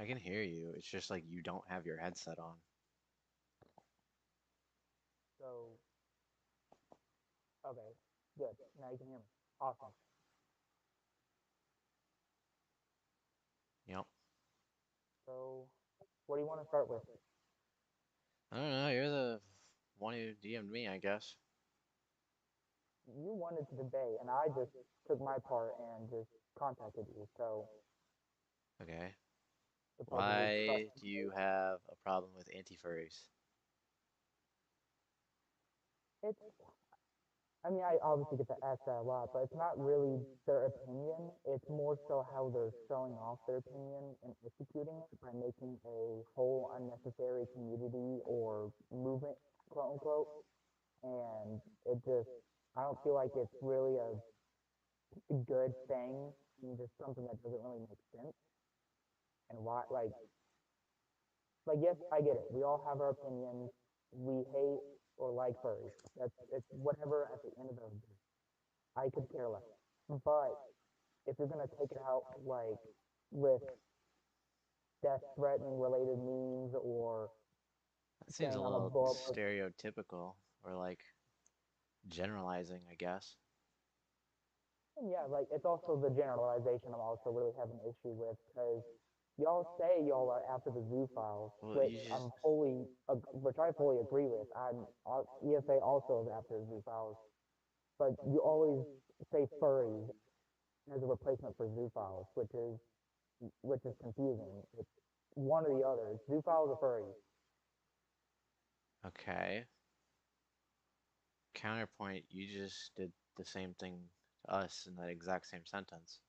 I can hear you. It's just like you don't have your headset on. So, okay, good. Now you can hear me. Awesome. Yep. So, what do you want to start with? I don't know. You're the one who DM'd me, I guess. You wanted to debate, and I just took my part and just contacted you. So, Okay. supposedly trust Why do you have a problem with anti-furries? it. I mean, I obviously get to ask that a lot, but it's not really their opinion. It's more so how they're showing off their opinion and executing it by making a whole unnecessary community or movement, quote unquote. And it just, I don't feel like it's really a good thing and just something that doesn't really make sense. And why, yes, I get it. We all have our opinions. We hate or like furries. That's it's whatever at the end of the day. I could care less. But if you're gonna take it out with death threatening related memes or That seems a saying I'm a little book, stereotypical or like generalizing, I guess. and yeah, like it's also the generalization I'm also really having an issue with because y'all say y'all are after the zoo files, Well, you just which I fully agree with. ESA also is after the zoo files, but you always say furries as a replacement for zoo files, which is confusing. It's one or the other. It's zoo files or furries. okay. Counterpoint, you just did the same thing to us in that exact same sentence.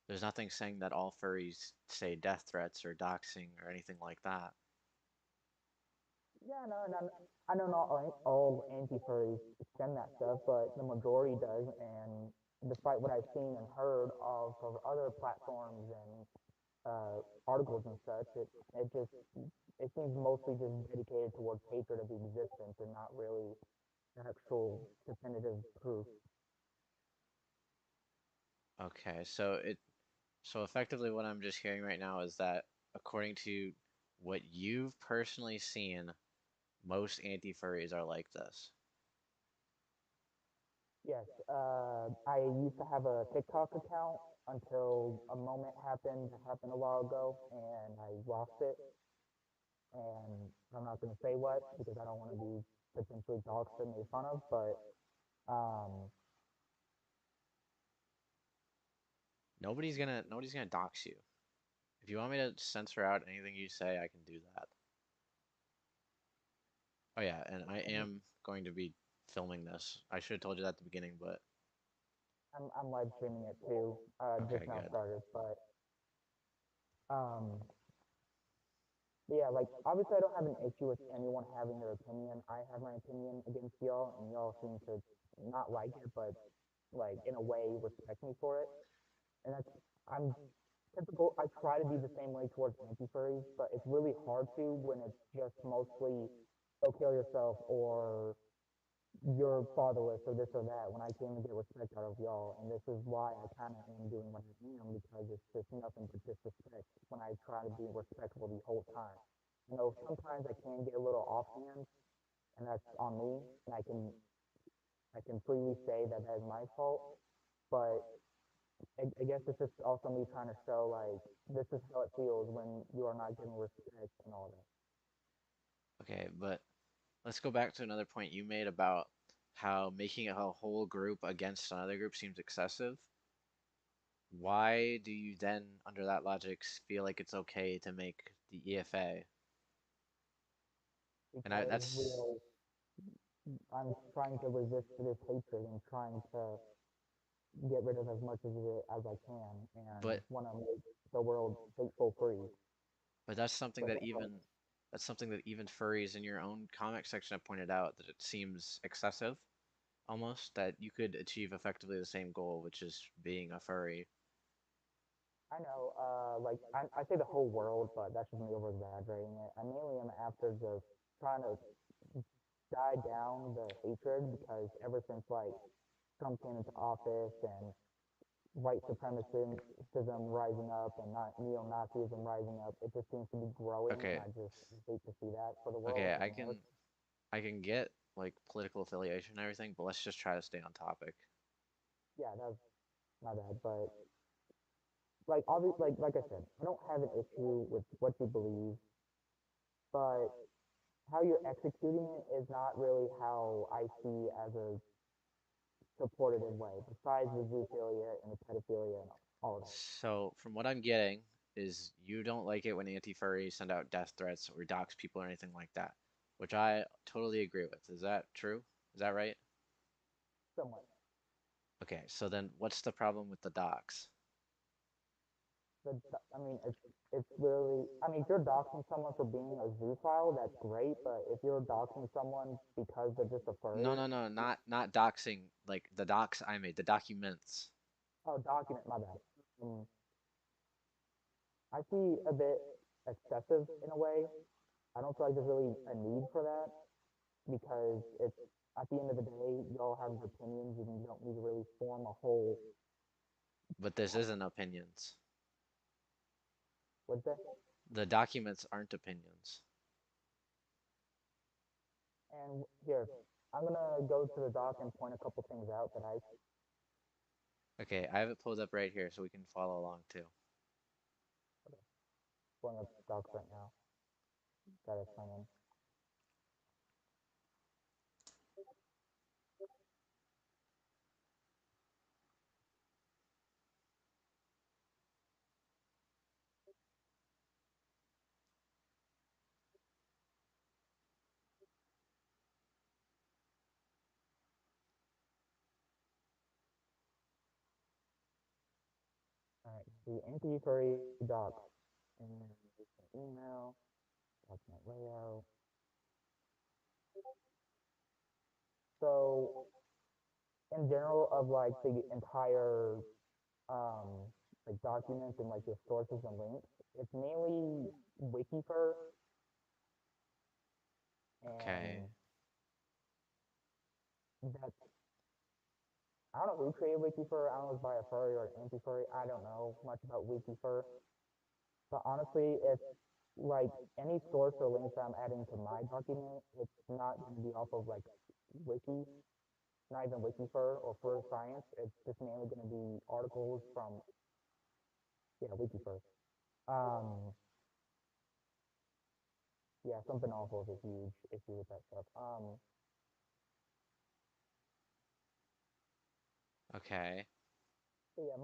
There's nothing saying that all furries say death threats or doxing or anything like that. Yeah, no, no, I know not all anti-furries send that stuff, but the majority does. And despite what I've seen and heard of other platforms and articles and such, it just it seems mostly just dedicated towards hatred of the existence and not really actual definitive proof. Okay, so effectively what I'm just hearing right now is that according to what you've personally seen, most anti-furries are like this. Yes, I used to have a TikTok account until a moment happened that happened a while ago, and I lost it. And I'm not going to say what because I don't want to be potentially doxxed and made fun of. But um, Nobody's gonna dox you. If you want me to censor out anything you say, I can do that. Oh yeah, and I am going to be filming this. I should have told you that at the beginning, but I'm live streaming it too. Just okay, now good. started, but um, yeah, like obviously I don't have an issue with anyone having their opinion. I have my opinion against y'all, and y'all seem to not like it, but like in a way respect me for it. And I'm typical. I try to be the same way towards anti-furries, but it's really hard to when it's just mostly go kill yourself or you're fatherless or this or that. When I can't even get respect out of y'all, and this is why I kind of am doing what I am because it's just nothing but disrespect when I try to be respectful the whole time. You know, sometimes I can get a little offhand, and that's on me, and I can freely say that that is my fault, but I guess it's just also me trying to show like this is how it feels when you are not getting respect and all that. Okay, but let's go back to another point you made about how making a whole group against another group seems excessive. Why do you then, under that logic, feel like it's okay to make the EFA? And Because that's, I'm trying to resist this hatred and trying to get rid of as much of it as I can and but want to make the world hateful free. but that's something But that that's like, even furries in your own comic section have pointed out that it seems excessive, almost that you could achieve effectively the same goal, which is being a furry. I know, I say the whole world, but that's just me over exaggerating it. I mainly am after just trying to die down the hatred because ever since like Trump came into office and white supremacism rising up and not neo-Nazism rising up. It just seems to be growing, and Okay, I just hate to see that for the world okay, in America. I can get like political affiliation and everything, but let's just try to stay on topic. Yeah, that's my bad, but like I said, I don't have an issue with what you believe, but how you're executing it is not really how I see as a supportive way. Besides the zoophilia and the pedophilia and all of that. So, from what I'm getting, is you don't like it when anti-furry send out death threats or dox people or anything like that, which I totally agree with. Is that true? Is that right? Somewhat. Okay, so then what's the problem with the dox? The, I mean, it's really. I mean, if you're doxing someone for being a zoophile, that's great. But if you're doxing someone because they're just a No, furry, no, no, not doxing, like the docs I made, the documents. oh, document. My bad. Mm, I see a bit excessive in a way. I don't feel like there's really a need for that because it's at the end of the day, you all have your opinions and you don't need to really form a whole. But this isn't opinions. What's that? The documents aren't opinions. And here, I'm gonna go to the doc and point a couple things out that I Okay, I have it pulled up right here so we can follow along too. pulling up docs right now. Got to sign in. All right, the anti-furry docs and email, document layout. So in general, of like the entire um like documents and like your sources and links, it's mainly Wikifur Okay. and that's I don't know who created Wikifur. I don't know if it's by a furry or an anti-furry. I don't know much about Wikifur. But honestly, it's like any source or links that I'm adding to my document, it's not going to be off of like Wiki, not even Wikifur or Fur Science. It's just mainly going to be articles from, yeah, Wikifur. Um, yeah, something awful is a huge issue with that stuff. Okay. So yeah,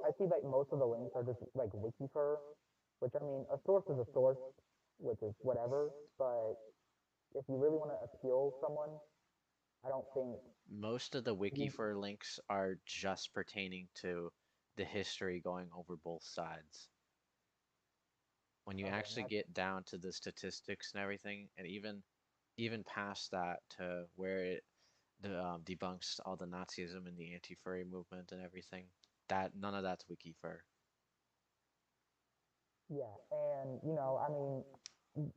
I see like most of the links are just like Wikifur, which I mean, a source is a source, which is whatever. But if you really want to appeal someone, I don't think. Most of the Wikifor links are just pertaining to the history going over both sides. When you Okay, actually get down to the statistics and everything, and even past that to where it debunks all the Nazism and the anti-furry movement and everything, that none of that's Wikifor. yeah, and I mean,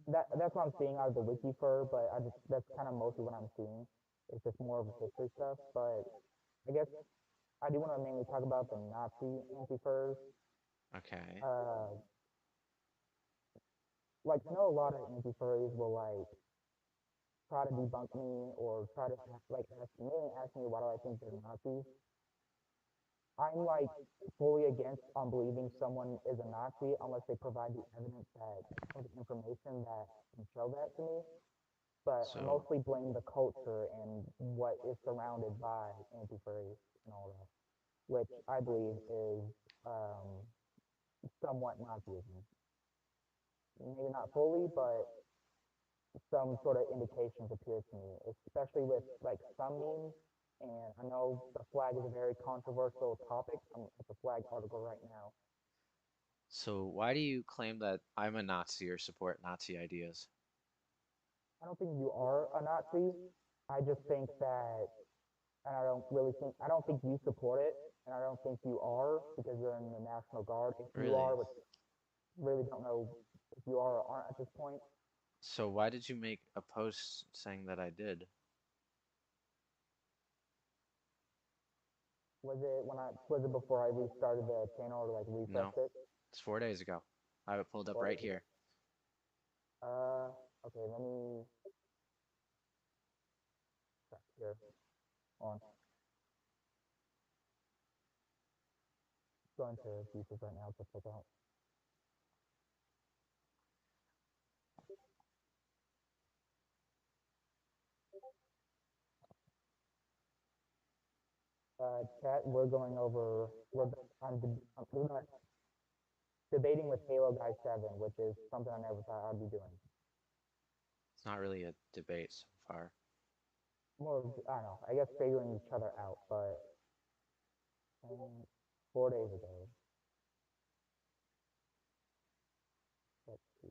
that's what I'm seeing out of the wiki fur, but I just that's kind of mostly what I'm seeing. It's just more of the history stuff, but I guess I do want to mainly talk about the Nazi anti-furs. Okay. Uh, like I know a lot of anti-furries will like try to debunk me or try to like mainly ask me why do I think they're Nazis. I'm like fully against on believing someone is a Nazi unless they provide the evidence that or the information that can show that to me. But I So, mostly blame the culture and what is surrounded by anti-furries and all that, which I believe is um, somewhat Nazism. Maybe not fully, but some sort of indications appear to me, especially with like some memes. And I know the flag is a very controversial topic. I'm at the flag article right now. so why do you claim that I'm a Nazi or support Nazi ideas? I don't think you are a Nazi. I just think that, and I don't think you support it, and I don't think you are because you're in the National Guard. If you Really? are, which really don't know if you are or aren't at this point, So why did you make a post saying that I did? Was it before I restarted the channel or like No, refreshed it? it's 4 days ago. I have it pulled up 4 days right ago. here. Uh, okay, let me check here. On going to YouTube right now to check out. Chat, we're going over. We're not debating with Halo Guy 7, which is something I never thought I'd be doing. It's not really a debate so far. More, I don't know. I guess figuring each other out, but 4 days ago. Let's see.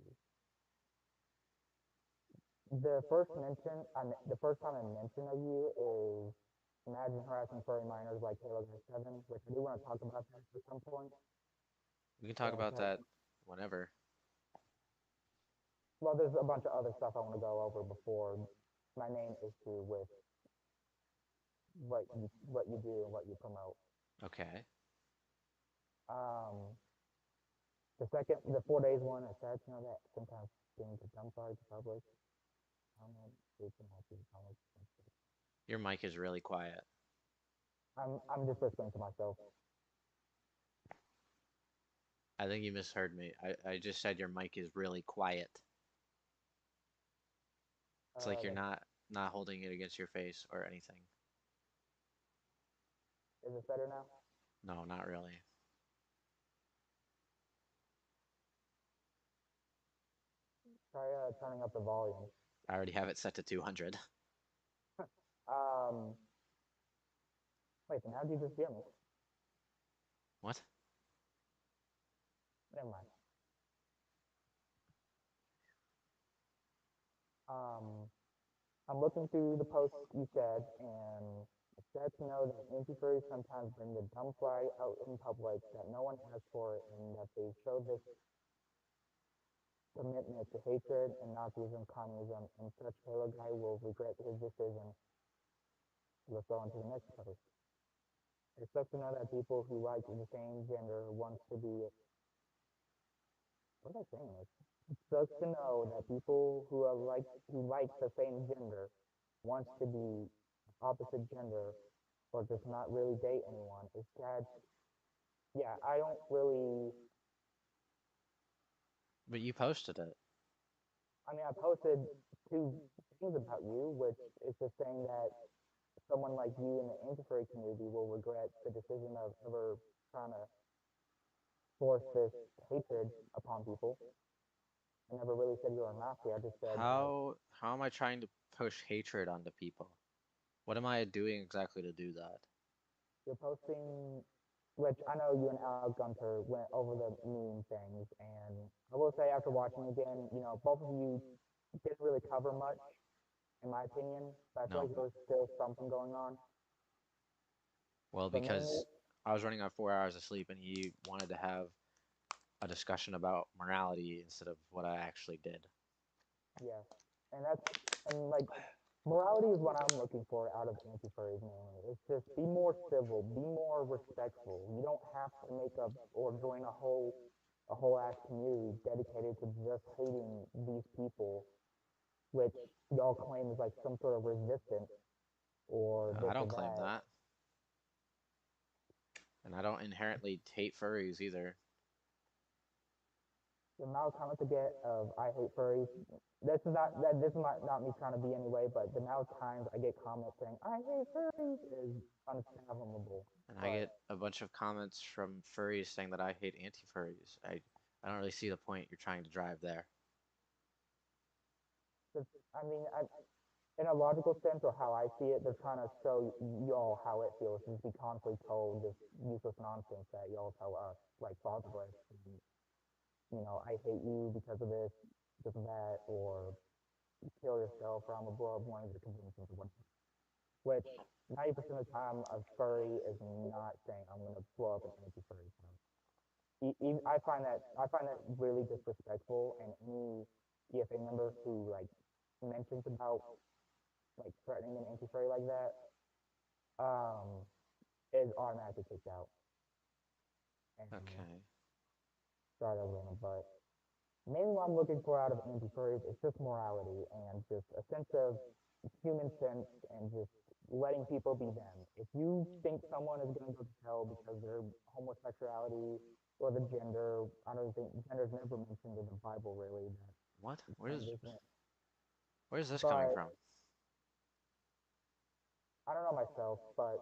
The first time I mention of you is imagine harassing furry minors like Halo Guy 7, which I do want to talk about that at some point. We can talk But about that whenever. well, there's a bunch of other stuff I want to go over before my main issue with what you do and what you promote. Okay. Um, the 4 days one, it's sad to know that sometimes things are dumb sorry to public. We can help you. Your mic is really quiet. I'm just listening to myself. I think you misheard me. I just said your mic is really quiet. It's like you're That's, not holding it against your face or anything. is it better now? No, not really. Try turning up the volume. I already have it set to 200. Um, wait, then how did you just hear me? What? Never mind. Um, I'm looking through the posts you said, and it's sad to know that anti-furries sometimes bring the dumb fly out in public, that no one asked for it, and that they show this commitment to hatred and Nazism, communism, and such Halo guy will regret his decision. Let's go on to the next post. It sucks to know that people who like the same gender wants to be. What am I saying? This? It sucks to know that people who like the same gender wants to be opposite gender or does not really date anyone. It's sad. Yeah, I don't really. But you posted it. I mean, I posted two things about you, which is just saying that someone like you in the anti-furry community will regret the decision of ever trying to force this hatred upon people. I never really said you were a Nazi. I just said that How am I trying to push hatred onto people? What am I doing exactly to do that? you're posting, which I know you and Alex Gunter went over the meme things, and I will say after watching again, both of you didn't really cover much, in my opinion. But I feel No. like there was still something going on. Well, The main, because I was running on 4 hours of sleep and he wanted to have a discussion about morality instead of what I actually did. yeah, and that's and like morality is what I'm looking for out of anti-furries mainly. It's just be more civil, be more respectful. You don't have to make up or join a whole ass community dedicated to just hating these people, which y'all claim is like some sort of resistance or this I or don't claim that. that. And I don't inherently hate furries either. The amount of comments I get of "I hate furries." This is not me trying to be anyway, but the amount of times I get comments saying "I hate furries" is unfathomable. And I But get a bunch of comments from furries saying that I hate anti-furries. I don't really see the point you're trying to drive there. I mean, in a logical sense, or how I see it, they're trying to show y'all how it feels to be constantly told this useless nonsense that y'all tell us, like father lists, I hate you because of this and that, or kill yourself, or I'm a blow up one of your conventions, or whatever. Which 90% of the time, a furry is not saying I'm going to blow up an anti-furry. I find that really disrespectful, and any EFA member who like mentions about like threatening an anti-furry like that, um, is automatically kicked out. And Okay. sorry, that was random, but mainly what I'm looking for out of anti-furries is just morality and just a sense of human sense and just letting people be them. If you think someone is going to go to hell because their homosexuality or the gender, I don't think gender is never mentioned in the Bible really. That What? it's transition, Where's this coming but from? I don't know myself. But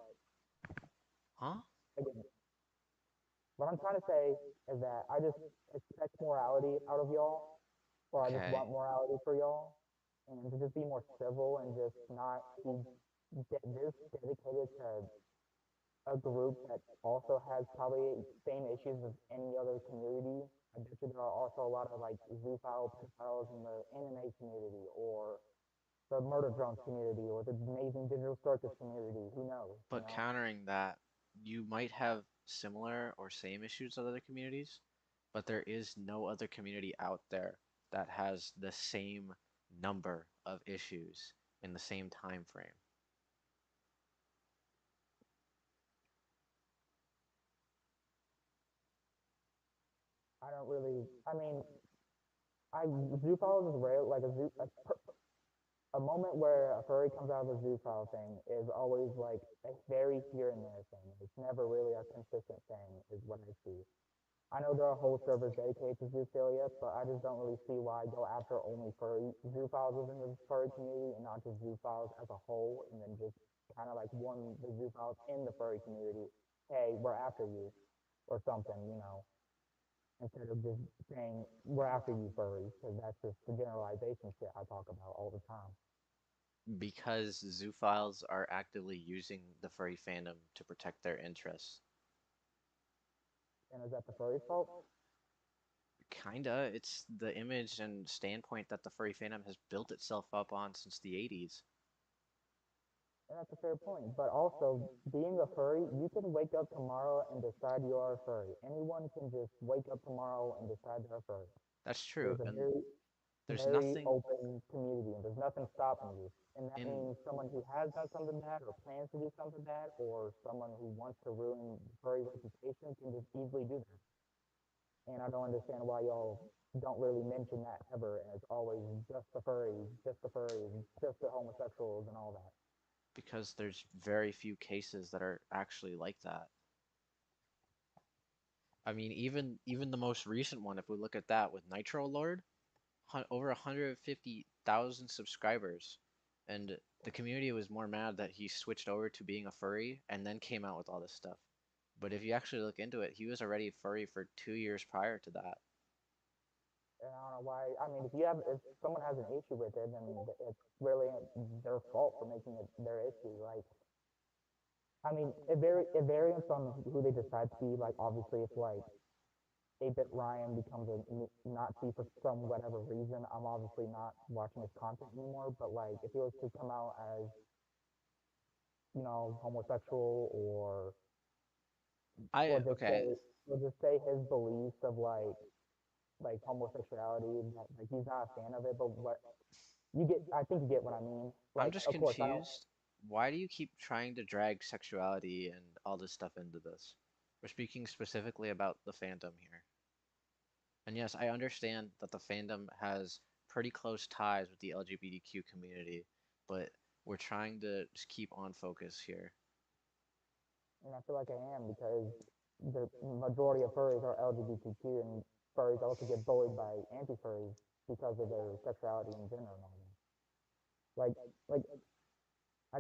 Huh? again, what I'm trying to say is that I just expect morality out of y'all, or I just Okay. want morality for y'all, and to just be more civil and just not be this dedicated to a group that also has probably same issues as any other community. I bet you there are also a lot of like zoophile pedophiles in the anime community or the murder drones community or the amazing digital circus community. Who knows, you But know? countering that, you might have similar or same issues with other communities, but there is no other community out there that has the same number of issues in the same time frame. I don't really. I mean, I zoophiles is rare. Like a moment where a furry comes out of a zoophile thing is always like a very here and there thing. It's never really a consistent thing, is what I see. I know there are whole servers dedicated to zoophilia, but I just don't really see why I go after only furry zoophiles within the furry community and not just zoophiles as a whole, and then just kind of like warn the zoophiles in the furry community, hey, we're after you, or something, instead of just saying we're after you furries, because that's just the generalization shit I talk about all the time. Because zoophiles are actively using the furry fandom to protect their interests. And is that the furry's fault? Kinda, it's the image and standpoint that the furry fandom has built itself up on since the 80s. And that's a fair point. But also, being a furry, you can wake up tomorrow and decide you are a furry. Anyone can just wake up tomorrow and decide they're a furry. That's true, There's a and very, there's very nothing open community, and there's nothing stopping you. And that in means someone who has done something bad or plans to do something bad, or someone who wants to ruin the furry reputation can just easily do that. And I don't understand why y'all don't really mention that ever. And it's always just the furries, just the homosexuals, and all that. because there's very few cases that are actually like that. I mean, even the most recent one, if we look at that with Nitro Lord, over 150,000 subscribers, and the community was more mad that he switched over to being a furry and then came out with all this stuff. But if you actually look into it, he was already furry for 2 years prior to that. And I don't know why. I mean, if someone has an issue with it, then it's really their fault for making it their issue. Like, I mean, it varies on who they decide to be. Like, obviously, if like 8-Bit Ryan becomes a Nazi for some whatever reason, I'm obviously not watching his content anymore. But like, if he was to come out as homosexual I or just okay, say his beliefs of like homosexuality, that like he's not a fan of it, but what you get, I think you get what I mean. I'm Like, just of course, I don't. confused. Why do you keep trying to drag sexuality and all this stuff into this? We're speaking specifically about the fandom here. And yes, I understand that the fandom has pretty close ties with the LGBTQ community, but we're trying to just keep on focus here. And I feel like I am because the majority of furries are LGBTQ, and furries also get bullied by anti-furries because of their sexuality and gender and all that. Like I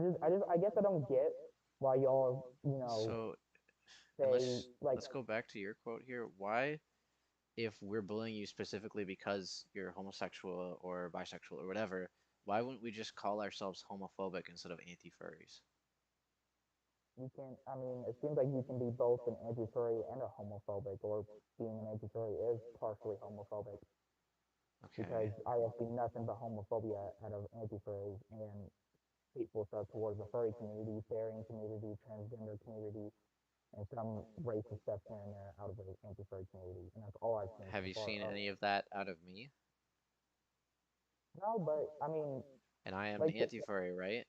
guess I don't get why y'all So, and say like let's go back to your quote here. Why, if we're bullying you specifically because you're homosexual or bisexual or whatever, why wouldn't we just call ourselves homophobic instead of anti-furries? you can. I mean, it seems like you can be both an anti-furry and a homophobic, or being an anti-furry is partially homophobic because Okay. I have seen nothing but homophobia out of anti-furries and hateful stuff towards the furry community, fairing community, transgender community, and some racist stuff here and there out of the anti-furry community. And that's all I've seen Have so you far seen of any it. of that out of me? No, but I mean, And I am like, anti-furry, right?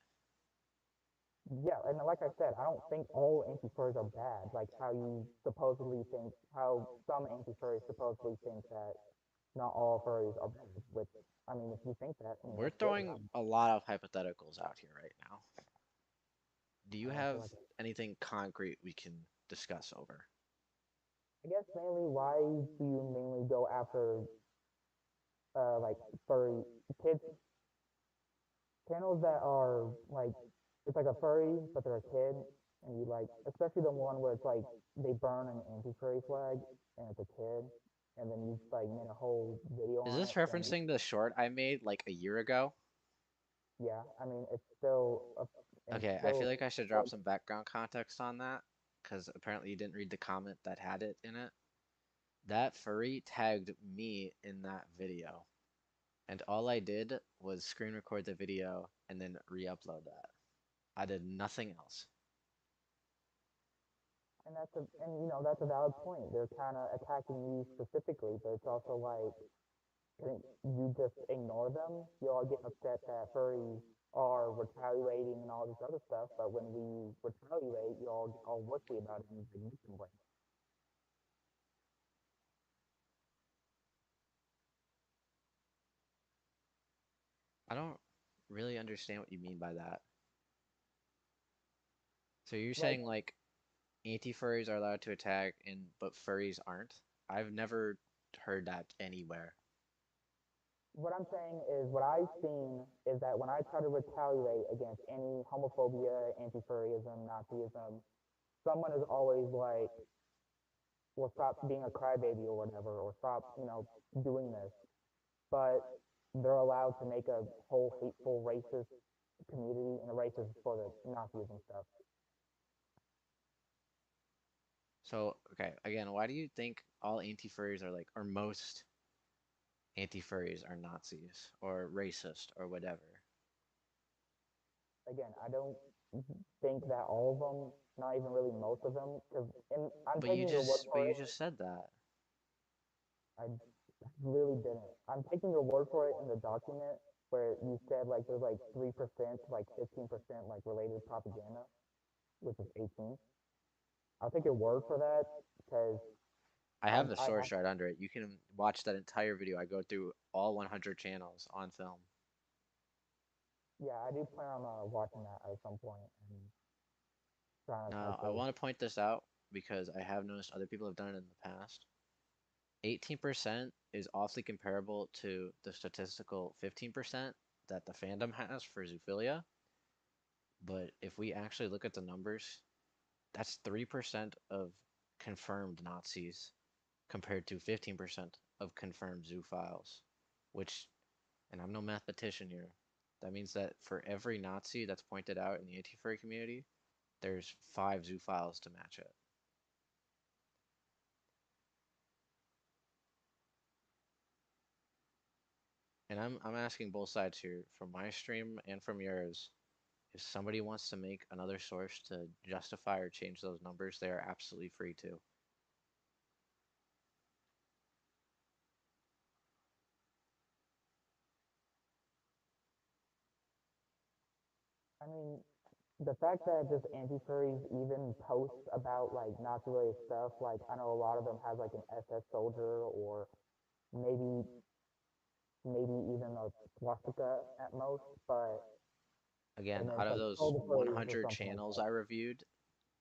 yeah, and like I said, I don't think all anti-furries are bad. Like how you supposedly think, how some anti-furries supposedly think that not all furries are bad. Which, I mean, if you think that, I mean, We're that's good. throwing a lot of hypotheticals out here right now. Do you I don't feel have like anything concrete we can discuss over? I guess mainly why do you mainly go after like furry kids channels that are like it's like a furry but they're a kid and you like especially the one where it's like they burn an anti-furry flag and it's a kid and then you like made a whole video Is on this it saying referencing the short I made like a year ago? yeah I mean it's still a, and Okay, I feel still like I should drop like some background context on that because apparently you didn't read the comment that had it in it. That furry tagged me in that video, and all I did was screen record the video and then re-upload that. I did nothing else. and that's a and you know that's a valid point they're kind of attacking you specifically but it's also like couldn't you just ignore them? You all get upset that furries are retaliating and all this other stuff, but when we retaliate, you all get all wussy about it and like victim blame. I don't really understand what you mean by that. So you're Like saying like anti-furries are allowed to attack and but furries aren't? I've never heard that anywhere. what I'm saying is what I've seen is that when I try to retaliate against any homophobia, anti-furryism, Nazism, someone is always like, "Well, stop being a crybaby or whatever, or stop, doing this." But they're allowed to make a whole hateful racist community and a racist for the Nazis and stuff. So, okay, again, why do you think all anti-furries are like, or most anti-furries are Nazis or racist or whatever? Again, I don't think that all of them, not even really most of them, because I'm taking your word But for you it. just said that. I really didn't. I'm taking your word for it in the document where you said like there's like 3% to like 15% like related propaganda, which is 18. I'll take your word for that because I I have the I have source right under it. You can watch that entire video. I go through all 100 channels on film. yeah I do plan on watching that at some point and trying to Now, I actually want to point this out because I have noticed other people have done it in the past. 18% is awfully comparable to the statistical 15% that the fandom has for Zoophilia. But if we actually look at the numbers, that's 3% of confirmed Nazis compared to 15% of confirmed zoophiles, which, and I'm no mathematician here, that means that for every Nazi that's pointed out in the anti-furry community, there's 5 zoophiles to match it. And I'm asking both sides here, from my stream and from yours, if somebody wants to make another source to justify or change those numbers, they are absolutely free to. I mean the fact that just anti-furries even post about like Nazi-related stuff, like I know a lot of them has like an SS soldier or maybe even a swastika at most, but and Again, then out it's of like those all the furries or 100 something like channels that. I reviewed,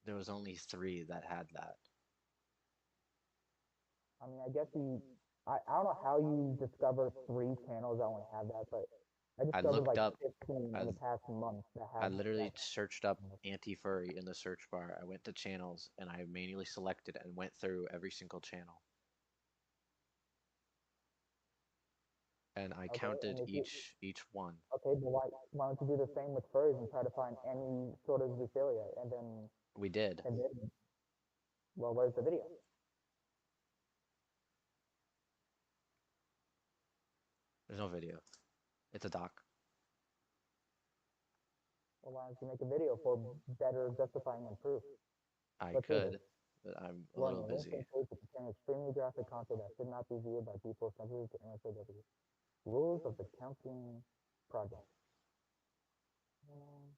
there was only 3 that had that. I mean, I guess I don't know how you discover 3 channels that only have that, but I I discovered looked like up, 15 in I, the past month that I have that. literally searched up anti-furry in the search bar. I went to channels and I manually selected and went through every single channel. And I Okay, counted and if you each one. okay, but why don't you do the same with furries and try to find any sort of zoophilia, We did. and then well, where's the video? There's no video. It's a doc. Well, why don't you make a video for better justifying and proof? I Let's read this. could, but I'm a little Warning, links and busy. pages contain extremely graphic content that should not be viewed by people sensitive to NSAW. Rules of the Counting Project.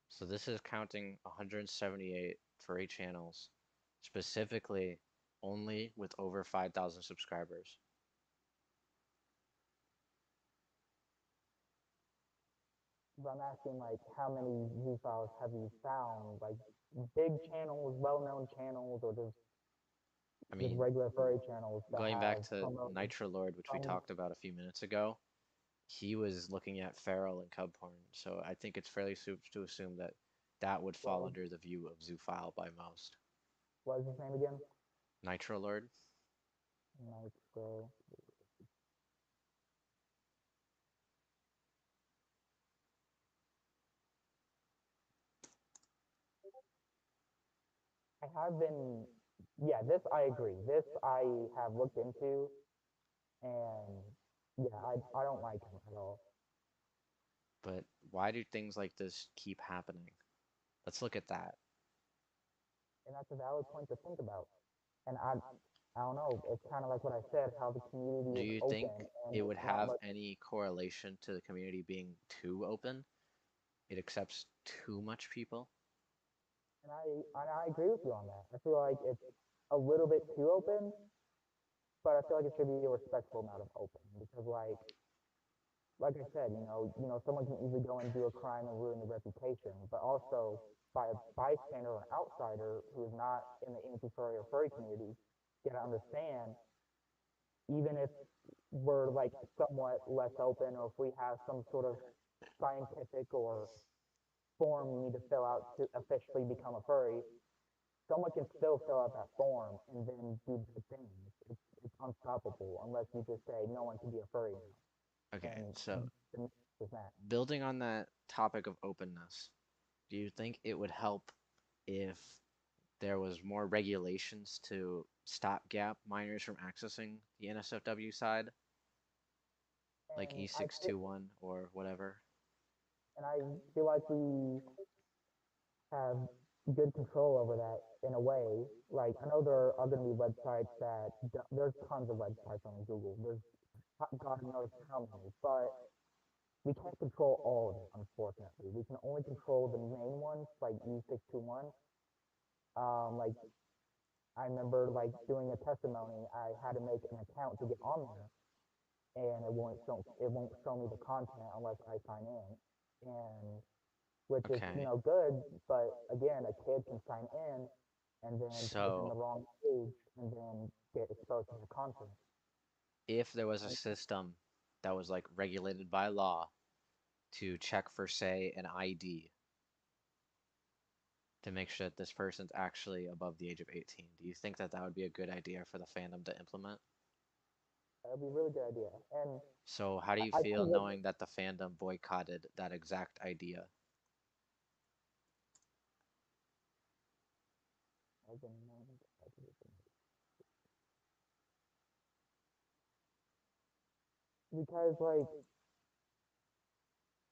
So this is counting 178 furry channels, specifically only with over 5,000 subscribers. But I'm asking like how many zoo files have you found? Like big channels, well-known channels, or I just mean, regular furry channels that going back have to promoted Nitro Lord, which we some. talked about a few minutes ago, he was looking at feral and cub porn. So I think it's fairly safe to assume that that would fall Well, under the view of Zoophile by most. what is his name again? Nitro Lord? Nitro. I have been. Yeah, this I agree. This I have looked into, and yeah, I don't like him at all. But why do things like this keep happening? Let's look at that. And that's a valid point to think about. And I don't know. It's kind of like what I said, how the community Do is you think open and it would there's not have much. any correlation to the community being too open? It accepts too much people? And I agree with you on that. I feel like it's a little bit too open, but I feel like it should be a respectful amount of open because like I said, someone can easily go and do a crime and ruin the reputation, but also by a bystander or an outsider who is not in the anti-furry or furry community, you gotta understand, even if we're like somewhat less open or if we have some sort of scientific or form you need to fill out to officially become a furry, someone can still fill out that form and then do good things. It's unstoppable unless you just say no one can be a furry now. Okay, And so the myth is that. building on that topic of openness, do you think it would help if there was more regulations to stopgap minors from accessing the NSFW side, like And E621 or whatever? I feel like we have good control over that in a way. Like I know there are going to be websites that there's tons of websites on Google. There's God knows how many, but we can't control all of it. Unfortunately, we can only control the main ones like E621. Like I remember like doing a testimony. I had to make an account to get on there, and it won't show me the content unless I sign in. And which is Okay, good, but again, a kid can sign in and then type in so the wrong page and then get exposed to the content. if there was a And, system that was like regulated by law to check for, say, an ID to make sure that this person's actually above the age of 18, do you think that that would be a good idea for the fandom to implement? that would be a really good idea. And So, how do you I feel think that knowing that the fandom boycotted that exact idea? because like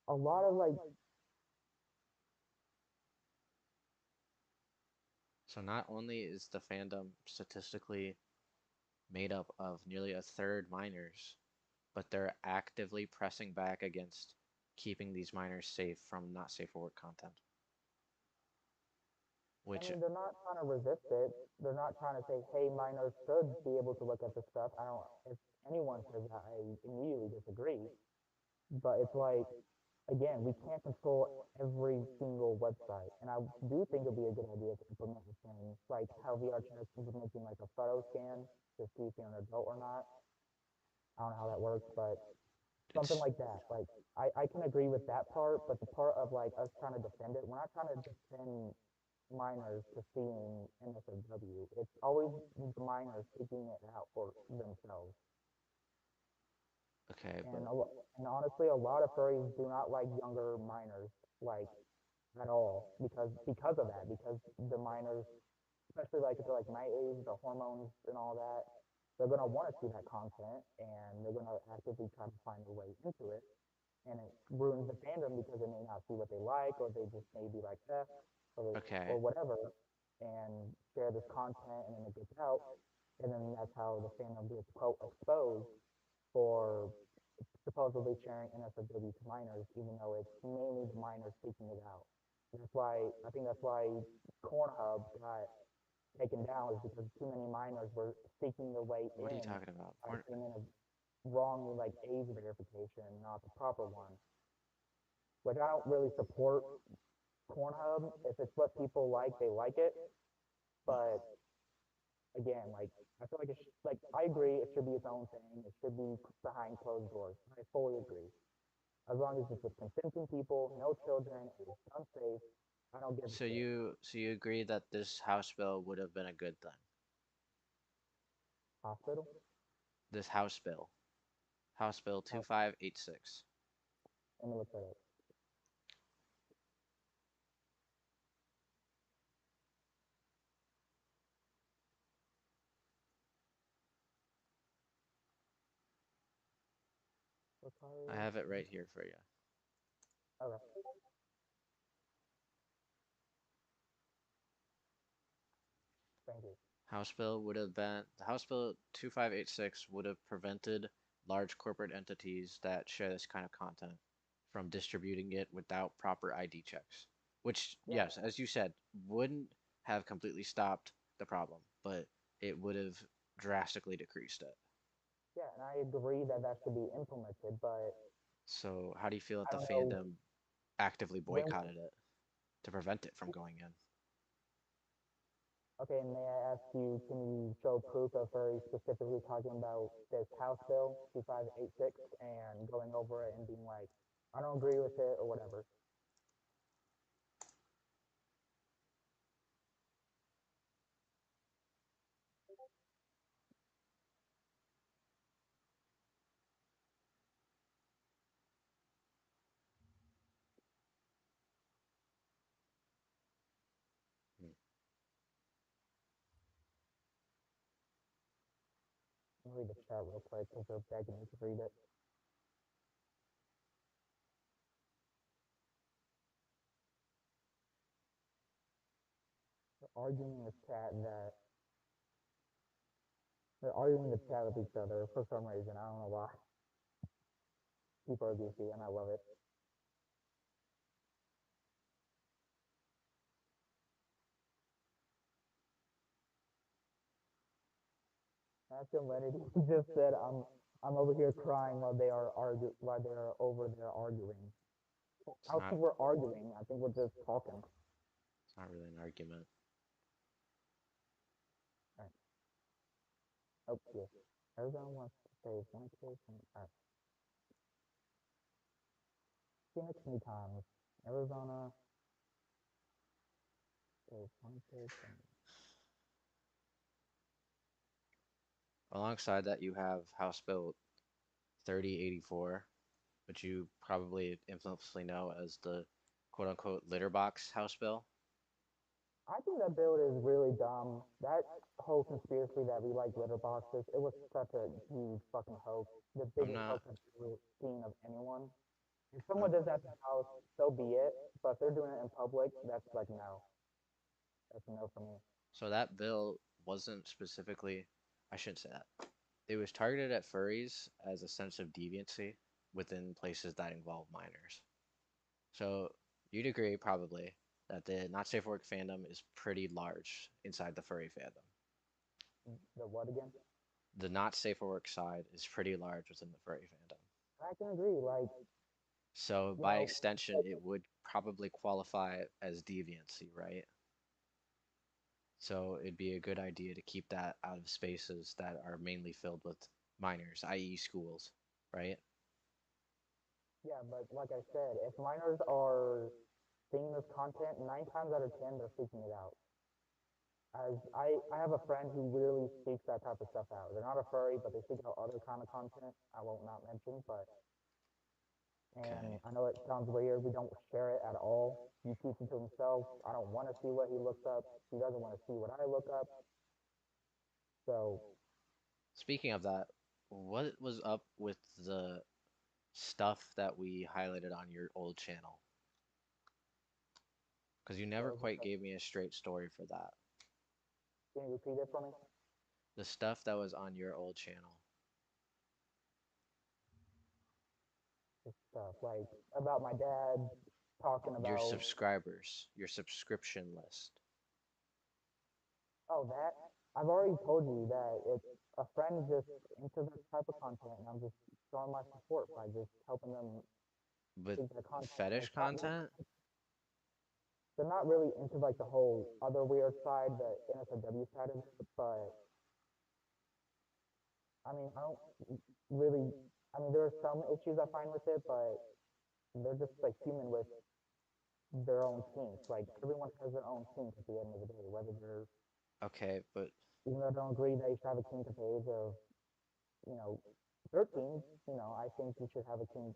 a lot of like So, not only is the fandom statistically made up of nearly a third minors, but they're actively pressing back against keeping these minors safe from not safe for work content, I which, mean, they're not trying to resist it. They're not trying to say, hey, minors should be able to look at this stuff. I don't, if anyone says that, I immediately disagree. But it's like, again, we can't control every single website. And I do think it'd be a good idea to implement the things like how VR chat is implementing like a photo scan to see if you're an adult or not. I don't know how that works, but something it's like that. Like I can agree with that part, but the part of like us trying to defend it, we're not trying to defend minors to seeing NSFW. It's always the minors seeking it out for themselves. okay, And but and honestly, a lot of furries do not like younger minors like at all because of that. Because the minors, especially like if they're like my age, the hormones and all that, they're gonna want to see that content and they're gonna actively try to find their way into it. And it ruins the fandom because they may not see what they like or they just may be like or okay, whatever and share this content and then it gets out and then that's how the fandom gets quote exposed for supposedly sharing NSFW to minors, even though it's mainly the minors seeking it out. That's why I think that's why Cornhub got taken down is because too many minors were seeking their way What are you in talking about? by putting in a wrong like age verification, not the proper one. Which I don't really support Cornhub. If it's what people like, they like it. But again, like I feel like like I agree it should be its own thing. It should be behind closed doors. I fully agree. As long as it's with consenting people, no children, and it's unsafe, I don't give a shit. So you agree that this House bill would have been a good thing? Hospital? This House bill, House Bill Oh, 2586. let me look that up. I Required. have it right here for you. Okay, thank you. House Bill would have been the House Bill 2586 would have prevented large corporate entities that share this kind of content from distributing it without proper ID checks. Which, Yeah, yes, as you said, wouldn't have completely stopped the problem, but it would have drastically decreased it. yeah, and I agree that that should be implemented, but So, how do you feel that I the don't know fandom actively when. boycotted it to prevent it from going in? Okay, and may I ask you, can you show proof of very specifically talking about this House Bill 2586 and going over it and being like, I don't agree with it or whatever? Hmm. Let me read the chat real quick because they're begging me to read it. They're arguing in the chat that they're arguing in the chat with each other for some reason. I don't know why. People are goofy and I love it. Masculinity just said I'm over here crying while they are over there arguing. I It's don't not think we're arguing. I think we're just talking. it's not really an argument. All right. Oh, yeah. Arizona wants to save one person. All right. Phoenix new times. Arizona saves one person. Alongside that, you have House Bill 3084, which you probably infamously know as the quote unquote litter box House bill. I think that bill is really dumb. That whole conspiracy that we like litter boxes, it was such a huge fucking hoax. The I'm biggest not hoax I've ever seen of anyone. If I'm, someone does that to the house, so be it. But if they're doing it in public, that's like no. That's a no for me. so that bill wasn't specifically, I shouldn't say that. It was targeted at furries as a sense of deviancy within places that involve minors. So you'd agree probably that the not safe for work fandom is pretty large inside the furry fandom. The what again? The not safe for work side is pretty large within the furry fandom. I can agree. Like, So you by know, extension, it would probably qualify as deviancy, right? So it'd be a good idea to keep that out of spaces that are mainly filled with minors, i.e., schools, right? yeah, but like I said, if minors are seeing this content, 9 times out of 10, they're seeking it out. As I have a friend who really seeks that type of stuff out. They're not a furry, but they seek out other kind of content. I won't not mention, but and Okay. I know it sounds weird. We don't share it at all. He keeps it to himself. I don't want to see what he looks up. He doesn't want to see what I look up. So Speaking of that, what was up with the stuff that we highlighted on your old channel? Because you never what was the quite stuff? gave me a straight story for that. Can you repeat it for me? The stuff that was on your old channel. Just stuff like about my dad talking Your about, subscribers, your subscription list. oh, that I've already told you that it's a friend just into this type of content, and I'm just showing my support by just helping them With take that content. And fetish it's not content? they're not really into like the whole other weird side, the NSFW side of it, but I mean, I don't really. I mean, there are some issues I find with it, but they're just like human with their own kinks. Like everyone has their own kink at the end of the day, whether they're Okay, but even though I don't agree that you should have a kink at the age of you know 13. I think you should have a kink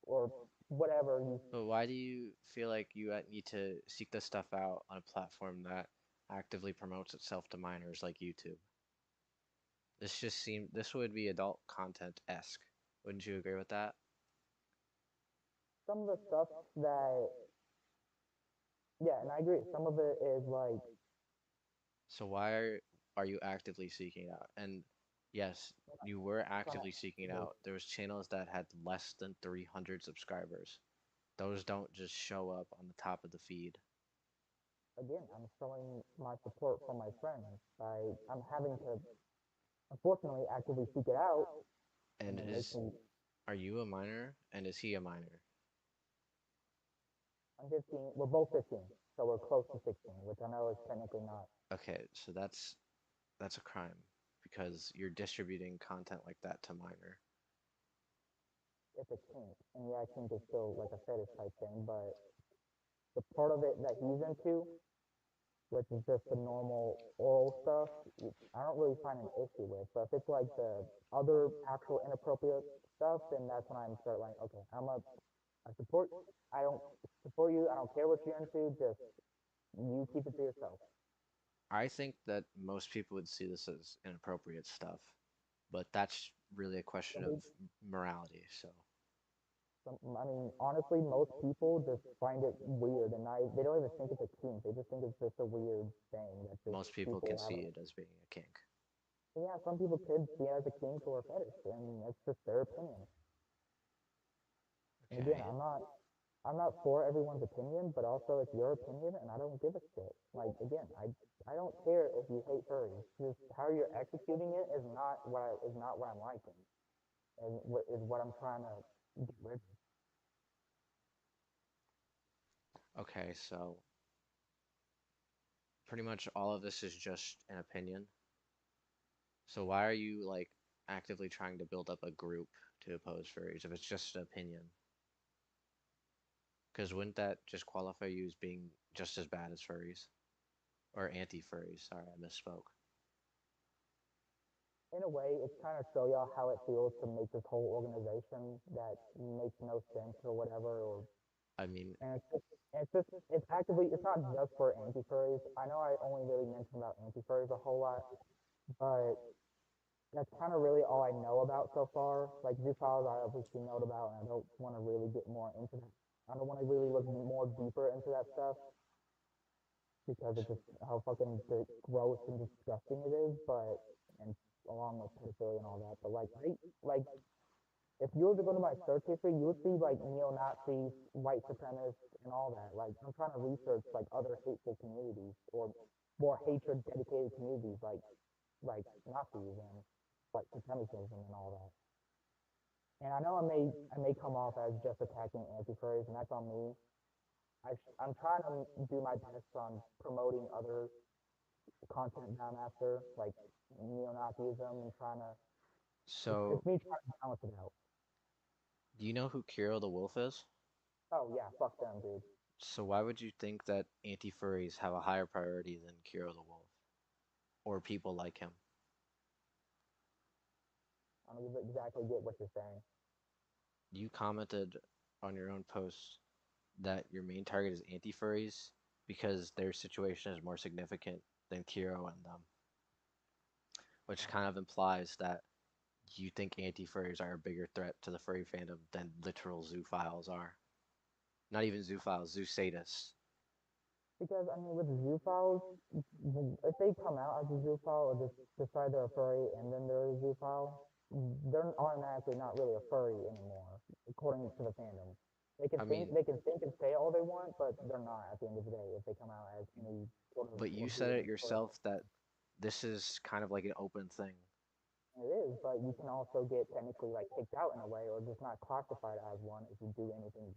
or whatever you. why do you feel like you need to seek this stuff out on a platform that actively promotes itself to minors like YouTube? This would be adult content-esque. Wouldn't you agree with that? Some of the stuff that yeah, and I agree. Some of it is like So why are you actively seeking it out? And yes, you were trying actively seeking it to out. There was channels that had less than 300 subscribers. Those don't just show up on the top of the feed. again, I'm showing my support for my friends. I'm having to unfortunately actively seek it out, and And it makes is me. are you a minor? And is he a minor? I'm 15. We're both 15, so we're close to 16, which I know is technically not. Okay, so that's a crime because you're distributing content like that to minor. It's a kink, and yeah, kink is still like a fetish type thing, but the part of it that he's into, which is just the normal oral stuff, I don't really find an issue with. But if it's like the other actual inappropriate stuff, then that's when I'm start like, okay, I support, I don't support you. I don't care what you're into. Just you keep it to yourself. I think that most people would see this as inappropriate stuff, but that's really a question Some of people, morality. So I mean, honestly, most people just find it weird, and they don't even think it's a kink. They just think it's just a weird thing that just most people people can have. see it as being a kink. Yeah, some people could see it as a kink or a fetish, and it's just their opinion. And again, Okay. I'm not for everyone's opinion, but also it's your opinion, and I don't give a shit. Like again, I don't care if you hate furries. Just how you're executing it is not what I'm liking, and what is what I'm trying to get rid of. Okay, so pretty much all of this is just an opinion. So why are you like actively trying to build up a group to oppose furries if it's just an opinion? Because wouldn't that just qualify you as being just as bad as furries? Or anti-furries, sorry, I misspoke. In a way, it's kind of show y'all how it feels to make this whole organization that makes no sense or whatever, or I mean, and it's actively it's not just for anti furries. I know I only really mentioned about anti furries a whole lot, but that's kind of really all I know about so far. Like Zoophiles, I obviously know about, and I don't want to really get more into that. I don't want to really look more deeper into that stuff because of just how fucking gross and disgusting it is. But and along with pedophilia and all that. But like if you were to go to my search history, you would see like neo Nazis, white supremacists, and all that. Like I'm trying to research like other hateful communities or more hatred dedicated communities like Nazis and white supremacism and all that. And I know I may come off as just attacking anti-furries, and that's on me. I'm trying to do my best on promoting other content that I'm after, like neo-Nazism, and trying to. so It's me trying to balance it out. do you know who Kiro the Wolf is? Oh yeah, fuck them, dude. So why would you think that anti-furries have a higher priority than Kiro the Wolf or people like him? I don't exactly get what you're saying. You commented on your own post that your main target is anti-furries because their situation is more significant than Kiro and them, which kind of implies that you think anti-furries are a bigger threat to the furry fandom than literal zoophiles are. Not even zoophiles, zoo sadists. Because I mean, with zoophiles, if they come out as a zoophile or just decide they're a furry and then they're a zoophile, they're automatically not really a furry anymore, according to the fandom. I mean, They can think and say all they want, but they're not at the end of the day if they come out as any sort of but you said it legitimate furry. yourself that this is kind of like an open thing. It is, but you can also get technically like kicked out in a way, or just not classified as one if you do anything.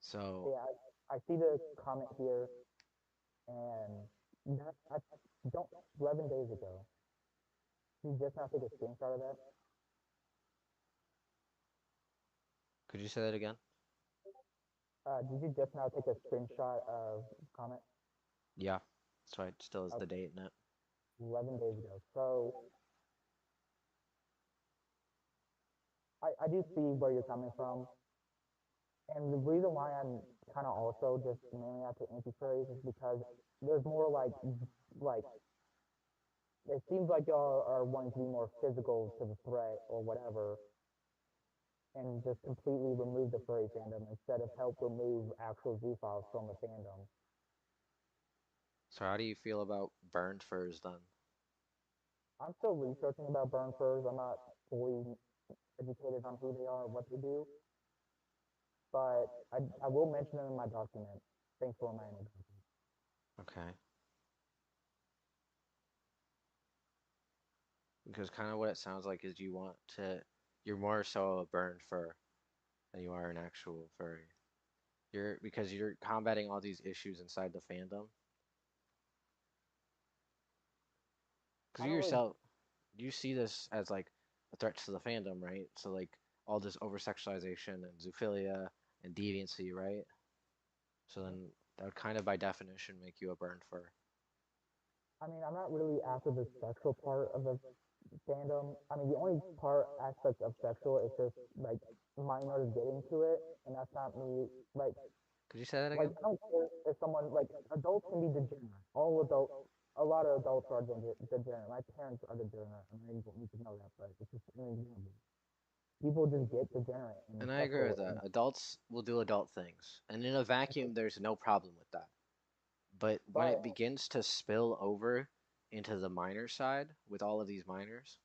So So, yeah, I see the comment here, and that I don't 11 days ago. You just now take a screenshot of that. could you say that again? Did you just now take a screenshot of comment? Yeah, that's why it still has Uh, the date in it. 11 days ago. So I do see where you're coming from. And the reason why I'm kind of also just mainly out to anti-furries is because there's more like, it seems like y'all are wanting to be more physical to the threat or whatever, and just completely remove the furry fandom instead of help remove actual zoophiles from the fandom. So how do you feel about burned furs then? I'm still researching about burn furs. I'm not fully educated on who they are, what they do, but I will mention them in my document. Thanks for reminding me. Okay. Because kind of what it sounds like is you're more so a burned fur than you are an actual furry. Because you're combating all these issues inside the fandom. Because I you don't really. yourself, you see this as like a threat to the fandom, right? So like all this over sexualization and zoophilia and deviancy, right? So then that would kind of by definition make you a burned fur. I mean, I'm not really after the sexual part of the fandom. I mean, the only part aspect of sexual is just like minors getting to it, and that's not me. Could you say that Like again? I don't care if someone like adults can be degenerate. All adults, a lot of adults are degenerate. My parents are degenerate, and I don't need to know that, but it's just an example. People just get degenerate and And I agree with sexual, that. and Adults will do adult things. And in a vacuum, there's no problem with that. But when but it begins to spill over into the minor side with all of these minors,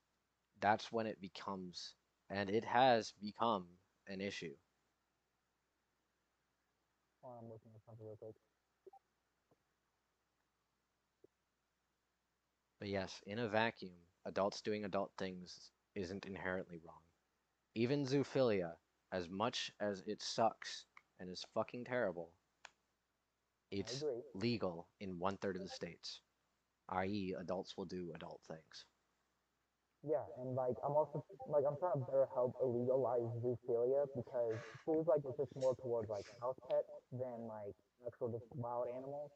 that's when it becomes, and it has become, an issue. I'm looking at something real quick. But yes, in a vacuum, adults doing adult things isn't inherently wrong. Even zoophilia, as much as it sucks and is fucking terrible, I it's agree. legal in one third of the states, i.e., adults will do adult things. Yeah, and like I'm also like I'm trying to better help illegalize zoophilia because it feels like it's just more towards like house pets than like actual just wild animals.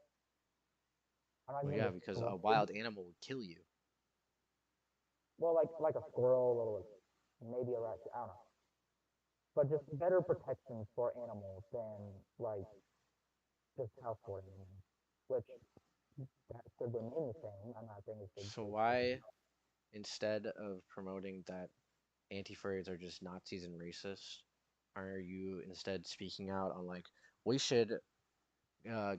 I'm not Well, even yeah, gonna because a describe. wild animal would kill you. Well, like a squirrel or maybe a rat. I don't know, but just better protections for animals than like just household animals, which that should remain the same. I'm not saying it should So just why, instead of promoting that anti-furries are just Nazis and racist, are you instead speaking out on like we should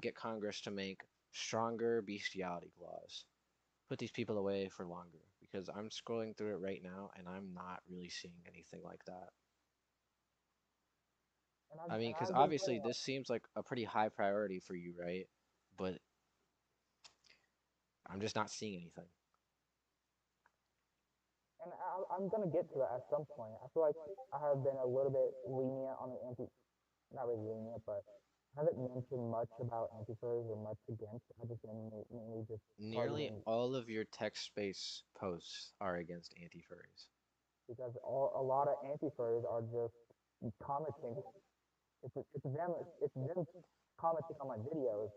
get Congress to make stronger bestiality laws, put these people away for longer? Because I'm scrolling through it right now and I'm not really seeing anything like that. I mean, and because I've been obviously putting this seems like a pretty high priority for you, right? But I'm just not seeing anything. and I'm gonna get to that at some point. I feel like I have been a little bit lenient on the not really lenient, but I haven't mentioned much about anti-furries or much against. I just been mainly just Nearly targeting all of your text-based posts are against anti-furries. because a lot of anti-furries are just commenting. It's them commenting on my videos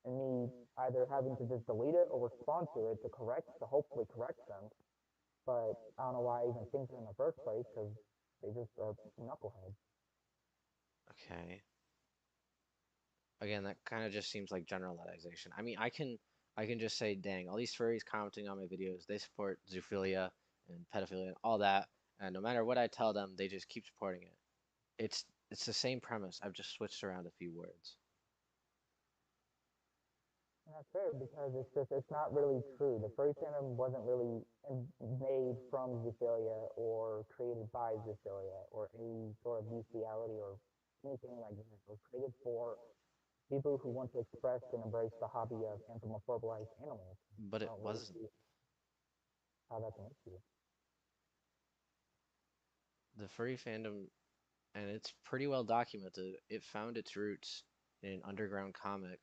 and me either having to just delete it or respond to it to hopefully correct them. But I don't know why I even think that in the first place because they just are knuckleheads. Okay. Again, that kind of just seems like generalization. I mean, I can just say, dang, all these furries commenting on my videos, they support zoophilia and pedophilia and all that, and no matter what I tell them, they just keep supporting it. It's the same premise. I've just switched around a few words. And that's fair because it's not really true. The furry fandom wasn't really made from Zoophilia or created by Zoophilia or any sort of bestiality or anything like that. It was created for people who want to express and embrace the hobby of anthropomorphized animals. But I it don't really wasn't. see how that's an issue. The furry fandom, and it's pretty well documented, it found its roots in an underground comic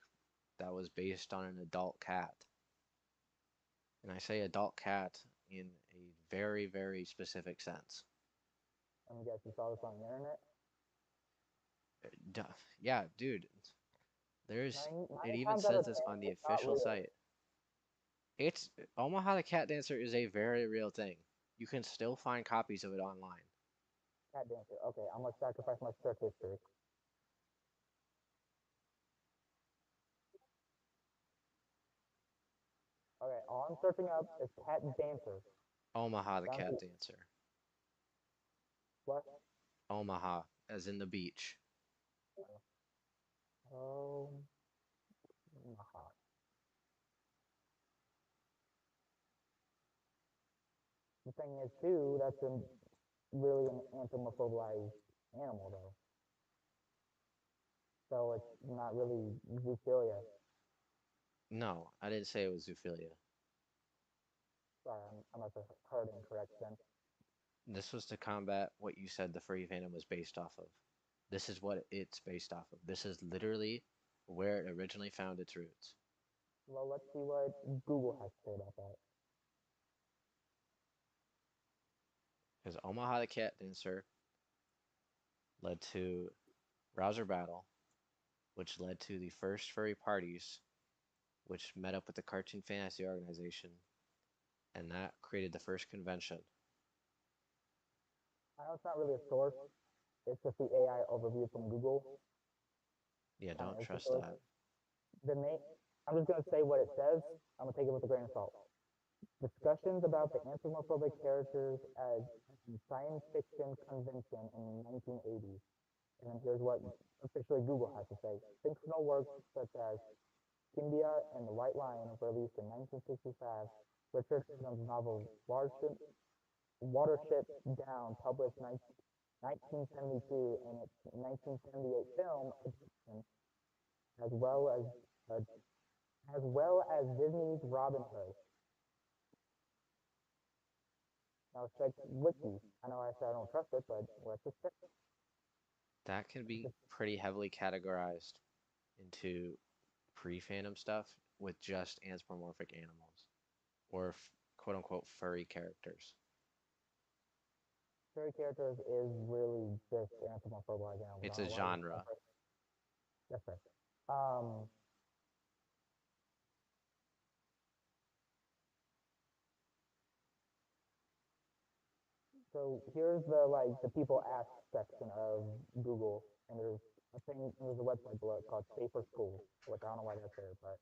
that was based on an adult cat. And I say adult cat in a very, very specific sense. I mean, guess you saw this on the internet. Duh. Yeah, dude, there's it Nine even times out says of this ten, on the it's not official real. site. It's Omaha the Cat Dancer is a very real thing. You can still find copies of it online. Cat dancer. Okay, I'm gonna sacrifice my search history. Okay, all I'm searching up is cat dancer. Omaha the Down Cat to Dancer. what? Omaha, as in the beach. Oh, Maha. The thing is too, that's really an anthropomorphized animal though. So it's not really zoophilia. No, I didn't say it was zoophilia. Sorry, I must have heard incorrect then. This was to combat what you said the furry fandom was based off of. This is what it's based off of. This is literally where it originally found its roots. Well, let's see what Google has to say about that. Because Omaha the Cat Dancer led to Rouser Battle, which led to the first furry parties, which met up with the Cartoon Fantasy Organization, and that created the first convention. I know it's not really a source. It's just the AI overview from Google. Yeah, Kind don't of is the trust source. that. The name. I'm just gonna say what it says. I'm gonna take it with a grain of salt. Discussions about the anthropomorphic characters as science fiction convention in the 1980s. And then here's what officially Google has to say. Fictional works such as India and the White Lion were released in 1965. Richard Hammond's novel Watership Down, published 1972, and its 1978 film Addiction, as well as uh, Disney's Robin Hood. Now check Wiki. I know I said I don't trust it, but let's just check. That can be pretty heavily categorized into pre-fandom stuff with just anthropomorphic animals or quote unquote furry characters. Fairy characters is really just anthropomorphic animals. I It's don't a know why we genre. separate. That's right. Um, so here's the people ask section of Google, and there's a website below it called Safer Schools, which I don't know why that's there, but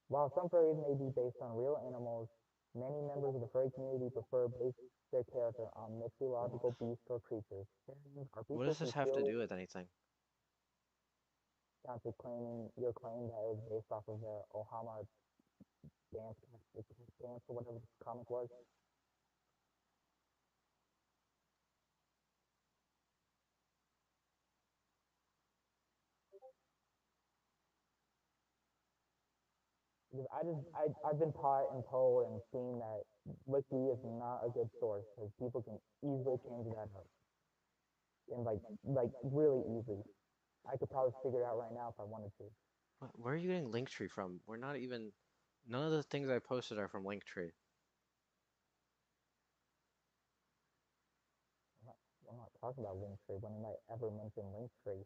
while some furries may be based on real animals, many members of the furry community prefer base their character on mythological beasts or creatures. Fans are What people does this who have to feel do with anything? down to claiming your claim that it was based off of the Ohama dance, dance or whatever the comic was. Because I've been taught and told and seen that Wiki is not a good source because people can easily change that up and really easy. I could probably figure it out right now if I wanted to. Where are you getting Linktree from? We're not even. None of the things I posted are from Linktree. I'm not, I'm not talking about Linktree. When did I ever mention Linktree?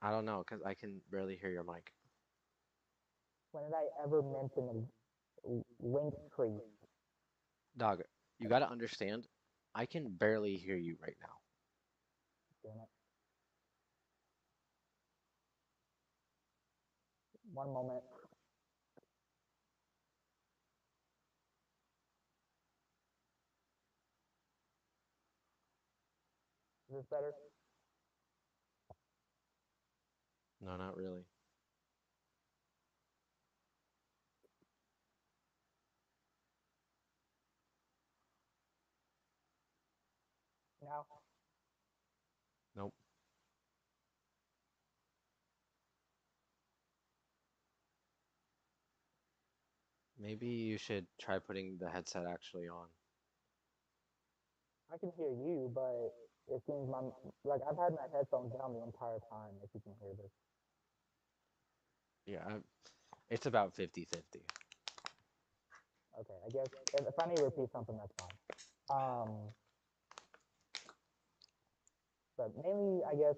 I don't know, because I can barely hear your mic. When did I ever mention Linktree? Dog, you gotta understand, I can barely hear you right now. Damn it. One moment. Is this better? No, not really. Now, Nope. Maybe you should try putting the headset actually on. I can hear you, but it seems like I've had my headphones down the entire time. If you can hear this. Yeah, it's about 50-50. Okay, I guess if I need to repeat something, that's fine. Um, but mainly, I guess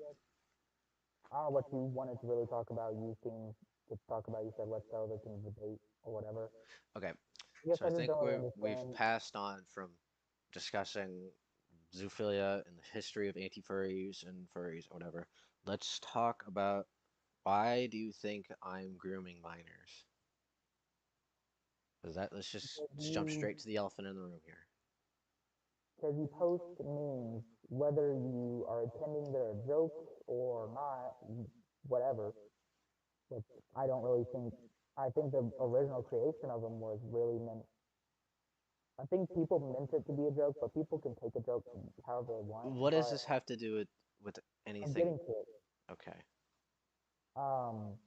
I don't know what you wanted to really talk about. You seem to talk about. You said let's go. They can debate or whatever. Okay, I guess so I I just think don't really we've understand. passed on from discussing zoophilia and the history of anti-furries and furries or whatever. Let's talk about why do you think I'm grooming minors? Because that let's just Because jump you straight to the elephant in the room here. because you post memes, whether you are intending they're a joke or not, whatever. Which I don't really think. I think the original creation of them was really meant. I think people meant it to be a joke, but people can take a joke however they want. What does But this have to do with I'm anything? getting to it. Okay. Um,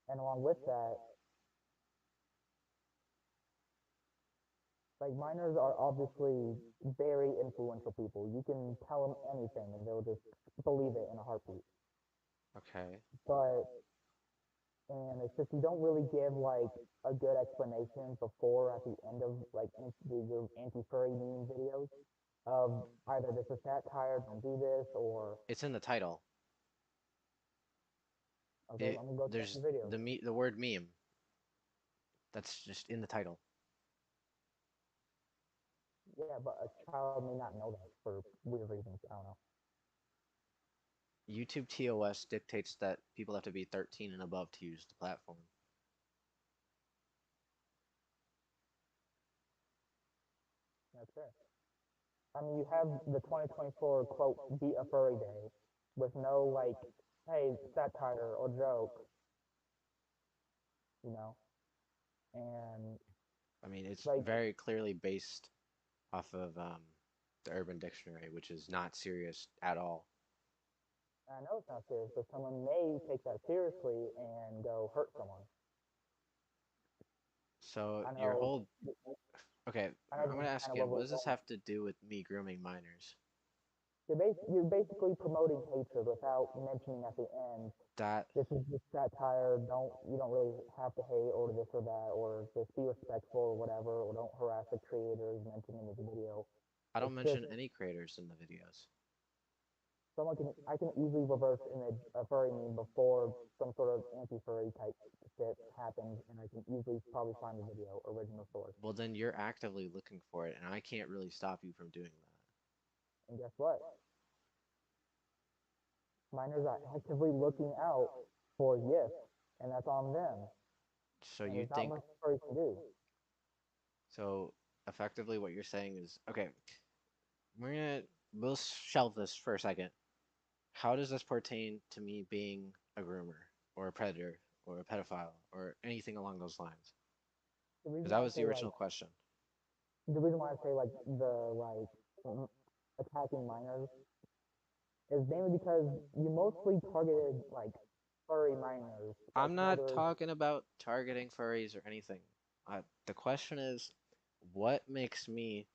and along with that, like minors are obviously very influential people. You can tell them anything and they'll just believe it in a heartbeat. Okay. But and it's just you don't really give like a good explanation before at the end of like your anti-furry meme videos of either this is satire, don't do this, or It's in the title. okay, I'm gonna go check There's your videos. the word meme. That's just in the title. Yeah, but a child may not know that for weird reasons. I don't know. YouTube TOS dictates that people have to be 13 and above to use the platform. That's fair. I mean, you have the 2024 quote "Be a Furry Day" with no like, hey, satire or joke, you know, and I mean, it's like very clearly based off of the Urban Dictionary, which is not serious at all. I know it's not serious, but someone may take that seriously and go hurt someone. So I your know, whole okay, I know I'm this gonna is ask kind of again, where what we're does this going. have to do with me grooming minors? You're basically promoting hatred without mentioning at the end That this is just satire. You don't really have to hate or this or that or just be respectful or whatever or don't harass the creators mentioned in the video. I don't It's just mention any creators in the videos. someone can I can easily reverse image a furry meme before some sort of anti-furry type shit happens, and I can easily probably find the video original source. Well, then you're actively looking for it, and I can't really stop you from doing that. And guess what? Miners are actively looking out for yes, and that's on them. So And you there's not think much furries can do. so effectively what you're saying is okay, we're gonna we'll shelve this for a second. How does this pertain to me being a groomer or a predator or a pedophile or anything along those lines? The Because reason that why I was the say like original question. the reason why I say like attacking minors is mainly because you mostly targeted like furry minors, like I'm how not there's talking about targeting furries or anything. The question is, what makes me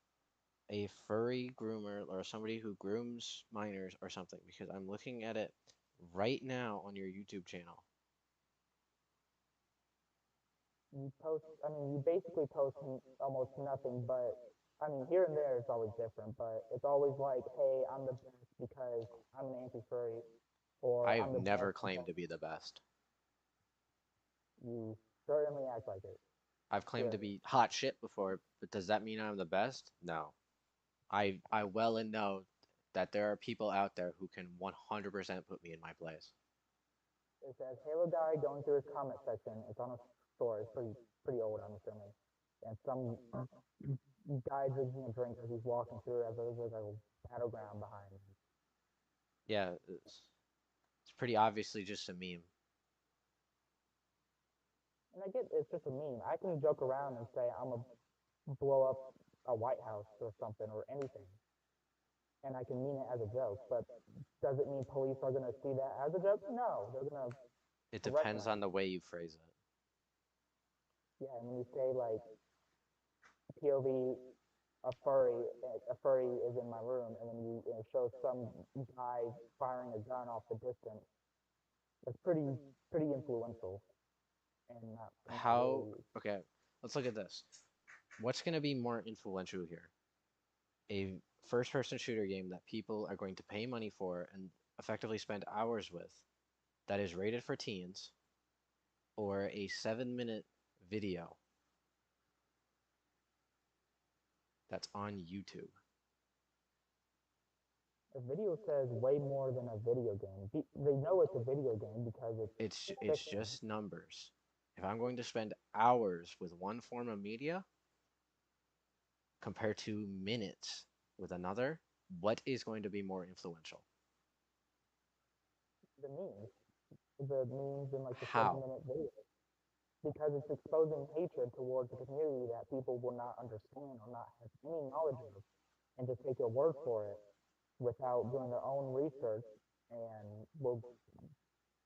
a furry groomer or somebody who grooms minors or something? Because I'm looking at it right now on your YouTube channel. you post. I mean, you basically post almost nothing, but I mean, here and there it's always different, but it's always like, hey, I'm the best because I'm an anti-furry, or I've I'm the never best claimed because to be the best. you certainly act like it. I've claimed to Clearly, be hot shit before, but does that mean I'm the best? No. I well and know that there are people out there who can 100% put me in my place. it says Halo guy going through his comment section. It's on a story. It's pretty old, I'm assuming, and some guy drinking a drink as he's walking through as there's like a battleground behind him. Yeah, it's pretty obviously just a meme. And I get it's just a meme. I can joke around and say I'm a blow up a White House or something or anything. and I can mean it as a joke. But does it mean police are gonna see that as a joke? No, they're gonna It depends recognize on it. the way you phrase it. Yeah, and when you say like POV, a furry is in my room, and then it shows some guy firing a gun off the distance. That's pretty influential, and not How, really. okay, let's look at this. What's going to be more influential here? A first person shooter game that people are going to pay money for and effectively spend hours with that is rated for teens, or a 7 minute video that's on YouTube? A video says way more than a video game. They know it's a video game because it's It's fiction. just numbers. If I'm going to spend hours with one form of media compared to minutes with another, what is going to be more influential? The memes, the memes in like the seven How? minute video, because it's exposing hatred towards a community that people will not understand or not have any knowledge of, and just take your word for it without doing their own research, and will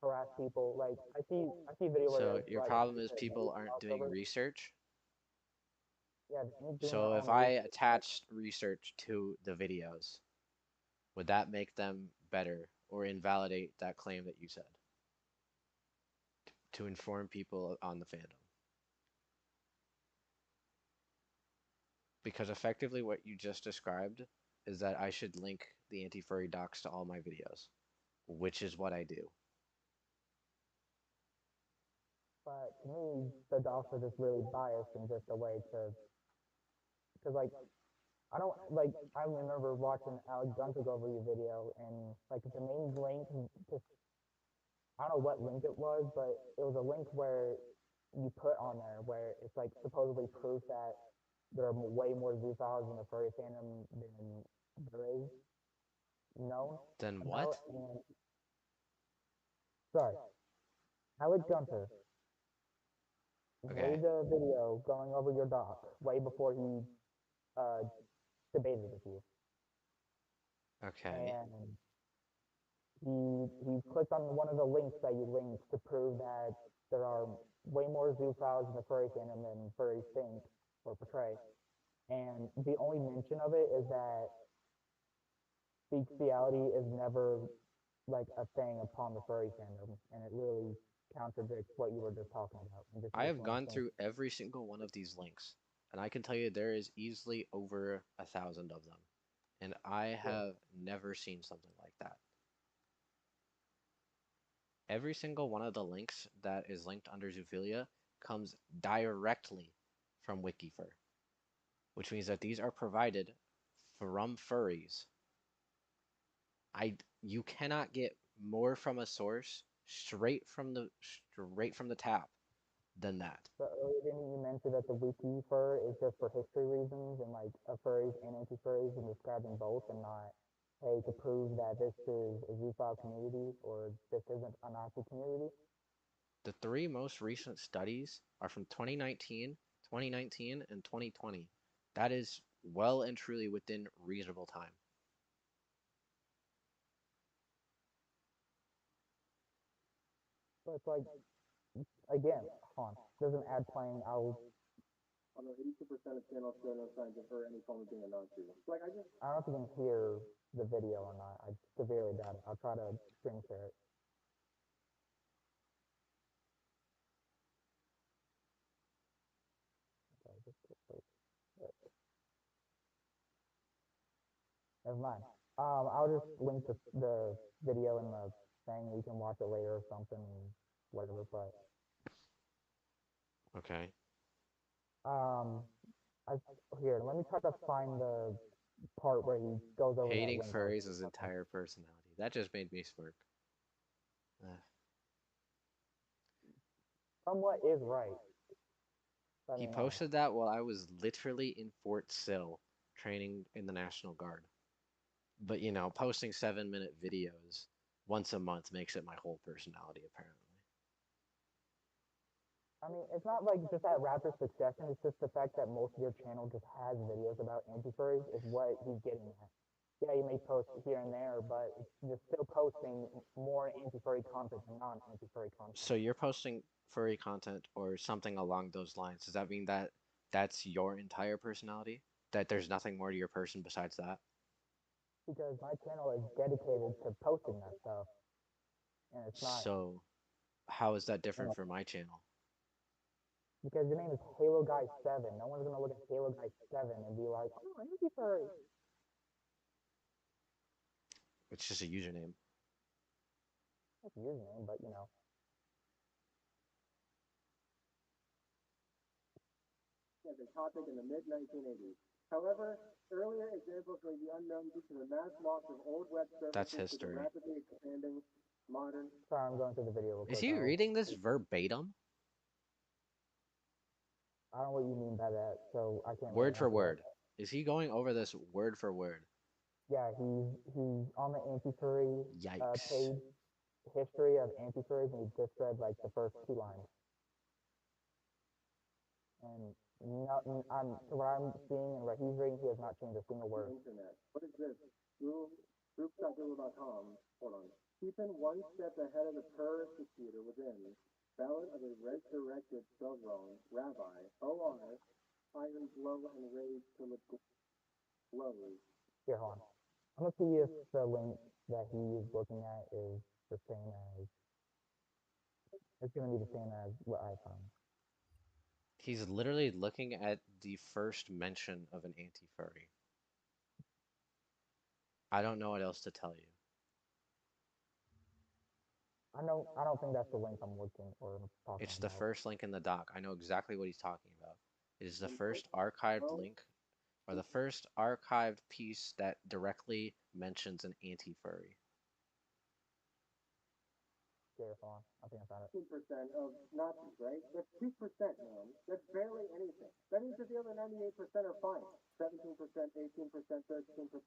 harass people. Like I see a video where So it's your like problem is it people made aren't doing crossovers. research. Yeah, they ain't doing their So if own I research. Like attached research to the videos, would that make them better or invalidate that claim that you said to inform people on the fandom? Because effectively what you just described is that I should link the anti-furry docs to all my videos, which is what I do. but to me, the docs are just really biased and just a way to, because like I don't like. I remember watching Alex Gunter go over your video, and like the main link, just I don't know what link it was, but it was a link where you put on there where it's like supposedly proof that there are way more zoophiles in the furry fandom than there is known Then about. what? And sorry, Alex Gunter Okay. made a video going over your doc way before he uh, debated with you, Okay. and he clicked on one of the links that you linked to prove that there are way more zoophiles in the furry fandom than furries think or portray. And the only mention of it is that bestiality is never like a thing upon the furry fandom, and it really contradicts what you were just talking about, and just I makes have one gone think. through every single one of these links, and I can tell you there is easily over 1,000 of them. And I Yeah, have never seen something like that. Every single one of the links that is linked under Zoophilia comes directly from Wikifur, which means that these are provided from furries. You cannot get more from a source straight from the tap than that. but earlier didn't you mention that the wiki fur is just for history reasons and like furries and anti-furries and describing both and not hey to prove that this is a zoophile community or this isn't a Nazi community? The three most recent studies are from 2019, 2019, and 2020. That is well and truly within reasonable time. So it's like again, hold on, there's an ad playing. Although 82% of channels show no signs of her any form of being a Nazi. Like I don't know if you can hear the video or not. I severely doubt it. I'll try to screen share it. Okay, wait, never mind. I'll just link the video in the thing. You can watch it later or something, whatever. But Okay. um, I here. Let me try to find the part where he goes over that Hating link I was furries' talking about. entire personality. That just made me smirk. Uh, Somewhat is right. I he mean, posted that while I was literally in Fort Sill training in the National Guard. But posting 7 minute videos once a month makes it my whole personality, apparently. it's not like just that rapid succession. It's just the fact that most of your channel just has videos about anti-furries is what he's getting at. Yeah, you may post here and there, but you're still posting more anti-furry content than non-anti-furry content. So you're posting furry content or something along those lines. Does that mean that that's your entire personality? That there's nothing more to your person besides that? Because my channel is dedicated to posting that stuff, and it's not, So how is that you different know, from my channel? because your name is Halo Guy 7. No one's gonna look at Halo Guy 7 and be like, oh, anti-furry. It's just a username. That's your username, but as a topic in the mid-1980s. However, earlier examples may be unknown due to the mass loss of old web That's services to the history. rapidly expanding modern. sorry, I'm going through the video real Is quick. he reading this verbatim? I don't know what you mean by that, so I can't really Word for answer that. word. Is he going over this word for word? Yeah, he's on the anti-furry Yikes. page, history of anti-furries, and he just read like the first two lines. And no, what I'm seeing and what he's reading, he has not changed a single word. Internet. What is this? Groups.google.com. Hold on. Keeping one step ahead of the persecutor within. Ballad of a resurrected Belron, Rabbi, OR, iron blow and rage till it glows. Here, hold on. I'm gonna see if the link that he is looking at is the same as. It's gonna be the same as what I found. He's literally looking at the first mention of an anti-furry. I don't know what else to tell you. I know. I don't think that's the link I'm looking or talking It's the about. first link in the doc. I know exactly what he's talking about. It is the first archived link or the first archived piece that directly mentions an anti-furry. Here, hold on. I think I found it. 2% of Nazis, right? That's 2%, man. That's barely anything. That means that the other 98% are fine. 17%, 18%, 13%.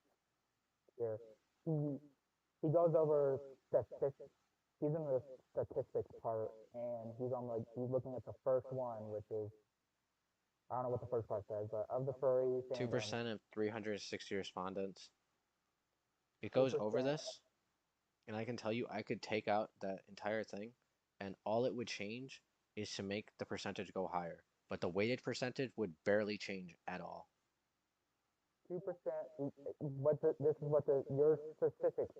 Here, he he goes over statistics. He's in the statistics part, and he's looking at the first one, which is I don't know what the first part says, but of the furry fandom, 2% of 360 respondents. It two goes over percent. this, and I can tell you I could take out that entire thing, and all it would change is to make the percentage go higher. But the weighted percentage would barely change at all. 2%. This is what your statistics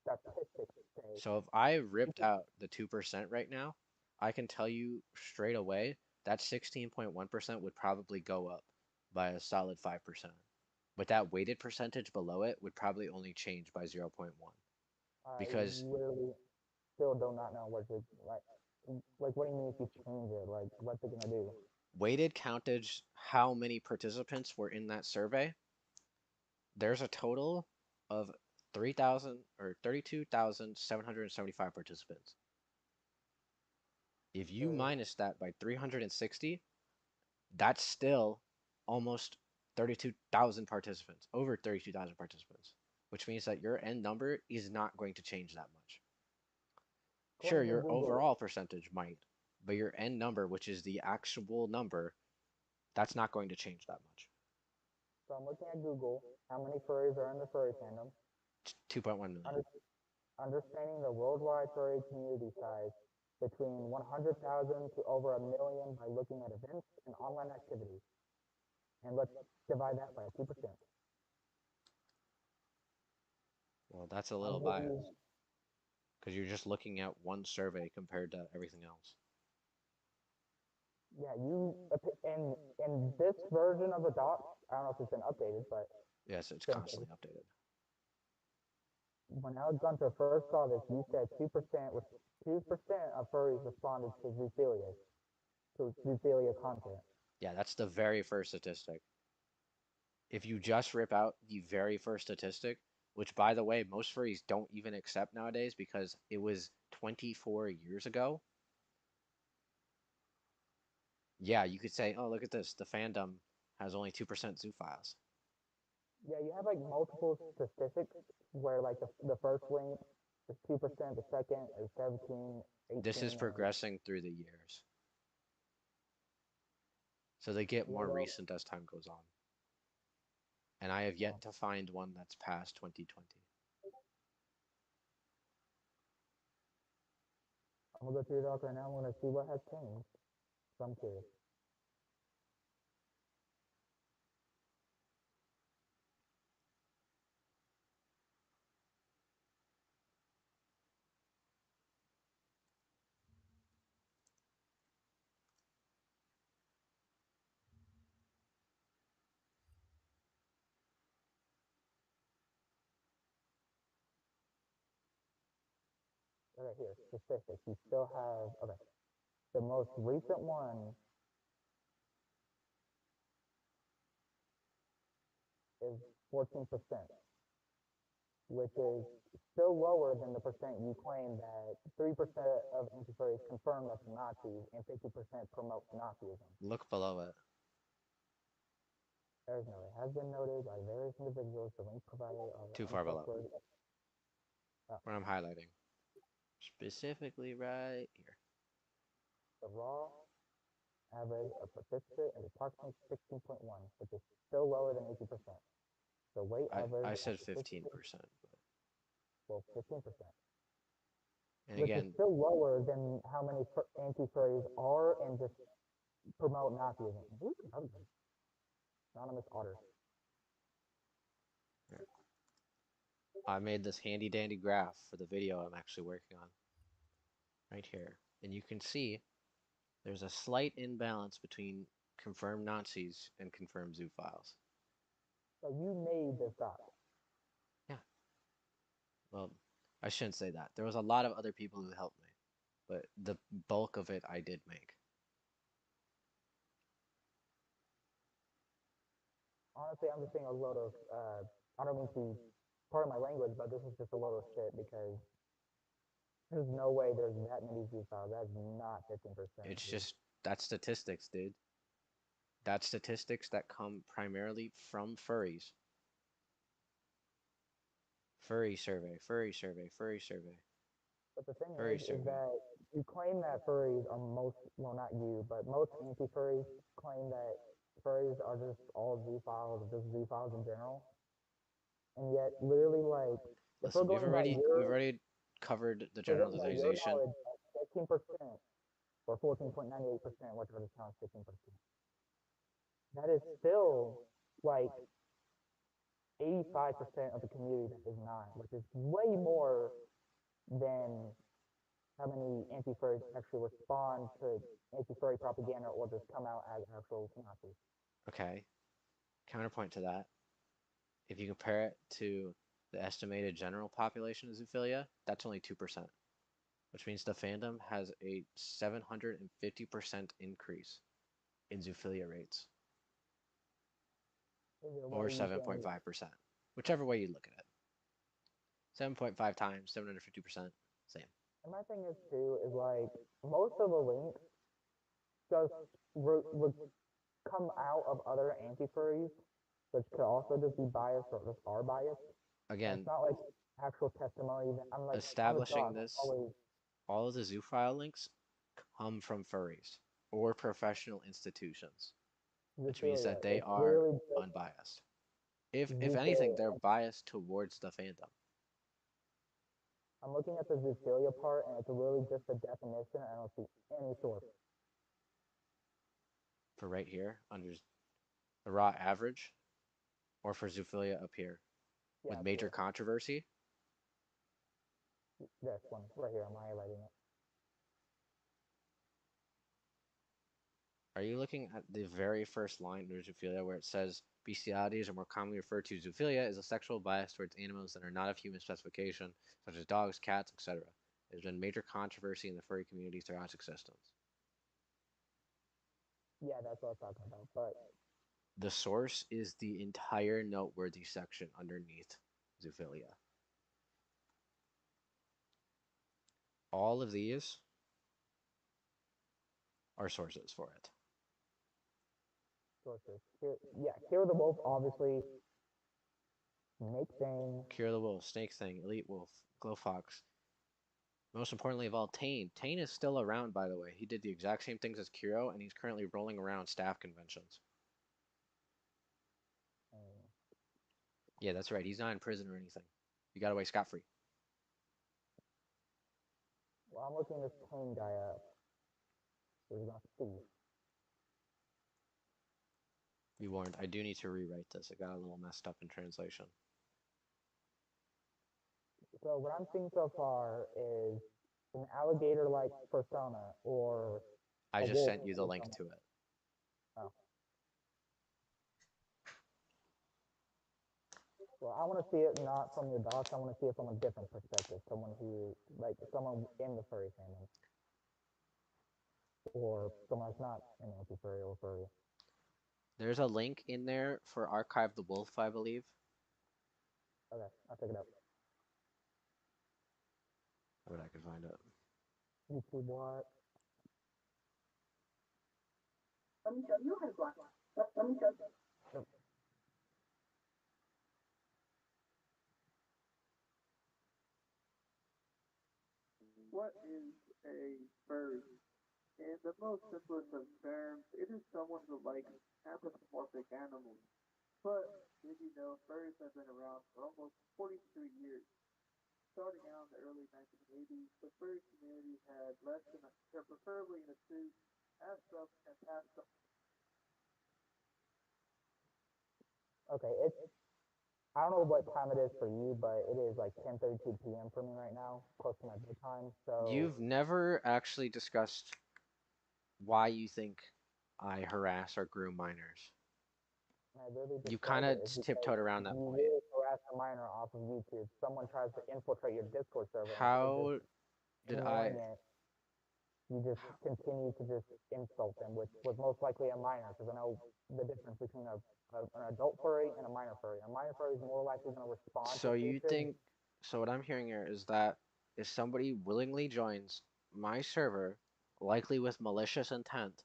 say. So if I ripped out the 2% right now, I can tell you straight away that 16.1% would probably go up by a solid 5%. But that weighted percentage below it would probably only change by 0.1 I because literally still do not know what to like. Like, what do you mean if you change it? Like, what's it gonna do? weighted counted how many participants were in that survey. There's a total of 3,000 or 32,775 participants. If you There's minus that by 360, that's still almost 32,000 participants, over 32,000 participants, which means that your end number is not going to change that much. Sure, according to your Google. overall percentage might, but your end number, which is the actual number, that's not going to change that much. So I'm looking at Google. How many furries are in the furry fandom? 2.1 million. Under, understanding the worldwide furry community size between 100,000 to over a million by looking at events and online activities. And let's divide that by 2%. Well, that's a little I'll give biased you, because you're just looking at one survey compared to everything else. yeah, in this version of the doc, I don't know if it's been updated, but Yes, it's since constantly updated. when Alexandra first saw this, you said 2% of furries responded to Zoophilia content. Yeah, that's the very first statistic. If you just rip out the very first statistic, which by the way, most furries don't even accept nowadays because it was 24 years ago. Yeah, you could say, oh, look at this. The fandom has only 2% zoophiles. Yeah, you have like multiple statistics where like the first link is 2%, the second is 17, This is 18, and then progressing through the years. So they get yeah, more recent as time goes on. and I have Um, yet to find one that's past 2020. I'm gonna go through your doc right now. I'm gonna see what has changed. So I'm curious. Okay, here, statistics. You still have, okay. The most recent one is 14%, which is still lower than the percent you claim that 3% of anti-furries confirm that they're Nazis and 50% promote Nazism. Look below it. There's no, it has been noted by various individuals, the link provided are Too far below. untrustworthy. Where I'm highlighting. Specifically right here. The raw average of participant is approximately 16.1, which is still lower than 80%. The weight average I of said participants, 15%, but well, 15%, and which is again, still lower than how many anti-furries are and just promote Nazism. Ooh, ugly. Anonymous otter. I made this handy dandy graph for the video I'm actually working on right here. And you can see there's a slight imbalance between confirmed Nazis and confirmed zoophiles. So you made this up. Yeah. Well, I shouldn't say that. There was a lot of other people who helped me, but the bulk of it I did make. Honestly, I'm just saying a load of, I don't mean to, part of my language, but this is just a load of shit because there's no way there's that many Z-files. That's not 15%, It's dude. just that's statistics, dude. That's statistics that come primarily from furries. Furry survey, furry survey, furry survey, But the thing furry is survey. that you claim that furries are most, well, not you, but most anti-furries claim that furries are just all Z-files, or just Z-files in general. And yet, literally, like, if Listen, we've already covered the we're going by your generalization. knowledge, 15% or 14.98%, which are just counts 15%. That is still like 85% of the community that is not, which is way more than how many anti-furries actually respond to anti-furry propaganda or just come out as actual Nazis. Okay. Counterpoint to that, if you compare it to the estimated general population of zoophilia, that's only 2%, which means the fandom has a 750% increase in zoophilia rates, Either way or you can, 7.5%, whichever way you look at it. 7.5 times 750%, same. and my thing is too, is like, most of the links just would come out of other anti-furries, which could also just be biased or just are biased. And it's Again, not like actual testimony. I'm like, on this establishing doc, this, always all of the zoophile links come from furries or professional institutions, which means Zoophilia. that they It's are literally just unbiased. If anything, they're Zoophilia. biased towards the fandom. I'm looking at the Zoophilia part, and it's literally just the definition. I don't see any source. For right here, under the raw average, or for zoophilia up here, Yeah, with up major here. controversy, This one right here. I'm highlighting it. are you looking at the very first line under zoophilia where it says bestialities are more commonly referred to? Zoophilia is a sexual bias towards animals that are not of human specification, such as dogs, cats, etc. There's been major controversy in the furry community throughout its existence. Yeah, that's what I was talking about. But The source is the entire noteworthy section underneath zoophilia. All of these are sources for it. sources. Here, yeah, Kill the Wolf, obviously. Snake Thing. Cure the Wolf, Snake Thing, Elite Wolf, Glow Fox. Most importantly of all, Tane. Tane is still around, by the way. He did the exact same things as Kiro, and he's currently rolling around staff conventions. Yeah, that's right. He's not in prison or anything. He got away scot-free. Well, I'm looking this Kane guy up. So we're gonna see. Be warned, I do need to rewrite this. It got a little messed up in translation. So what I'm seeing so far is an alligator-like persona or I a just wolf sent you the link persona. to it. Oh. Well, I want to see it not from your docs. I want to see it from a different perspective. Someone who, like, someone in the furry fandom, or someone that's not an anti-furry or furry. There's a link in there for Archive the Wolf, I believe. Okay, I'll check it out. I bet I can find it. YouTube what? Let me show you how to block. Let me show you. Yep. What is a furry? In the most simplest of terms, it is someone who likes anthropomorphic animals. But did you know furries have been around for almost 43 years? Starting out in the early 1980s, the furry community had less than preferably in a suit, asked up and passed up. Okay, it's I don't know what time it is for you, but it is like 10:32 p.m. for me right now, close to my bedtime. So You've never actually discussed why you think I harass or groom minors. I really You describe kind it of is because tiptoed around that you point. really harass a minor off of YouTube. Someone tries to infiltrate your Discord server, and instead of just How did I? ignoring it, you just continue to just insult them, which was most likely a minor, because I know the difference between an adult furry and a minor furry. A minor furry is more likely going to respond to So you hatred. think? So what I'm hearing here is that if somebody willingly joins my server, likely with malicious intent,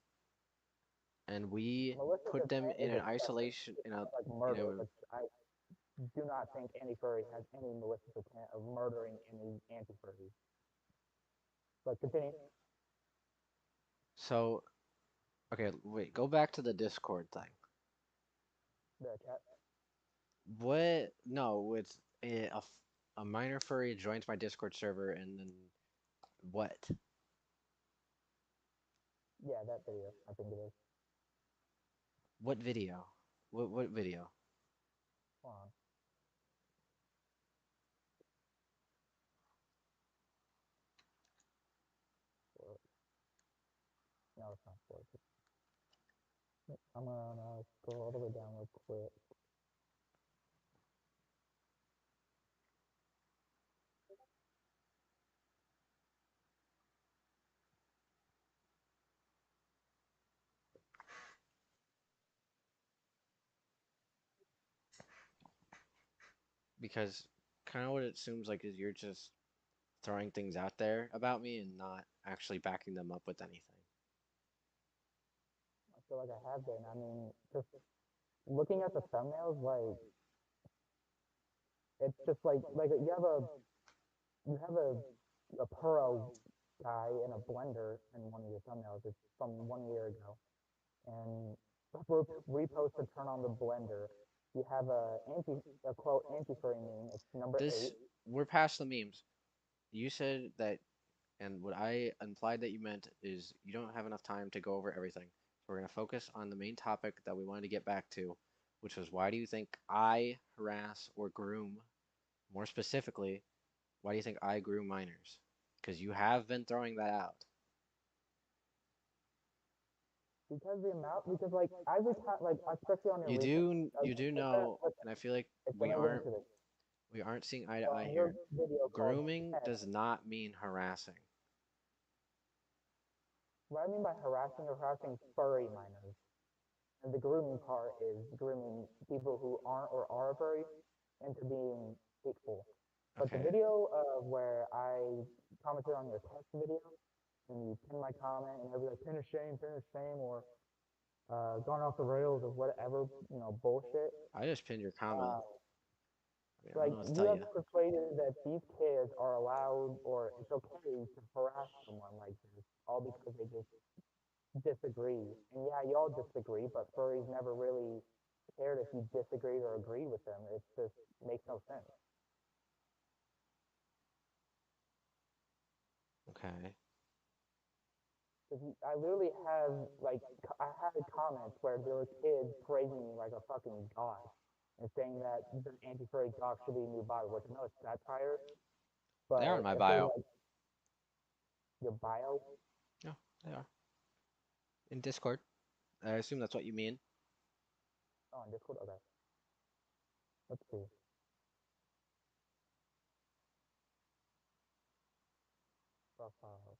and we Malicious put them intent in is an excessive. isolation It's in a not like in murder, a which I do not think any furry has any malicious intent of murdering any anti-furry. But continue. so okay, wait, go back to the Discord thing. The chat. What? No, it's a minor furry joins my Discord server and then what? Yeah, that video. I think it is. What video? What video? Hold on. No, it's not for it. I'm gonna scroll all the way down real quick. Because kind of what it seems like is you're just throwing things out there about me and not actually backing them up with anything. I feel like I have been. I mean, just looking at the thumbnails, like it's just like you have a Puro guy in a blender in one of your thumbnails. It's from 1 year ago, and repost to turn on the blender. You have a quote anti-furry meme. It's number This 8. we're past the memes. You said that, and what I implied that you meant is you don't have enough time to go over everything. So we're gonna focus on the main topic that we wanted to get back to, which was why do you think I harass or groom? More specifically, why do you think I groom minors? Because you have been throwing that out. Because the amount, because like every time, like especially on your You recent, do you do know, and I feel like let we me get aren't into this. we aren't seeing eye to So eye on your here. video called Grooming Pet, does not mean harassing. what I mean by harassing or harassing furry minors, and the grooming part is grooming people who aren't or are furry into being hateful. But the Okay. video of where I commented on your text video, and you pin my comment, and everybody's like, pin a shame, or gone off the rails or whatever, bullshit. I just pinned your comment. Uh, I mean, I don't like know what to you tell have you. persuaded that these kids are allowed or it's okay to harass someone like this, all because they just disagree. And yeah, y'all disagree, but furries never really cared if you disagreed or agreed with them. It just makes no sense. Okay. I literally have like I had comments where there were kids praising me like a fucking god and saying that the anti-furry doc should be a new body, which I know it's satire, They are in but my if they bio. like your bio, No, they are. In Discord. I assume that's what you mean. oh, on Discord, okay. Let's see. Profile.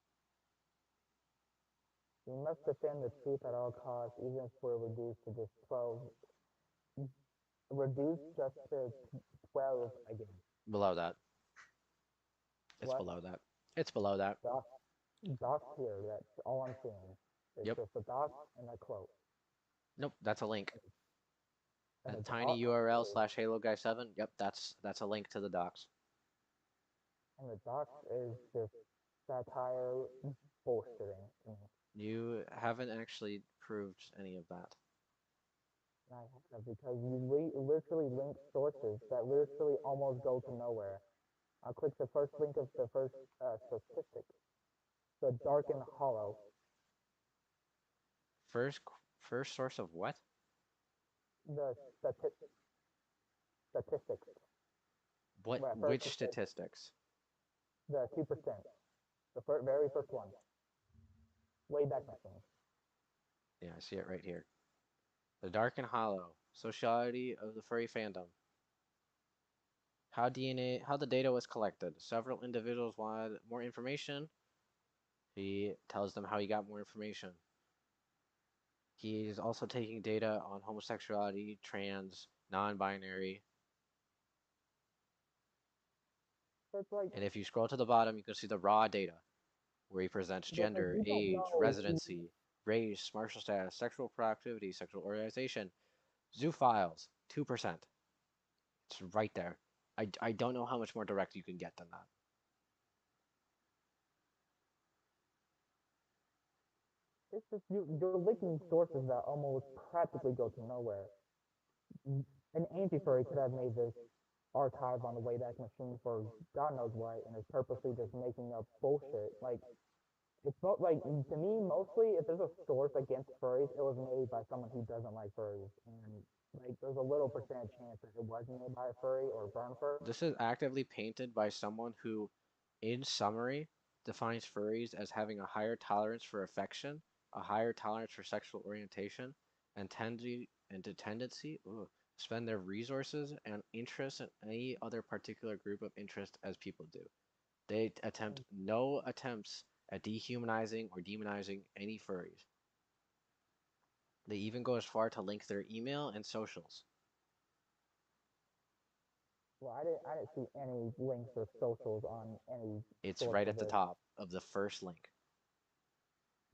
We must defend the truth at all costs, even if we're reduced to just 12, reduced just to 12 again. Below that. It's What? below that. It's below that. Doc, doc here, that's all I'm seeing. It's Yep. just a doc and a quote. Nope, that's a link. And A a tiny doc URL is, slash Halo Guy 7. Yep, that's a link to the docs. and the doc is just satire bullshitting to me. You haven't actually proved any of that. And I have because you literally link sources that literally almost go to nowhere. I'll click the first link of the first statistic. The dark and hollow. First first source of what? The statistics. What Well, first which it says statistics? the 2%. The very first one. Wayback Machine. Yeah, I see it right here. The Dark and Hollow. Sociality of the Furry Fandom. How the data was collected. Several individuals wanted more information. He tells them how he got more information. He is also taking data on homosexuality, trans, non-binary, So it's like, and if you scroll to the bottom, you can see the raw data, where he presents but like gender, you don't age, know. residency, race, martial status, sexual productivity, sexual orientation, zoophiles, 2%. It's right there. I don't know how much more direct you can get than that. It's just you're linking sources that almost practically go to nowhere. An anti-furry could have made this archive on the Wayback Machine for God knows what, and is purposely just making up bullshit. Like it's not like to me mostly if there's a source against furries, it was made by someone who doesn't like furries, and like there's a little percentage chance that it was made by a furry or a burn fur. This is actively painted by someone who, in summary, defines furries as having a higher tolerance for affection, a higher tolerance for sexual orientation, and tendency to spend their resources and interest in any other particular group of interest as people do. They attempt no attempts at dehumanizing or demonizing any furries. They even go as far to link their email and socials. Well, I didn't see any links or socials on any It's source right of at the this. top of the first link.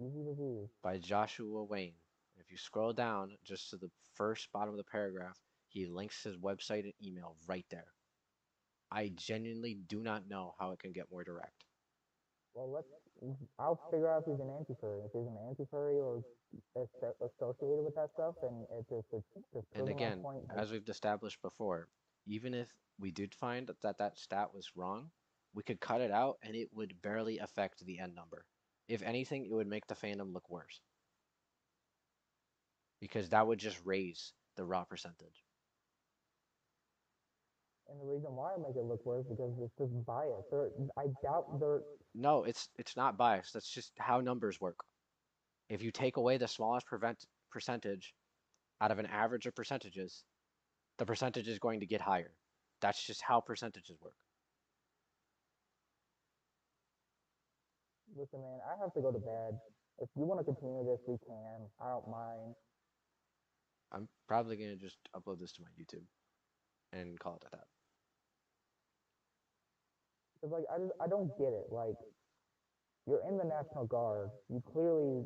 Easy to use. By Joshua Wayne. If you scroll down just to the first bottom of the paragraph, he links his website and email right there. I genuinely do not know how it can get more direct. Well, I'll figure out if he's an anti-furry. If he's an anti-furry or associated with that stuff, and it's just And proving my again, point. Like, as we've established before, even if we did find that that stat was wrong, we could cut it out and it would barely affect the end number. If anything, it would make the fandom look worse. Because that would just raise the raw percentage. and the reason why I make it look worse because it's just bias. I doubt they're. No, it's not biased. That's just how numbers work. If you take away the smallest percentage out of an average of percentages, the percentage is going to get higher. That's just how percentages work. Listen, man, I have to go to bed. If you want to continue this, we can. I don't mind. I'm probably going to just upload this to my YouTube and call it at that. Cause like I don't get it. Like you're in the National Guard. You clearly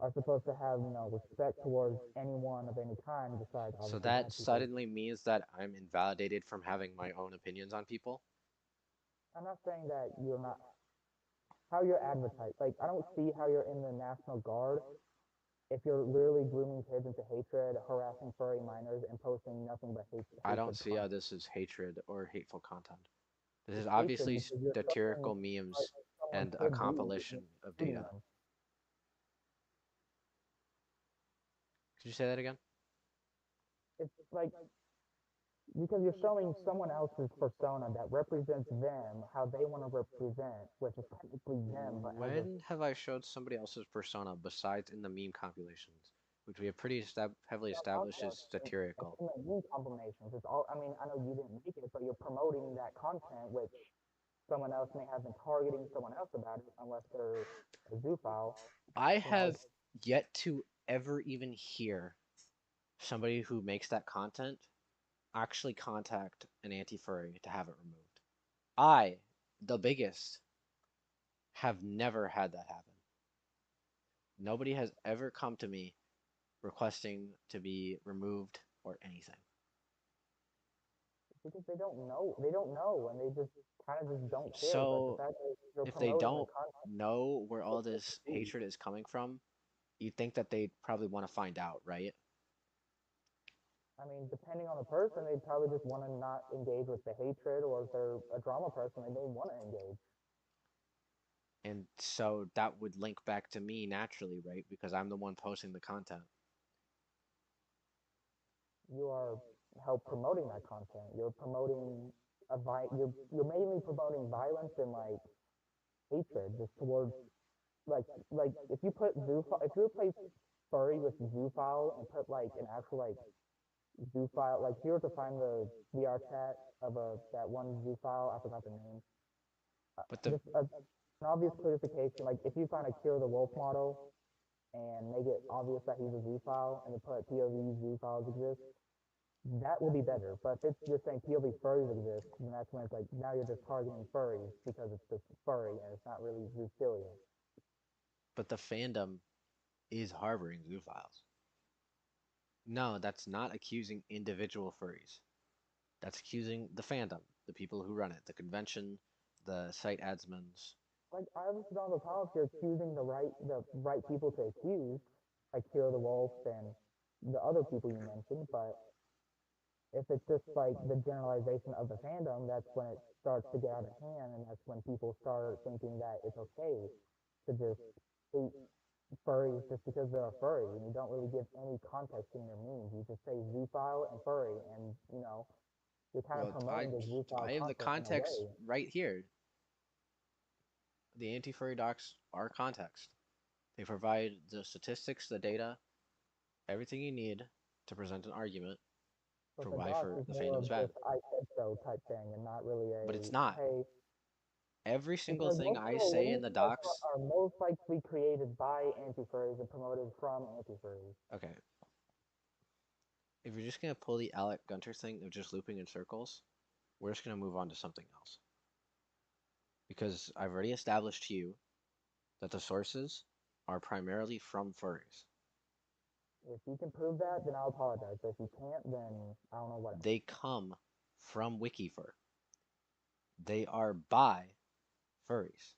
are supposed to have respect towards anyone of any kind besides So obviously that bad people. suddenly means that I'm invalidated from having my own opinions on people. I'm not saying that you're not how you're advertised. Like I don't see how you're in the National Guard if you're literally grooming kids into hatred, harassing furry minors, and posting nothing but I don't hatred see how content. this is hatred or hateful content. This is It's hatred obviously because you're showing satirical what memes someone and a could be and compilation of shooting data. them. Could you say that again? It's like because you're showing someone else's persona that represents them how they want to represent, which is technically them, but as a When have I showed somebody else's persona besides in the meme compilations, which we have pretty heavily established is satirical? in the new combinations. It's all. I mean, I know you didn't make it, but you're promoting that content, which someone else may have been targeting someone else about it, unless they're a zoophile. I You know, have yet to ever even hear somebody who makes that content actually contact an anti-furry to have it removed. I, the biggest, have never had that happen. Nobody has ever come to me requesting to be removed or anything. because they don't know. They don't know, and they just kind of just don't care. But the So fact that you're if they promoting the don't content, know where all it's this good. hatred is coming from, you'd think that they'd probably want to find out, right? I mean, depending on the person, they probably just want to not engage with the hatred, or if they're a drama person, they may want to engage. And so that would link back to me naturally, right? Because I'm the one posting the content. You are help promoting that content. You're promoting you're mainly promoting violence and like hatred just towards like if you put zoophile if you replace furry with zoophile and put like an actual like zoophile like if you were to find the VR chat of a that one zoophile I forgot the name But the just an obvious clarification like if you find a Cure the Wolf model and make it obvious that he's a zoophile and then put POV zoophiles exist that will be better. But if it's just saying POV furries exist, then that's when it's like now you're just targeting furries because it's just furry and it's not really zoophilia. but the fandom is harboring zoophiles. No, that's not accusing individual furries. That's accusing the fandom, the people who run it, the convention, the site admins. Like I obviously don't have a problem if you're accusing the right people to accuse, like Kira the Wolf and the other people you mentioned, but if it's just like the generalization of the fandom, that's when it starts to get out of hand and that's when people start thinking that it's okay to just hate furries just because they're a furry and you don't really give any context in your memes. You just say zoophile and furry and you're kind of Well, I promoting the zoophile I have the content in a way. context right here. The anti-furry docs are context. They provide the statistics, the data, everything you need to present an argument But for the why doc for is the more fandom of is bad. just I said so type thing and not really But it's a not. hey Every single because thing most of I the say in links the docs. are most likely created by anti-furries and promoted from anti-furries. Okay, if you're just gonna pull the Alec Gunter thing of just looping in circles, we're just gonna move on to something else. Because I've already established to you that the sources are primarily from furries. If you can prove that, then I'll apologize. But if you can't, then I don't know what else. They come from Wikifur. They are by furries.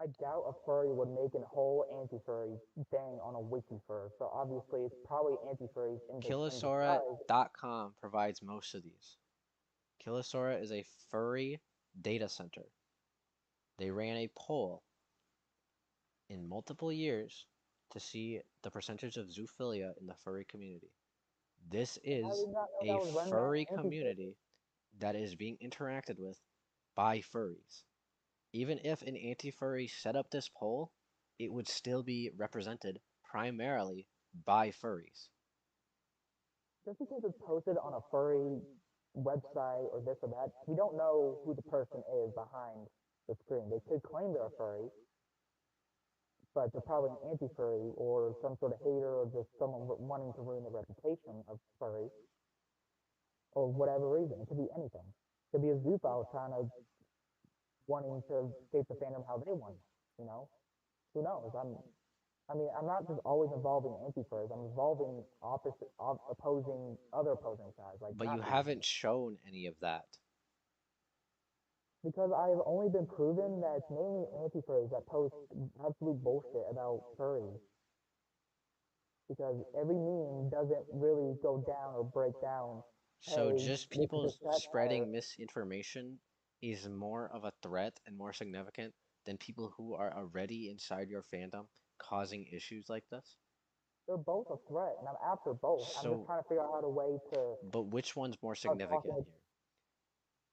I doubt a furry would make a whole anti-furry thing on a wiki fur. So obviously, it's probably anti-furries in disguise. Killisora.com provides most of these. Killisora is a furry data center. They ran a poll in multiple years to see the percentage of zoophilia in the furry community. This I is did not know that a was run by furry an anti-furry. community that is being interacted with by furries. Even if an anti-furry set up this poll, it would still be represented primarily by furries. Just because it's posted on a furry website or this or that, we don't know who the person is behind the screen. They could claim they're a furry, but they're probably an anti-furry or some sort of hater or just someone wanting to ruin the reputation of furry or whatever reason. It could be anything. It could be a zoophile trying to wanting to shape the fandom how they want. You know, who knows? I mean, I'm not just always involving anti-furries. I'm involving opposing other opposing sides like But you Nazis. haven't shown any of that. Because I've only been proven that it's mainly anti-furries that post absolute bullshit about furries. because every meme doesn't really go down or break down. So Hey, just this is people a satire. spreading misinformation is more of a threat and more significant than people who are already inside your fandom causing issues like this? They're both a threat, and I'm after both. I'm just So, trying to figure out how to way to but which one's more start talking. significant Like, here?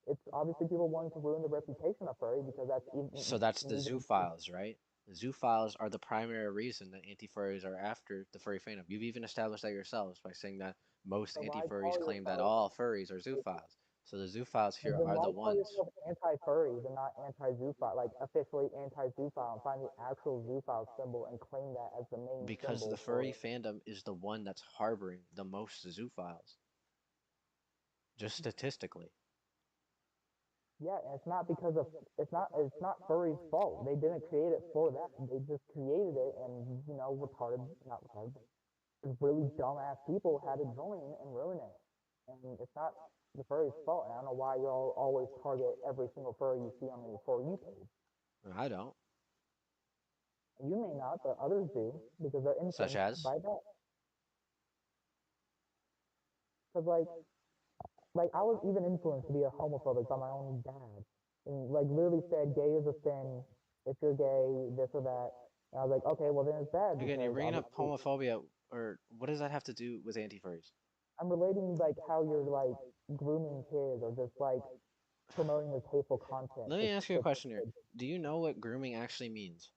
it's obviously people wanting to ruin the reputation of furry because that's So even that's the even zoophiles, right? The zoophiles are the primary reason that anti-furries are after the furry fandom. You've even established that yourselves by saying that most so why anti-furries call claim that yourself all furries are zoophiles. So the zoophiles and here then are why the call ones. yourself anti-furries and not anti-zoophile, like officially anti-zoophile, and find the actual zoophile symbol and claim that as the main Because the symbol furry for. fandom is the one that's harboring the most zoophiles, just statistically. Yeah, and it's not because of it's not furry's fault. They didn't create it for that. They just created it, and retarded, not retarded, but really dumbass people had to join and ruin it. And it's not the furry's fault. And I don't know why y'all always target every single furry you see on the For You page. I don't. You may not, but others do because they're Such influenced as? by that. Because like I was even influenced to be a homophobic by my own dad, and like literally said, "Gay is a sin. If you're gay, this or that." And I was like, "Okay, well then it's bad Again, you're because bringing up obviously homophobia, or what does that have to do with anti-furries? I'm relating like how you're like grooming kids or just like promoting this hateful content Let to me ask you a to question here. kids." Do you know what grooming actually means?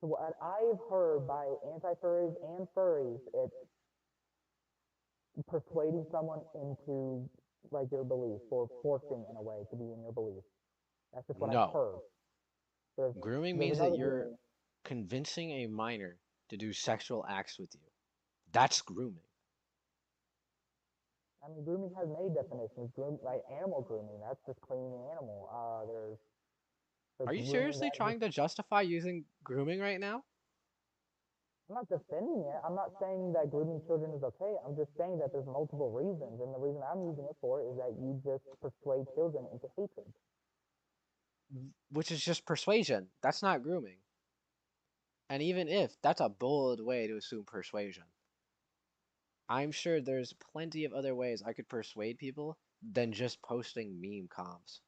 So what I've heard by anti-furries and furries, it's persuading someone into like your belief or forcing in a way to be in your belief. That's just what I've No. heard. There's Grooming there's means that another you're meaning. convincing a minor to do sexual acts with you. That's grooming. I mean, grooming has many definitions. Like animal grooming, that's just cleaning an animal. There's the Are you grooming seriously that just. trying to justify using grooming right now? I'm not defending it. I'm not saying that grooming children is okay. I'm just saying that there's multiple reasons, and the reason I'm using it for is that you just persuade children into hatred. Which is just persuasion. That's not grooming. And even if, that's a bold way to assume persuasion. I'm sure there's plenty of other ways I could persuade people than just posting meme comps.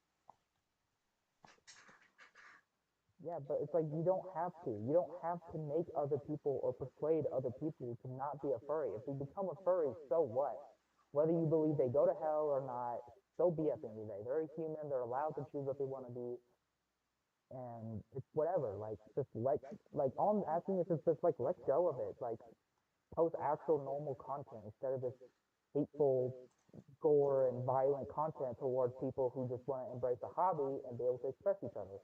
Yeah, but it's like you don't have to. You don't have to make other people or persuade other people to not be a furry. If they become a furry, so what? Whether you believe they go to hell or not, so be at the end of the day. They're a human. They're allowed to choose what they want to be, and it's whatever. Like just like all I'm asking is just like let go of it. Like post actual normal content instead of this hateful gore and violent content towards people who just want to embrace a hobby and be able to express each other.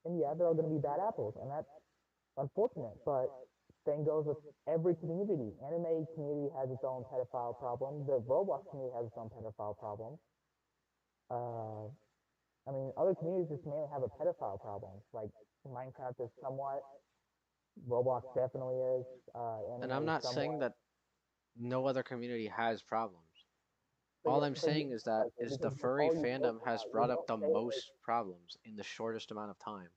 And yeah, there are going to be bad apples, and that's unfortunate. But same goes with every community. Anime community has its own pedophile problem. The Roblox community has its own pedophile problem. Uh, I mean, other communities just mainly have a pedophile problem. Like Minecraft is somewhat, Roblox definitely is. And Anime I'm is not saying somewhat. that no other community has problems. But All yeah, I'm but you saying is that like it is the because furry all you talk fandom has about, you brought up don't the say like, most problems in the shortest amount of time.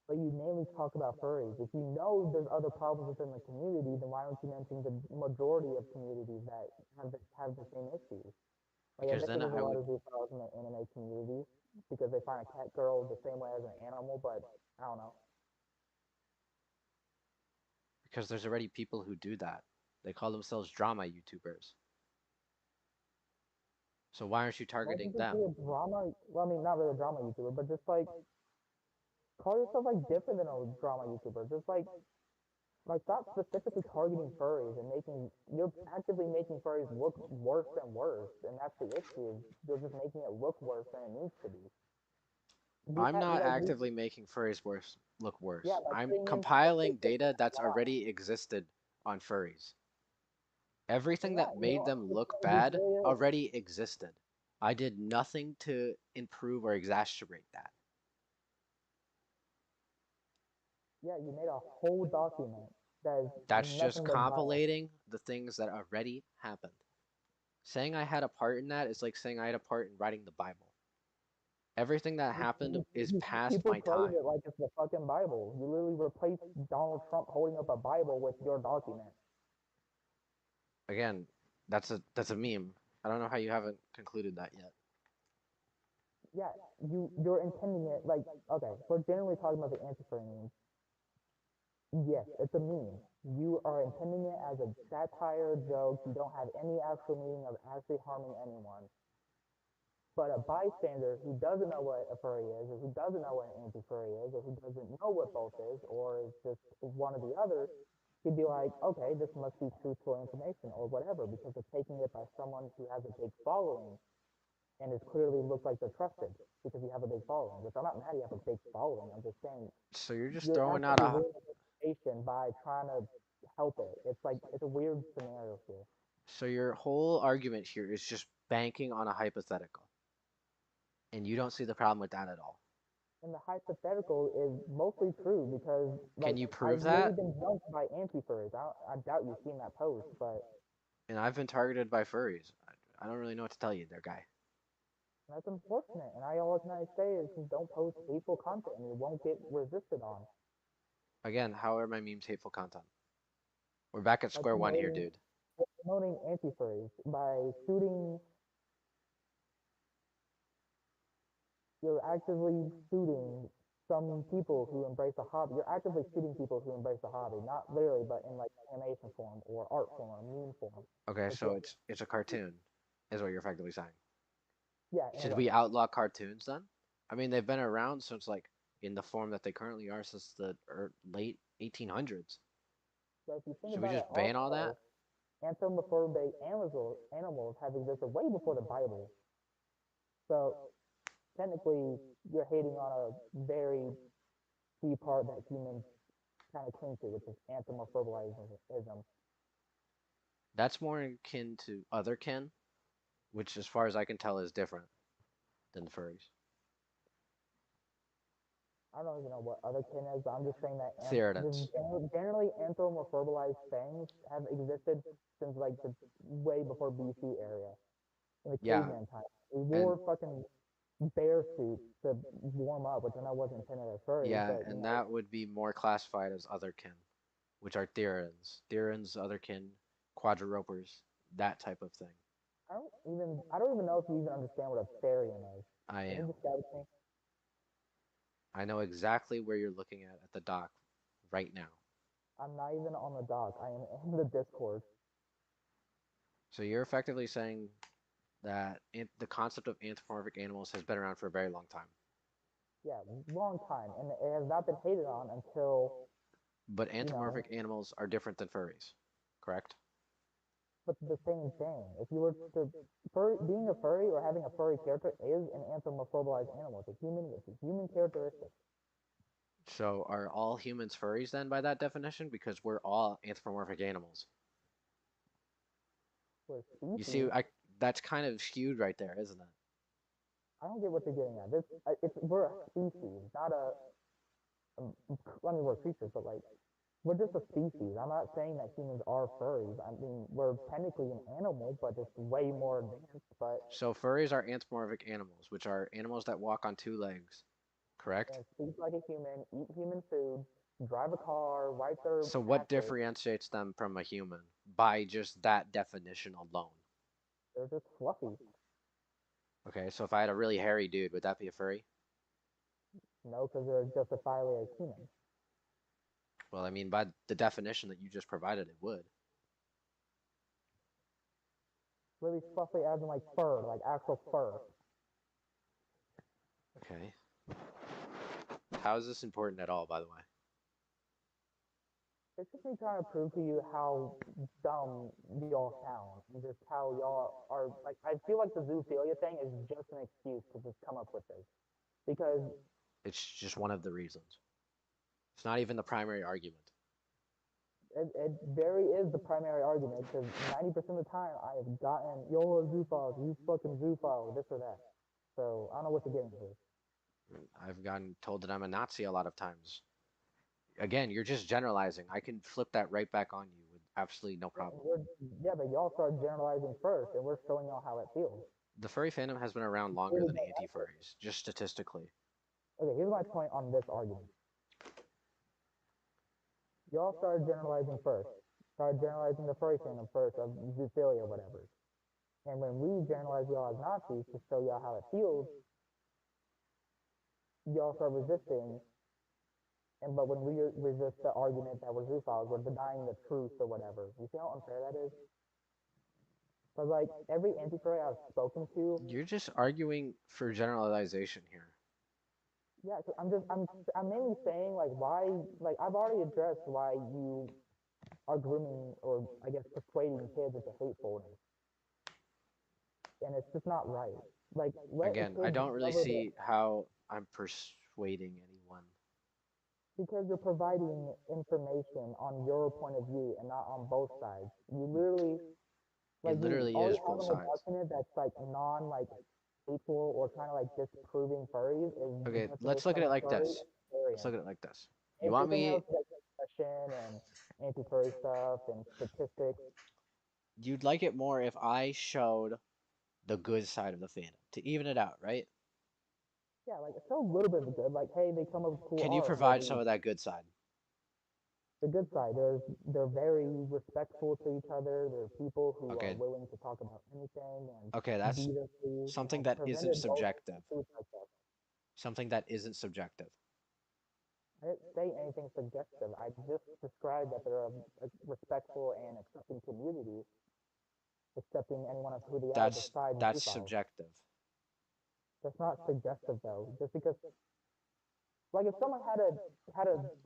but you mainly talk about furries. If you know there's other problems within the community, then why don't you mention the majority of communities that have the same issues? Like I Because bet then there's a I lot would, of zoophiles in the anime community because they find a cat girl the same way as an animal, but I don't know. because there's already people who do that. They call themselves drama YouTubers. So why aren't you Why don't you targeting just be them? a drama? Well, I mean, not really a drama YouTuber, but just like call yourself like different than a drama YouTuber. Just like stop specifically targeting furries and making you're actively making furries look worse and worse, and that's the issue. You're just making it look worse than it needs to be. I'm not Like actively making furries worse look yeah, worse. like I'm putting in compiling statistics data and that's lie. already existed on furries. But Everything yeah, that you made don't them have to look tell be bad clear. already existed. I did nothing to improve or exacerbate that. Yeah, you made a whole document that is That's just nothing but bias. compilating the things that already happened. Saying I had a part in that is like saying I had a part in writing the Bible. Everything that happened is past People my praise time. it like it's the fucking Bible. You literally replace Donald Trump holding up a Bible with your document. Again, that's a meme. I don't know how you haven't concluded that yet. Yeah, you're intending it like okay. We're generally talking about the anti-furry memes. Yes, it's a meme. You are intending it as a satire joke. You don't have any actual meaning of actually harming anyone. But a bystander who doesn't know what a furry is, or who doesn't know what an anti-furry is, or who doesn't know what both is, or is just one or the other, could be like, okay, this must be truthful information or whatever, because they're taking it by someone who has a big following and is clearly look like they're trusted because you have a big following. Which I'm not mad you have a big following. I'm just saying So you're just you're throwing out actually a ruining the reputation by trying to help it. It's like it's a weird scenario here. so your whole argument here is just banking on a hypothetical. And you don't see the problem with that at all. And the hypothetical is mostly true because, Can like, you I've prove literally that? been jumped by anti-furries. I doubt you've seen that post, but And I've been targeted by furries. I don't really know what to tell you there, guy. that's unfortunate. And all I can say is just don't post hateful content and you won't get resisted on. Again, how are my memes hateful content? We're back at By square one here, dude. promoting anti-furries, by shooting, you're actively shooting some people who embrace a hobby. You're actively shooting people who embrace a hobby, not literally, but in like animation form or art form or meme form. Okay, But so it's a cartoon, is what you're effectively saying. yeah, in a Should way. we outlaw cartoons then? I mean, they've been around since like in the form that they currently are since the late 1800s. So if you think Should we about it just ban all that? also, anthropomorphic animals have existed way before the Bible. So technically, you're hating on a very key part that humans kind of cling to, which is anthropomorphism. That's more akin to otherkin, which, as far as I can tell, is different than the furries. I don't even know what other kin is, but I'm just saying that Theridans. generally anthropomorphized things have existed since like the way before BC area, in the Yeah, caveman time. We and wore fucking bear suits to warm up, which I know wasn't intended as furries, yeah, but you and know, that would be more classified as otherkin, which are Theridans. Theridans, otherkin, quadrupers, that type of thing. I don't even know if you even understand what a therian is. I Can you am. describe it to me? I know exactly where you're looking at the dock right now. I'm not even on the dock. I am in the Discord. So you're effectively saying that the concept of anthropomorphic animals has been around for a very long time. Yeah, long time, and it has not been hated on until But you know. anthropomorphic animals are different than furries, correct? But the same thing. If you were to being a furry or having a furry character is an anthropomorphized animal. It's a human with a human characteristic. So are all humans furries then by that definition? Because we're all anthropomorphic animals. We're a You see, species. I that's kind of skewed right there, isn't it? I don't get what you're getting at. We're a species, not a. I mean, we're creatures, but like we're just a species. I'm not saying that humans are furries. I mean, we're technically an animal, but just way more advanced. But So furries are anthropomorphic animals, which are animals that walk on two legs, correct? and speak like a human, eat human food, drive a car, wipe their So what asses. differentiates them from a human by just that definition alone? They're just fluffy. Okay, so if I had a really hairy dude, would that be a furry? No, because they're justifiably as human. Well, I mean, by the definition that you just provided, it would. Really fluffy as in like fur, like actual fur. Okay. How is this important at all, by the way? It's just me trying to prove to you how dumb y'all sound and just how y'all are like. I feel like the zoophilia thing is just an excuse to just come up with this because It's just one of the reasons. It's not even the primary argument. it very is the primary argument because 90% of the time I have gotten y'all are zoophiles, you fucking zoophile, this or that. So I don't know what you're getting here. I've gotten told that I'm a Nazi a lot of times. Again, you're just generalizing. I can flip that right back on you with absolutely no Yeah, problem. but y'all start generalizing first, and we're showing y'all how it feels. The furry fandom has been around longer Really than no effort. anti-furries, just statistically. Okay, here's my point on this argument. Y'all started generalizing first. Started generalizing the furry fandom first of Zoophilia or whatever. And when we generalize y'all as Nazis to show y'all how it feels, y'all start resisting. And but when we resist the argument that we're zoophiles, we're denying the truth or whatever. You see how unfair that is? But like every anti-furry I've spoken to, You're just arguing for generalization here. yeah, so I'm mainly saying like why, like I've already addressed why you are grooming or I guess persuading kids into hatefulness, and it's just not right. Like let a Again, I kid don't really discover that see how I'm persuading anyone. because you're providing information on your point of view and not on both sides. You literally It like you literally already is have both an sides. argument that's like non like hateful or kind of like disproving furries is the Okay, let's definition look at of it a like furry this. and Let's furrian. look at it like this. You want Everything me, else is like discussion and anti-furry stuff and statistics. you'd like it more if I showed the good side of the fandom to even it out, right? Yeah, like it's still a little bit of the good. Like, hey, they come up with cool Can you art. Well, provide some of that good side? the good side, they're very respectful to each other. They're people who are Okay, willing to talk about anything and okay, that's be their truth. And something I've that isn't presented both subjective. suicide stuff. Something that isn't subjective. I didn't say anything suggestive. I just described that they're a respectful and accepting community, accepting anyone of who they are besides That's Zoophiles. subjective. That's not suggestive though. Just because, like, if someone had a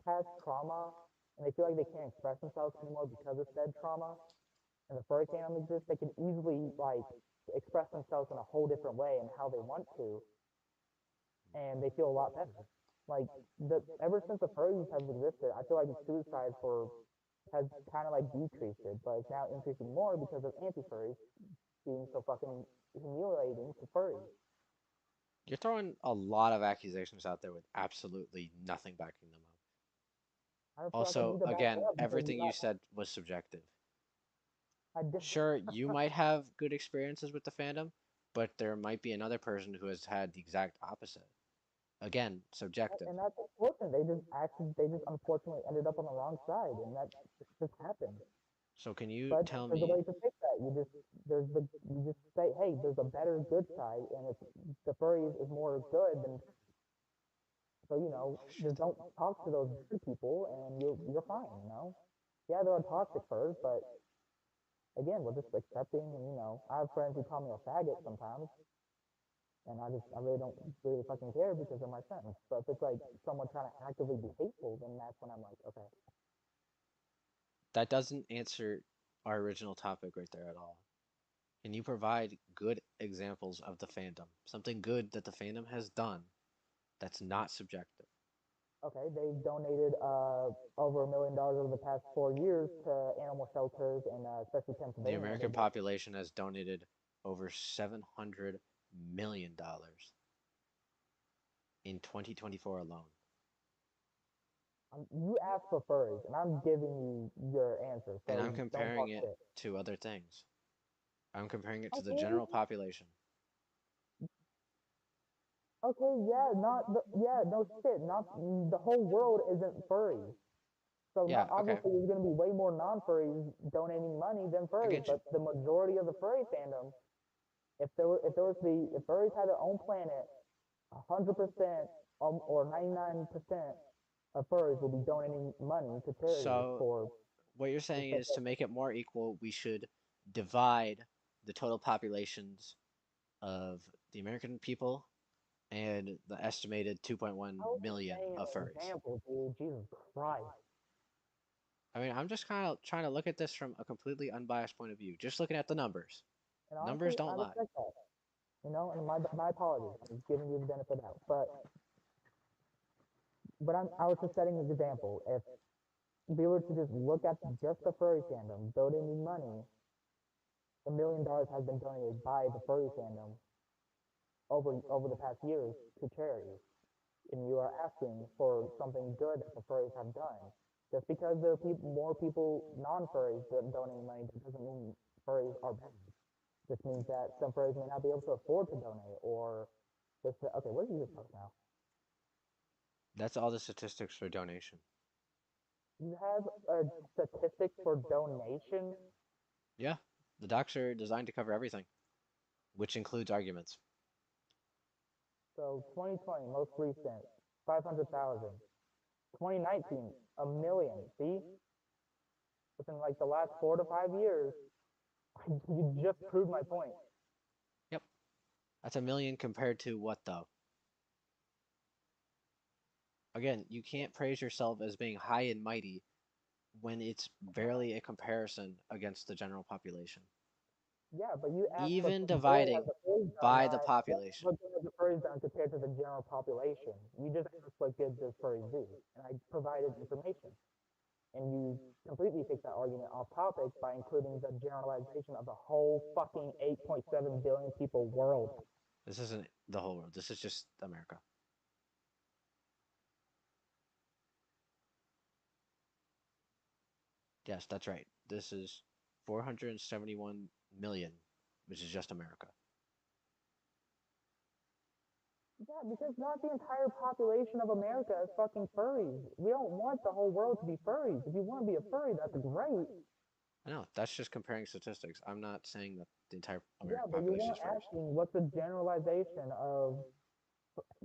past trauma and they feel like they can't express themselves anymore because of said trauma, and the furry fandom exists, they can easily like express themselves in a whole different way and how they want to, and they feel a lot better. Like the ever since the furries have existed, I feel like the suicide for has kind of like decreased it, but it's now increasing more because of anti-furries being so fucking humiliating to furries. You're throwing a lot of accusations out there with absolutely nothing backing them up. I don't feel like I Also, need to back it again, up because everything you said was subjective. I did. Sure, you might have good experiences with the fandom, but there might be another person who has had the exact opposite. Again, subjective. And that's unfortunate. They just unfortunately ended up on the wrong side, and that just happened. So can you But tell there's a me, way to fix that. You just say, hey, there's a better good side, and it's the furries is more good than so just don't talk to those good people, and you're fine. Yeah, they're toxic first, but again, we're just accepting, and I have friends who call me a faggot sometimes, and I really don't really fucking care because they're my friends. But if it's like someone trying to actively be hateful, then that's when I'm like, okay, that doesn't answer our original topic right there at all. Can you provide good examples of the fandom? Something good that the fandom has done that's not subjective. okay, they've donated over $1 million over the past 4 years to animal shelters and especially The Pennsylvania. American population has donated over $700 million in 2024 alone. You asked for furries, and I'm giving you your answer, And I'm so don't comparing talk it shit. to other things. I'm comparing it to the Okay, general population. okay, yeah, yeah, no shit, not the whole world isn't furry. So Yeah, not okay. obviously there's gonna be way more non-furries donating money than I furries, get you. but the majority of the furry fandom, if furries had their own planet, 100% or 99% of furries will be donating money to charities So, for what you're the saying sake is of. to make it more equal, we should divide the total populations of the American people and the estimated I 2.1 was just million saying of an furries. example, dude. Jesus Christ. I mean, I'm just kind of trying to look at this from a completely unbiased point of view, just looking at the numbers. And Numbers honestly, I don't lie. respect that. And my apologies. I'm giving you the benefit of the doubt. But I was just setting an example. If we were to just look at just the furry fandom donating money, $1 million has been donated by the furry fandom over the past years to charities. And you are asking for something good that the furries have done. Just because there are more people non-furries that donating money, that doesn't mean furries are bad. This means that some furries may not be able to afford to donate, or this. Okay, what is your post now? That's all the statistics for donation. You have a statistic for donation. Yeah, the docs are designed to cover everything, which includes arguments. So 2020, most recent, 500,000. 2019, a million. See, within like the last 4 to 5 years, you just proved my point. Yep, that's a million compared to what though? Again, you can't praise yourself as being high and mighty when it's barely a comparison against the general population. Yeah, but you asked what Even good has dividing the furries done, by the not population. what good has the furries done compared to the general population. You just asked what good does furries do, and I provided information. And you completely take that argument off topic by including the generalization of the whole fucking 8.7 billion people world. This isn't the whole world. This is just America. Yes, that's right. This is 471 million, which is just America. Yeah, because not the entire population of America is fucking furries. We don't want the whole world to be furries. If you want to be a furry, that's great. I know, that's just comparing statistics. I'm not saying that the entire Yeah, American but you population is weren't furries. asking what's the generalization of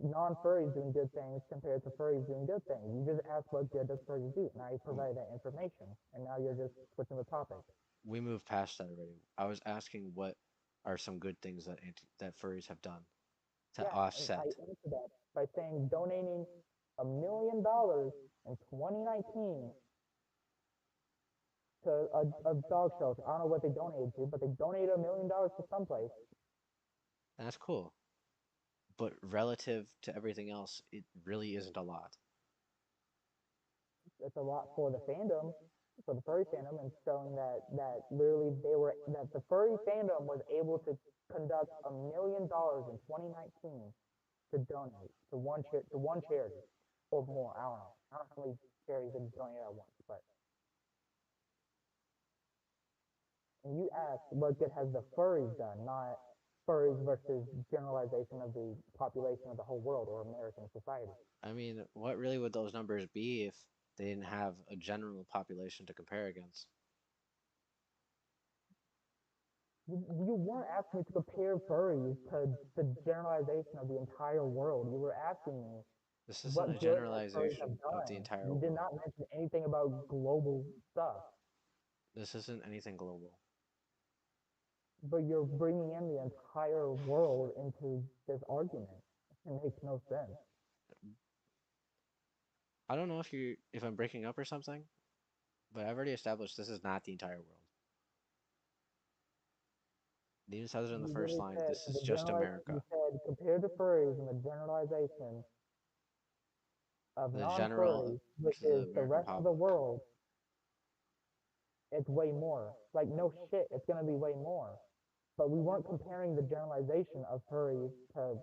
non-furries doing good things compared to furries doing good things. You just asked what good does furries do, and I provided that information, and now you're just switching the topic. We moved past that already. I was asking what are some good things that furries have done to Yeah, and I offset. answered that by saying donating $1 million in 2019 to a dog shelter. I don't know what they donated to, but they donated $1 million to someplace. And that's cool. But relative to everything else, it really isn't a lot. It's a lot for the fandom, for the furry fandom, and showing that literally that the furry fandom was able to conduct $1 million in 2019 to donate to one charity or more. I don't know. I don't know how many charities they donate at once, but and you asked what good has the furries done, not furries versus generalization of the population of the whole world or American society. I mean, what really would those numbers be if they didn't have a general population to compare against? You weren't asking me to compare furries to the generalization of the entire world. You were asking me This isn't a what good has furries have generalization of the done. entire You did world. not mention anything about global stuff, This isn't anything global. but you're bringing in the entire world into this argument. It makes no sense. I don't know if I'm breaking up or something, but I've already established this is not the entire world. It even says it in the You first really line. said This is the just you America. said compared to furries and the generalization of The general non-furries, which to the is the American rest of the public. world, it's way more. Like no shit, it's gonna be way more. But we weren't comparing the generalization of furries to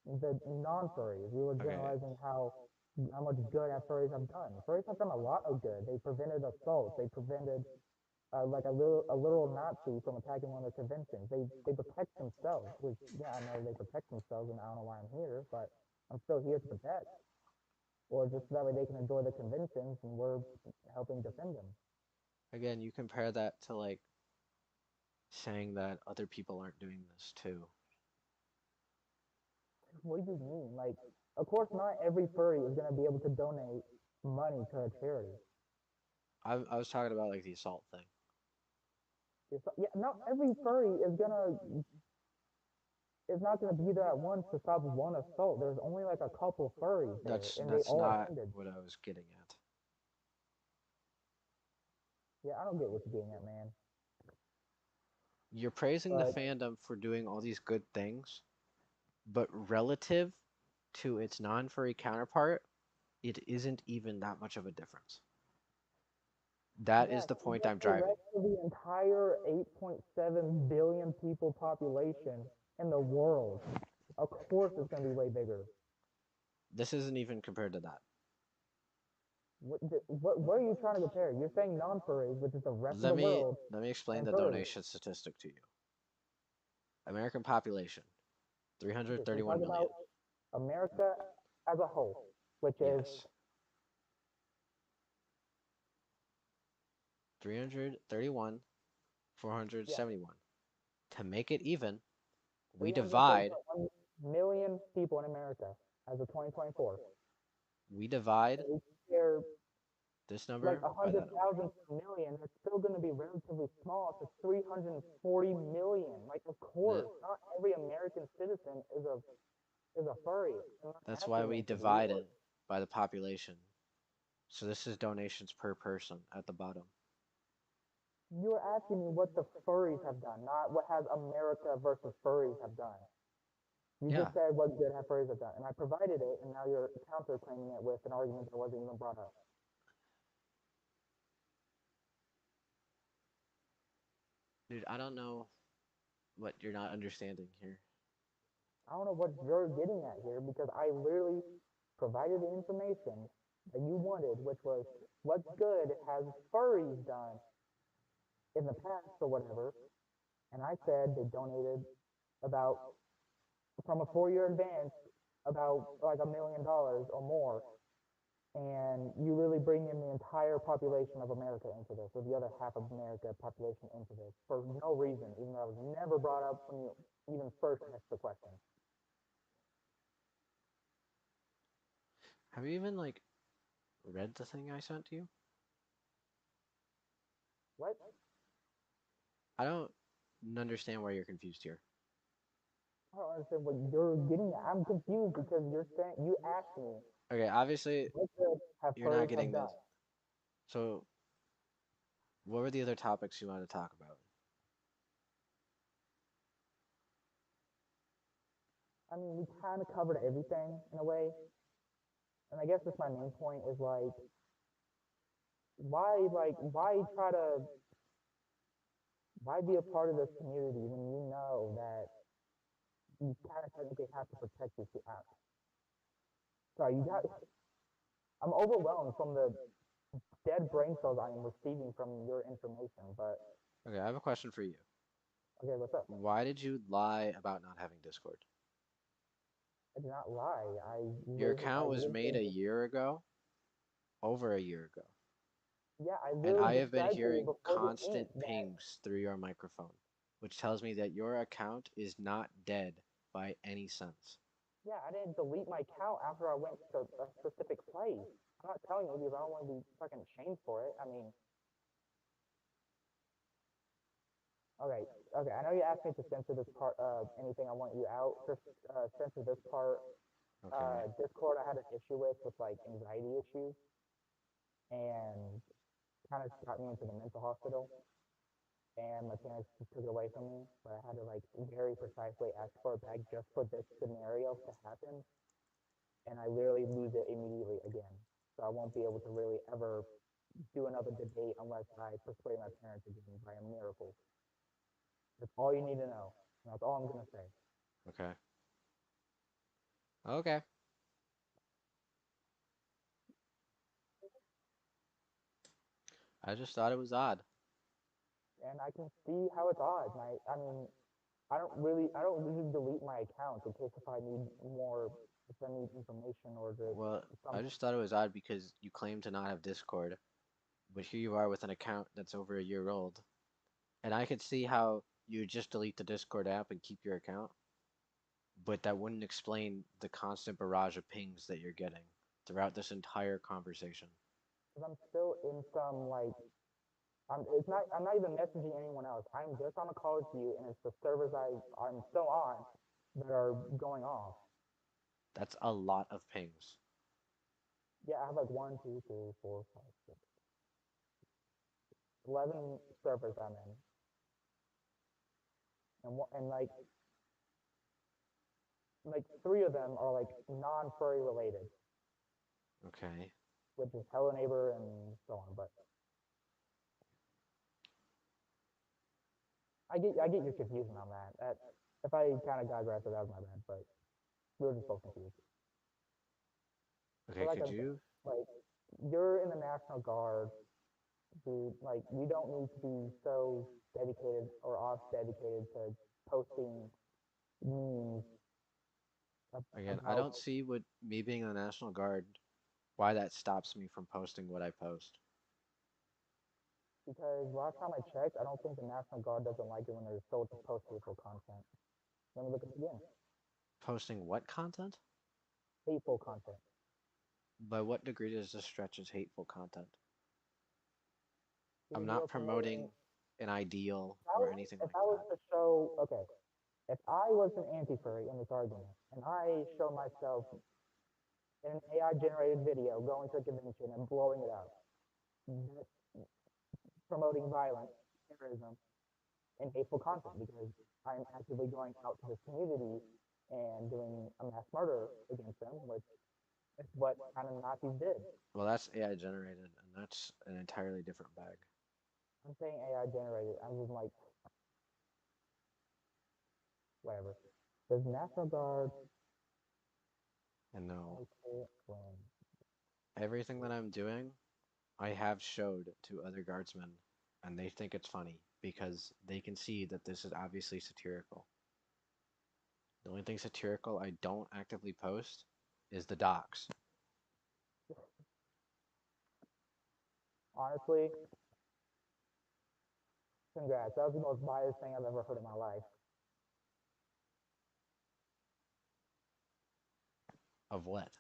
the non-furries. We were Okay, generalizing how much good our furries have done. Furries have done a lot of good. They prevented assault. They prevented like a literal Nazi from attacking one of the conventions. They protect themselves, which yeah, I know they protect themselves, and I don't know why I'm here, but I'm still here to protect, or just that way they can enjoy the conventions, and we're helping defend them. again, you compare that to like saying that other people aren't doing this too. What do you mean? Like, of course, not every furry is gonna be able to donate money to a charity. I was talking about like the assault thing. Yeah, not every furry is not gonna be there at once to stop one assault. There's only like a couple furries there, and they That's all not attended. what I was getting at. Yeah, I don't get what you're getting at, man. You're praising the But fandom for doing all these good things, but relative to its non-furry counterpart, it isn't even that much of a difference. That is yes, the point but I'm the driving. rest of the entire 8.7 billion people population in the world, of course, it's gonna be way bigger. This isn't even compared to that. What are you trying to compare? You're saying non-furries, which is the rest of Let the me world, let me explain and the furries. donation statistic to you. American population, Okay, so we're 331 talking million. about America as a whole, which is Yes. 331, yeah, 471. To make it even, we divide 331 million people in America as of 2024. we divide And we compare this like number by that number. 100,000 per million, that's still going to be relatively small to 340 million. Like, of The, course, not every American citizen is a furry. I'm not that's why asking we them to be. divide it by the population. So this is donations per person at the bottom. You were asking me what the furries have done, not what has America versus furries have done. You Yeah. just said what good have furries have done, and I provided it, and now you're counter claiming it with an argument that wasn't even brought up. Dude, I don't know what you're not understanding here. I don't know what you're getting at here because I literally provided the information that you wanted, which was what good has furries done in the past or whatever. And I said they donated about from a 4 year advance about like $1 million or more. And you really bring in the entire population of America into this, or the other half of America population into this, for no reason, even though it was never brought up when you even first asked the question. Have you even like read the thing I sent to you? What? I don't understand why you're confused here. I don't understand what you're getting at. I'm confused because you're saying you asked me Okay, obviously what good have you're not furries have getting done. this. So, what were the other topics you wanted to talk about? I mean, we kind of covered everything in a way, and I guess that's my main point is why try to why be a part of this community when you know that you kind of technically have to protect your sorry, you got I'm overwhelmed from the dead brain cells I am receiving from your information. But Okay, I have a question for you. okay, what's up? Why did you lie about not having Discord? I did not lie. Your account I was made literally a year ago, over a year ago, yeah, I and literally I have been described to you hearing before the ink constant that pings through your microphone, which tells me that your account is not dead by any sense. yeah, I didn't delete my account after I went to a specific place. I'm not telling you because I don't want to be fucking shamed for it. I mean, okay, okay. I know you asked me to censor this part. Anything I want you out. Just censor this part. Okay. Discord, I had an issue with like anxiety issues, and kind of got me into the mental hospital. And my parents just took it away from me, but I had to like very precisely ask for it back just for this scenario to happen, and I literally lose it immediately again. So I won't be able to really ever do another debate unless I persuade my parents again by a miracle. That's all you need to know. And that's all I'm gonna say. Okay. Okay. I just thought it was odd. And I can see how it's odd. I mean, I don't really delete my accounts in case if I need more, if I need information or to Well, I something. just thought it was odd because you claim to not have Discord, but here you are with an account that's over a year old. And I could see how you would just delete the Discord app and keep your account, but that wouldn't explain the constant barrage of pings that you're getting throughout this entire conversation. Because I'm still in some like it's not. I'm not even messaging anyone else. I'm just on a call with you, and it's the servers I'm still on that are going off. That's a lot of pings. Yeah, I have like one, two, three, four, five, six, 11 servers I'm in, and like three of them are like non-furry related, Okay. which is Hello Neighbor and so on. But I get your confusion on that. If I kind of digress, that was my bad. But we were just both confused. But Okay, like could I'm saying, you? like you're in the National Guard. dude. Like, you don't need to be so dedicated or off dedicated to posting memes Again, I about don't see what me being in the National Guard, why that stops me from posting what I post. because last time I checked, I don't think the National Guard doesn't like it when they're told to post hateful content. Let me look at it again. Posting what content? Hateful content. By what degree does this stretch as hateful content? I'm Because not you're promoting. promoting an ideal If I or was, anything if like I was that. to show, okay, if I was an anti-furry in this argument and I show myself in an AI generated video going to a convention and blowing it up, promoting violence, terrorism, and hateful content because I'm actively going out to this community and doing a mass murder against them, which is what kind of Nazis did. Well, that's AI generated, and that's an entirely different bag. I'm saying AI generated. I'm just like, whatever. Does National Guard And no, hateful when everything that I'm doing, I have showed to other guardsmen, and they think it's funny because they can see that this is obviously satirical. The only thing satirical I don't actively post is the docs. honestly, congrats. That was the most biased thing I've ever heard in my life. Of what?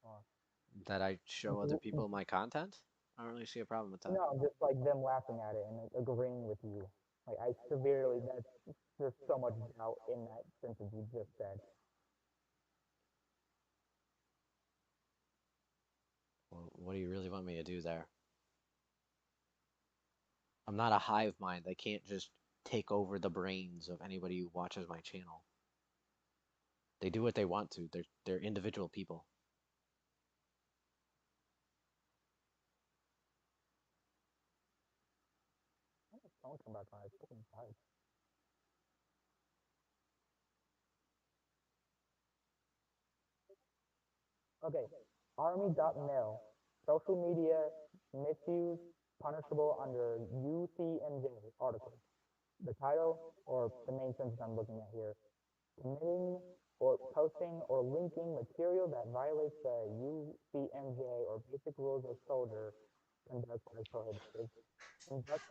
Uh, That I show other people my content? I don't really see a problem with that. no, just like them laughing at it and agreeing with you. Like I severely, there's so much doubt in that sentence you just said. Well, what do you really want me to do there? I'm not a hive mind. I can't just take over the brains of anybody who watches my channel. They do what they want to. They're individual people. Don't come back on. It's fucking tight. Okay, Army.mil. Social media misuse punishable under UCMJ article. The title, or the main sentence I'm looking at here, submitting or posting or linking material that violates the UCMJ or basic rules of soldier conduct is prohibited. Conduct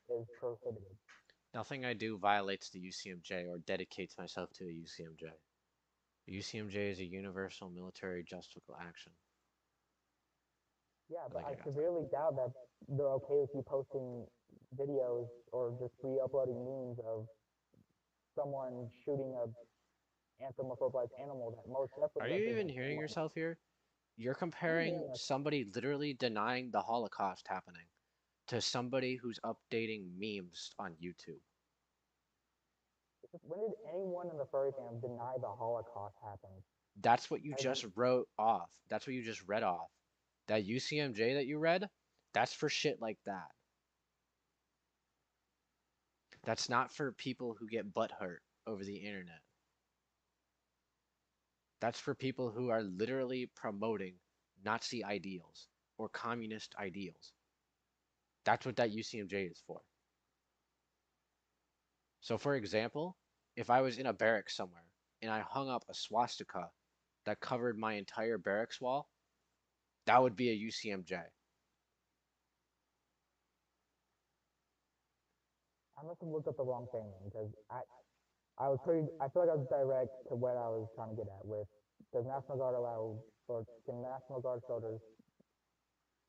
is prohibited. Nothing I do violates the UCMJ or dedicates myself to a UCMJ. The UCMJ is a universal military justifiable action. Yeah, I but think I I got that. severely doubt that they're okay with you posting videos or just re-uploading memes of someone shooting a anthropomorphized animal that most Are definitely you even represents hearing someone. yourself here? You're I'm comparing hearing us. somebody literally denying the Holocaust happening to somebody who's updating memes on YouTube. When did anyone in the furry fam deny the Holocaust happened? That's what you As just wrote off. That's what you just read off. That UCMJ that you read, that's for shit like that. That's not for people who get butt hurt over the internet. That's for people who are literally promoting Nazi ideals or communist ideals. That's what that UCMJ is for. So, for example, if I was in a barracks somewhere and I hung up a swastika that covered my entire barracks wall, that would be a UCMJ. I must have looked up the wrong thing because I was pretty. I feel like I was direct to what I was trying to get at with. Does National Guard allow or can National Guard soldiers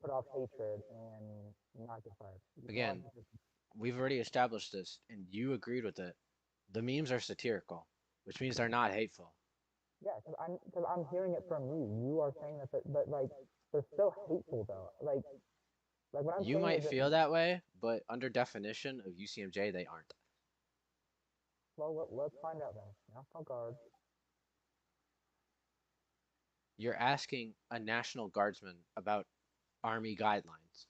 put off hatred and not get fired? Again, we've already established this and you agreed with it. The memes are satirical, which means they're not hateful. Yeah, because I'm hearing it from you. You are saying that, but like they're still hateful though. Like what I'm You saying might is that feel that way, but under definition of UCMJ, they aren't. well, let's find out then. National Guard. You're asking a National Guardsman about Army guidelines.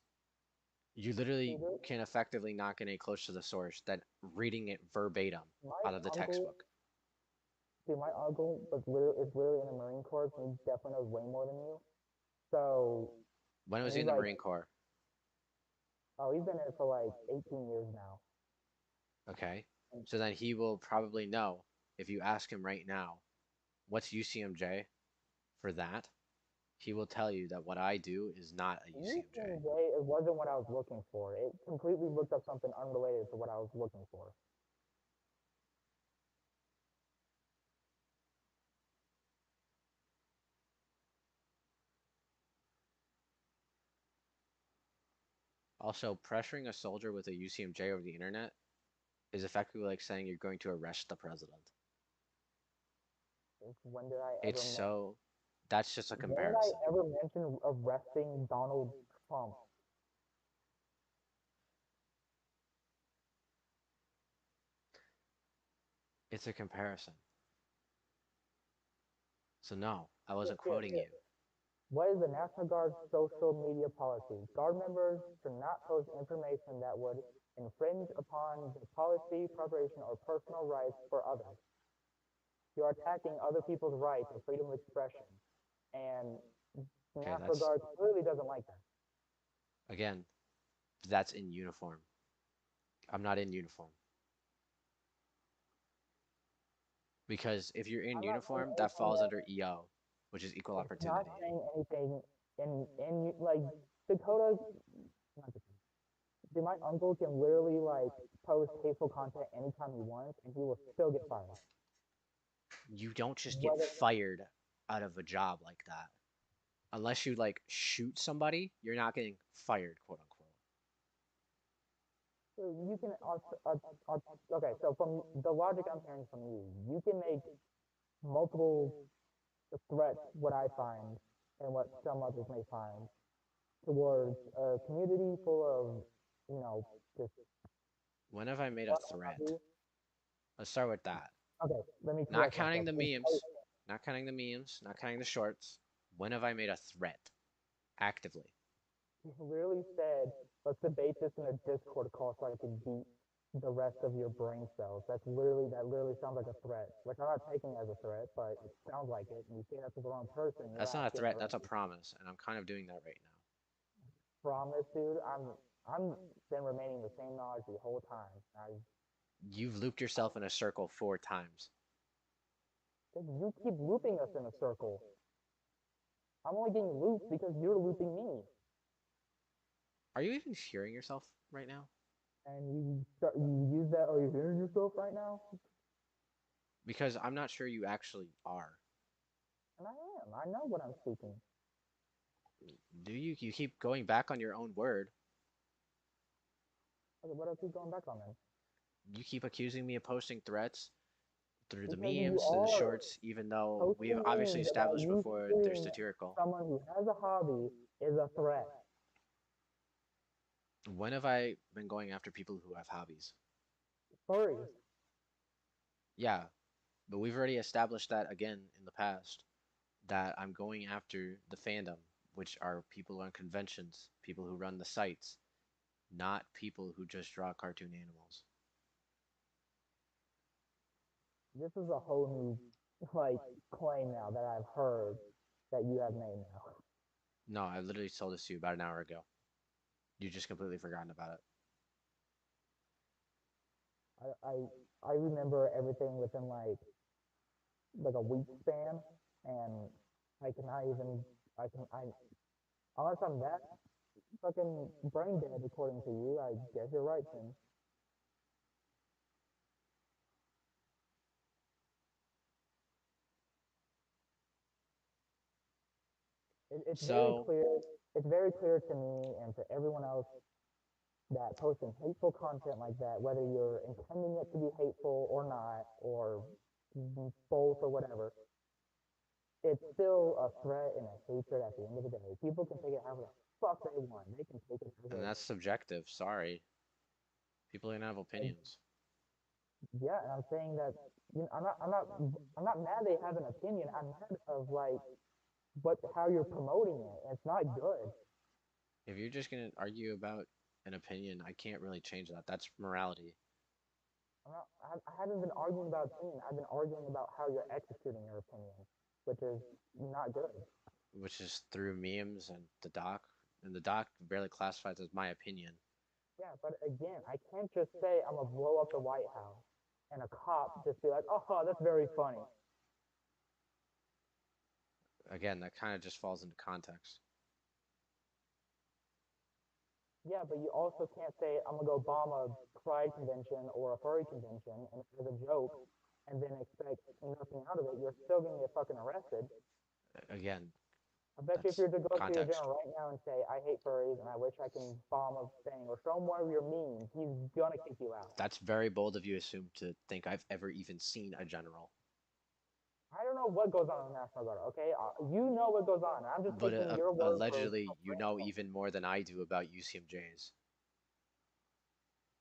You literally Either can effectively not get any closer to the source than reading it verbatim my out of the uncle, textbook. See, my uncle is literally in the Marine Corps, and he definitely knows way more than you. So, When and was he he's in the like, Marine Corps? oh, he's been there for like 18 years now. Okay. And So then he will probably know if you ask him right now, what's UCMJ for that? He will tell you that what I do is not a UCMJ. UCMJ, it wasn't what I was looking for. It completely looked up something unrelated to what I was looking for. Also, pressuring a soldier with a UCMJ over the internet is effectively like saying you're going to arrest the president. When did I It's ever so, that's just a when did I comparison. ever mention arresting Donald Trump? It's a comparison. So no, I Shit, wasn't shit, quoting shit. you. What is the National Guard's social media policy? Guard members should not post information that would infringe upon the policy, preparation, or personal rights for others. You are attacking other people's rights or freedom of expression. And Okay, National that's, Guard clearly doesn't like that. again, that's in uniform. I'm not in uniform. Because if you're in I'm not saying uniform, that anything falls that under EO, which is equal it's not opportunity. saying anything in like Dakota, not Dakota. See, my uncle can literally like post hateful content anytime he wants, and he will still get fired. You don't just get Whether fired out of a job like that. Unless you like shoot somebody, you're not getting fired, quote unquote. so you can okay, so from the logic I'm hearing from you, you can make multiple threats, what I find, and what some others may find, towards a community full of, just When have I made a what have threat? you. Let's start with that. Okay, let me Not correct counting myself. the memes, not counting the memes, not counting the shorts. When have I made a threat? Actively. You literally said, let's debate this in a Discord call so I can beat the rest of your brain cells. That literally sounds like a threat. Which I'm not taking it as a threat, but it sounds like it. And you say that to the wrong person, you're That's not a asking threat, the that's a wrong promise, and I'm kind of doing that right now. promise, dude. I'm been remaining the same knowledge the whole time. You've looped yourself in a circle 4 times. You keep looping us in a circle. I'm only getting looped because you're looping me. Are you even hearing yourself right now? And you use that. Are you hearing yourself right now? Because I'm not sure you actually are. And I am. I know what I'm speaking. Do you? You keep going back on your own word. Okay, what else are you going back on then? You keep accusing me of posting threats through the Because you memes, through the are shorts, even though we've posting obviously memes about established you before there's seeing satirical. someone who has a hobby is a threat. When have I been going after people who have hobbies? Furries. Yeah, but we've already established that again in the past that I'm going after the fandom, which are people on conventions, people who run the sites, not people who just draw cartoon animals. This is a whole new like claim now that I've heard that you have made now. No, I literally told this to you about an hour ago. You just completely forgotten about it. I I, I remember everything within like a week span, and I cannot even I unless I'm that fucking brain dead according to you. I guess you're right then. It's very So, clear. It's very clear to me and to everyone else that posting hateful content like that, whether you're intending it to be hateful or not, or both or whatever, it's still a threat and a hatred at the end of the day. People can take it however the fuck they want. They can take it as and a, that's subjective. Sorry. People are gonna have and opinions. yeah, and I'm saying that I'm not mad they have an opinion. I'm mad of like but how you're promoting it. It's not good. If you're just gonna argue about an opinion, I can't really change that. That's morality. I haven't been arguing about opinion. I've been arguing about how you're executing your opinion, which is not good. which is through memes and the doc, and the doc barely classifies as my opinion. Yeah, but again, I can't just say I'm gonna blow up the White House and a cop just be like, "Oh, that's very funny." Again, that kind of just falls into context. Yeah, but you also can't say I'm gonna go bomb a pride convention or a furry convention and as a joke, and then expect nothing out of it. You're still gonna get fucking arrested. Again, I bet you if that's you were to go to your context. general right now and say I hate furries and I wish I can bomb a thing or show him one of your memes, he's gonna kick you out. That's very bold of you to assume to think I've ever even seen a general. I don't know what goes on in the National Guard. Okay, you know what goes on. I'm just But taking your word for allegedly, you know random. even more than I do about UCMJs.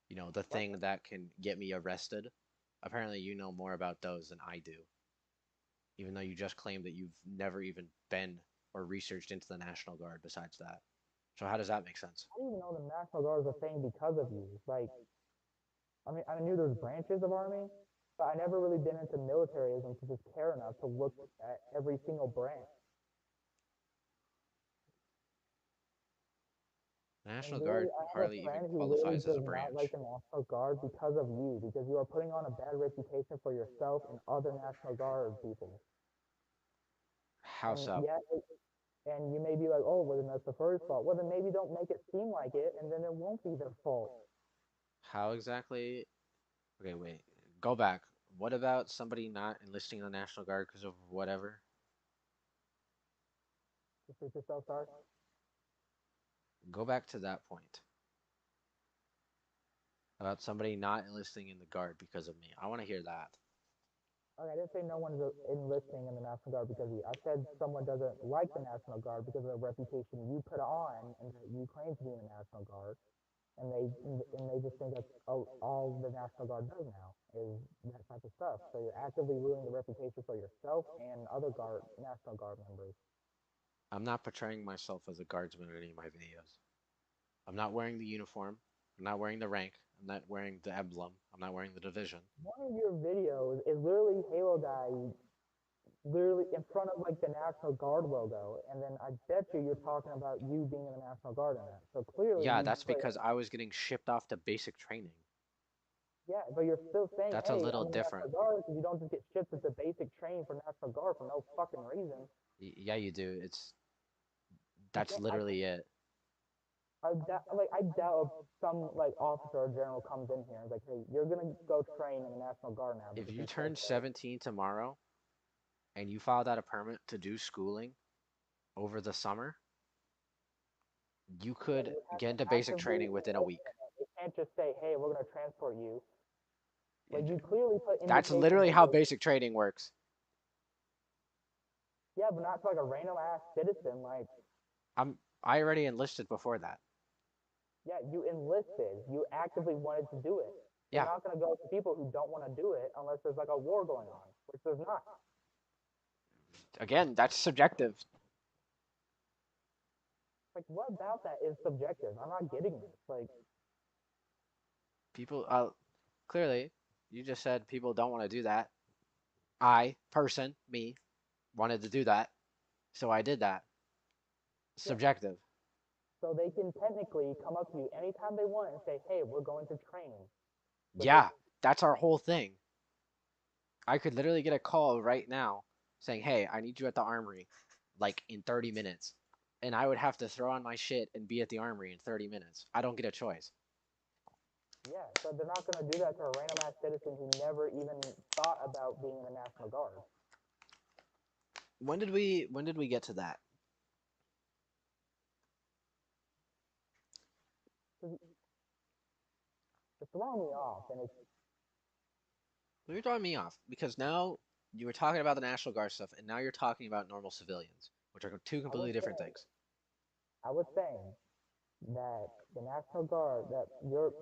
You know, the What? thing that can get me arrested. Apparently, you know more about those than I do, even though you just claimed that you've never even been or researched into the National Guard besides that. So, how does that make sense? I didn't even know the National Guard was a thing because of you. Like, I mean, I knew there's branches of army, but I never really been into militarism to just care enough to look at every single branch. The And National literally, Guard I have a hardly even friend who literally qualifies as a does not like branch. the National Guard because of you, because you are putting on a bad reputation for yourself and other National Guard people. How And so? yet, and you may be like, oh, well, then that's the furry's fault. Well, then maybe don't make it seem like it, and then it won't be their fault. How exactly? Okay, wait. Go back. What about somebody not enlisting in the National Guard because of whatever? Just repeat yourself, sorry. Go back to that point about somebody not enlisting in the Guard because of me. I want to hear that. Okay, I didn't say no one is enlisting in the National Guard because of you. I said someone doesn't like the National Guard because of the reputation you put on and that you claim to be in the National Guard, and they just think that's all the National Guard does now is that type of stuff. So you're actively ruining the reputation for yourself and other guard National Guard members. I'm not portraying myself as a guardsman in any of my videos. I'm not wearing the uniform. I'm not wearing the rank. I'm not wearing the emblem. I'm not wearing the division. One of your videos is literally Halo guy literally in front of like the National Guard logo, and then I bet you're talking about you being in the National Guard in that. So clearly Yeah, you that's put because I was getting shipped off to basic training. yeah, but you're still saying, That's a hey, little I'm in the different. National Guard because you don't just get shipped as a basic training for National Guard for no fucking reason. Yeah, you do. You That's can't. literally it. I doubt if some like officer or general comes in here and is like, hey, you're gonna go train in the National Guard now If because you you said turn so. 17 tomorrow and you filed out a permit to do schooling over the summer, you Yeah, could you have get to into basic actively training within a enlist week. in it. You can't just say, hey, we're gonna transport you. Like And you clearly put that's indications literally of how like, basic training works. yeah, but not to like a random ass citizen. Like, I already enlisted before that. yeah, you enlisted. You actively wanted to do it. You're Yeah, not gonna go to people who don't want to do it unless there's like a war going on, which there's not. again, that's subjective. Like, what about that is subjective? I'm not getting this. Like, People, clearly, you just said people don't want to do that. Me, wanted to do that, so I did that. yeah. Subjective. So they can technically come up to you anytime they want and say, hey, we're going to train. Which is, Yeah, that's our whole thing. I could literally get a call right now saying, "Hey, I need you at the armory, like in 30 minutes," and I would have to throw on my shit and be at the armory in 30 minutes. I don't get a choice. yeah, so they're not going to do that to a random ass citizen who never even thought about being in the National Guard. When did we get to that? It's throwing me off, and it's You're throwing me off because now you were talking about the National Guard stuff, and now you're talking about normal civilians, which are two I was completely different saying, things. I was saying that the National Guard, that you're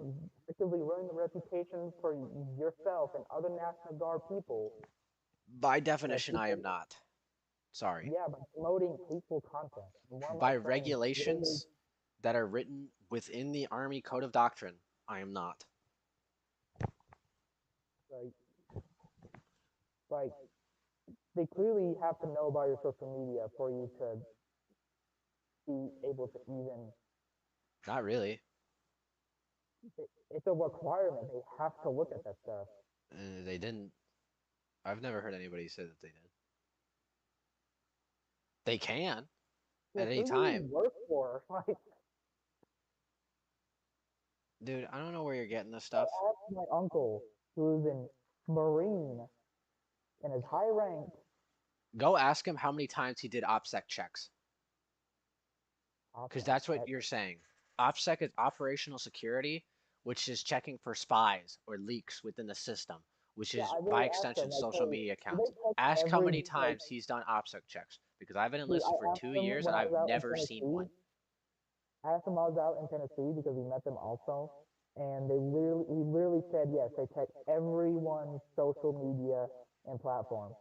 actively ruining the reputation for yourself and other National Guard people. By That definition, I am people, not. Sorry. yeah, by promoting hateful content. And one of my By friends literally, regulations that are written within the Army Code of Doctrine, I am not. Like, like they clearly have to know about your social media for you to be able to even. Not really. It's a requirement. They have to look at that stuff. They didn't. I've never heard anybody say that they did. They can at Like, any who do you time. work for? Like, Dude, I don't know where you're getting this I stuff. asked my uncle, who's in Marine and is high ranked. Go ask him how many times he did OPSEC checks. Because that's what you're saying. OPSEC is operational security, which is checking for spies or leaks within the system, which Yeah, is I by really asked him, extension like, social hey, media do they accounts. check Ask how every, many like, times he's done OPSEC checks because I've been dude, I enlisted for asked two him years when and I was I've out in never seen one. Tennessee. I asked him I was out in Tennessee because we met them also, and he literally said yes, they check everyone's social media and platform.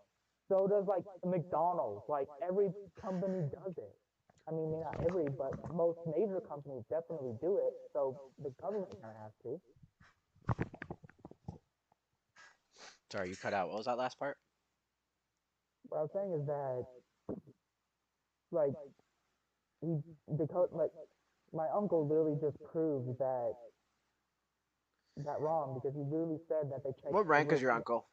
So does like McDonald's, like every company does it. I mean, maybe not every, but most major companies definitely do it. So the government kind of has to. Sorry, you cut out. What was that last part? What I'm saying is that like he because like my uncle literally just proved that wrong because he literally said that they check What rank every. is your uncle?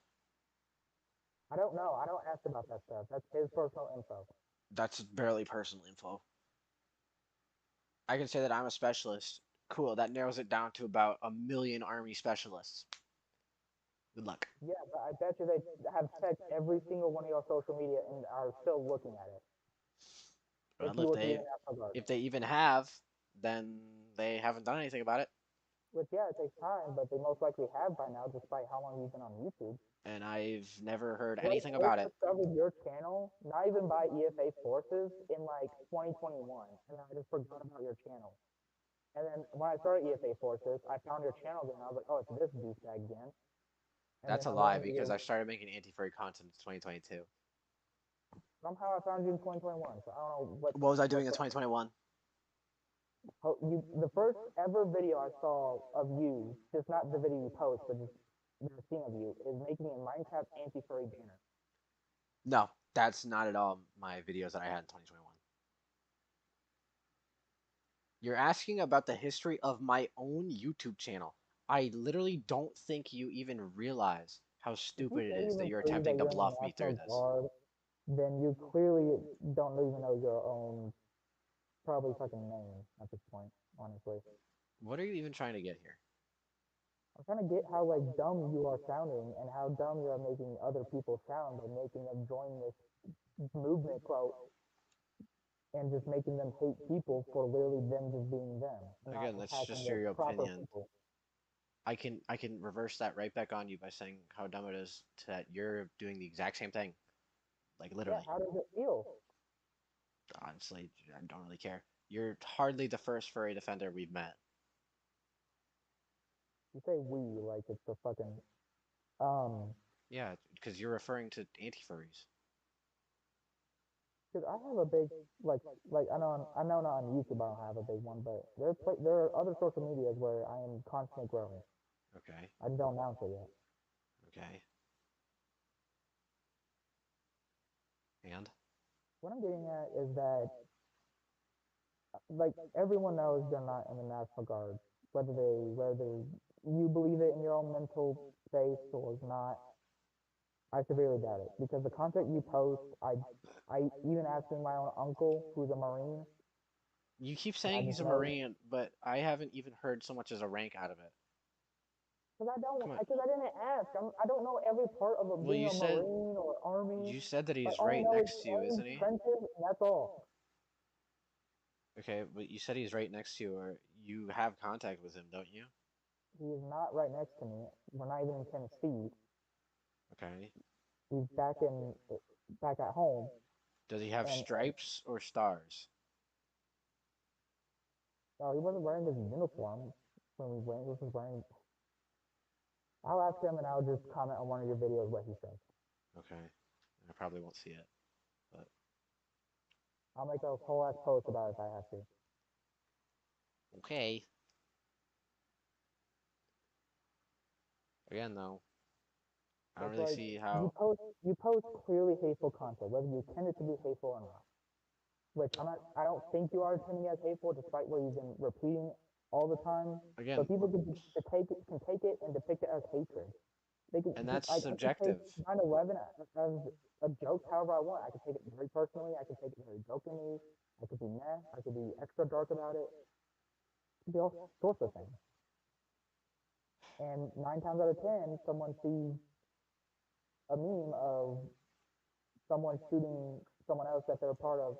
I don't know. I don't ask about that stuff. That's his personal info. That's barely personal info. I can say that I'm a specialist. Cool, that narrows it down to about a million army specialists. Good luck. Yeah, but I bet you they have checked every single one of your social media and are still looking at it. If Well, you were to be in the National Guard, if they even have, then they haven't done anything about it. which yeah, it takes time, but they most likely have by now, despite how long you've been on YouTube. And I've never heard Like anything they about it. discovered your channel, not even by EFA forces, in like 2021, and I just forgot about your channel. And then when I started EFA forces, I found your channel again. I was like, oh, it's this douchebag again. And then That's a I lie learned that because you're I started making anti-furry content in 2022. somehow I found you in 2021. So I don't know What was I what doing in 2021? you the first ever video I saw of you, just not the video you post, but just the scene of you, is making a Minecraft anti-furry banner. No, that's not at all my videos that I had in 2021. You're asking about the history of my own YouTube channel. I literally don't think you even realize how If you stupid it can't is that even you're believe that attempting to you're in the bluff me through National this. Guard, then you clearly don't even know your own probably fucking name at this point, honestly. What are you even trying to get here? I'm trying to get how like dumb you are sounding and how dumb you are making other people sound by making them join this movement quote and just making them hate people for literally them just being them and not Again, that's attacking just the your proper opinion. people. I can reverse that right back on you by saying how dumb it is that you're doing the exact same thing. Like Yeah, literally. how does it feel? Honestly, I don't really care. You're hardly the first furry defender we've met. You say we like it's the fucking um Yeah, because you're referring to anti-furries. because I have a big like I know not on YouTube I don't have a big one, but there are other social medias where I am constantly growing. Okay, I just don't announce it yet. okay. And? What I'm getting at is that like everyone knows they're not in the National Guard, whether you believe it in your own mental space or not. I severely doubt it because the content you post, I even asking my own uncle who's a Marine, You keep and I saying he's just a know Marine, but I haven't even heard so much as a rank out of it. Come on. because I didn't ask. I don't know every part of Well, being a Marine or Army. you said that But he's all I right know is next to you, only isn't he? trenches, and that's all. Okay, but you said he's right next to you, or you have contact with him, don't you? He is not right next to me. We're not even in Tennessee. Okay. He's back at home, Does he have and stripes or stars? no, he wasn't wearing his uniform when we went. He was wearing. I'll ask him, and I'll just comment on one of your videos what he says. Okay. I probably won't see it, but I'll make a whole ass post about it if I have to. okay. Again, though, I don't It's really like see you how. post you post clearly hateful content, whether you intend it to be hateful or not. Which I don't think you are intending as hateful, despite what you've been repeating all the time. Again, But people can take it and depict it as hatred. They can and just that's like I can take subjective. 9/11 as a joke however I want. I can take it very personally. I can take it very jokingly. I could be meh. I could be extra dark about it. It could be all sorts of things. And 9 times out of 10, someone sees a meme of someone shooting someone else that they're a part of.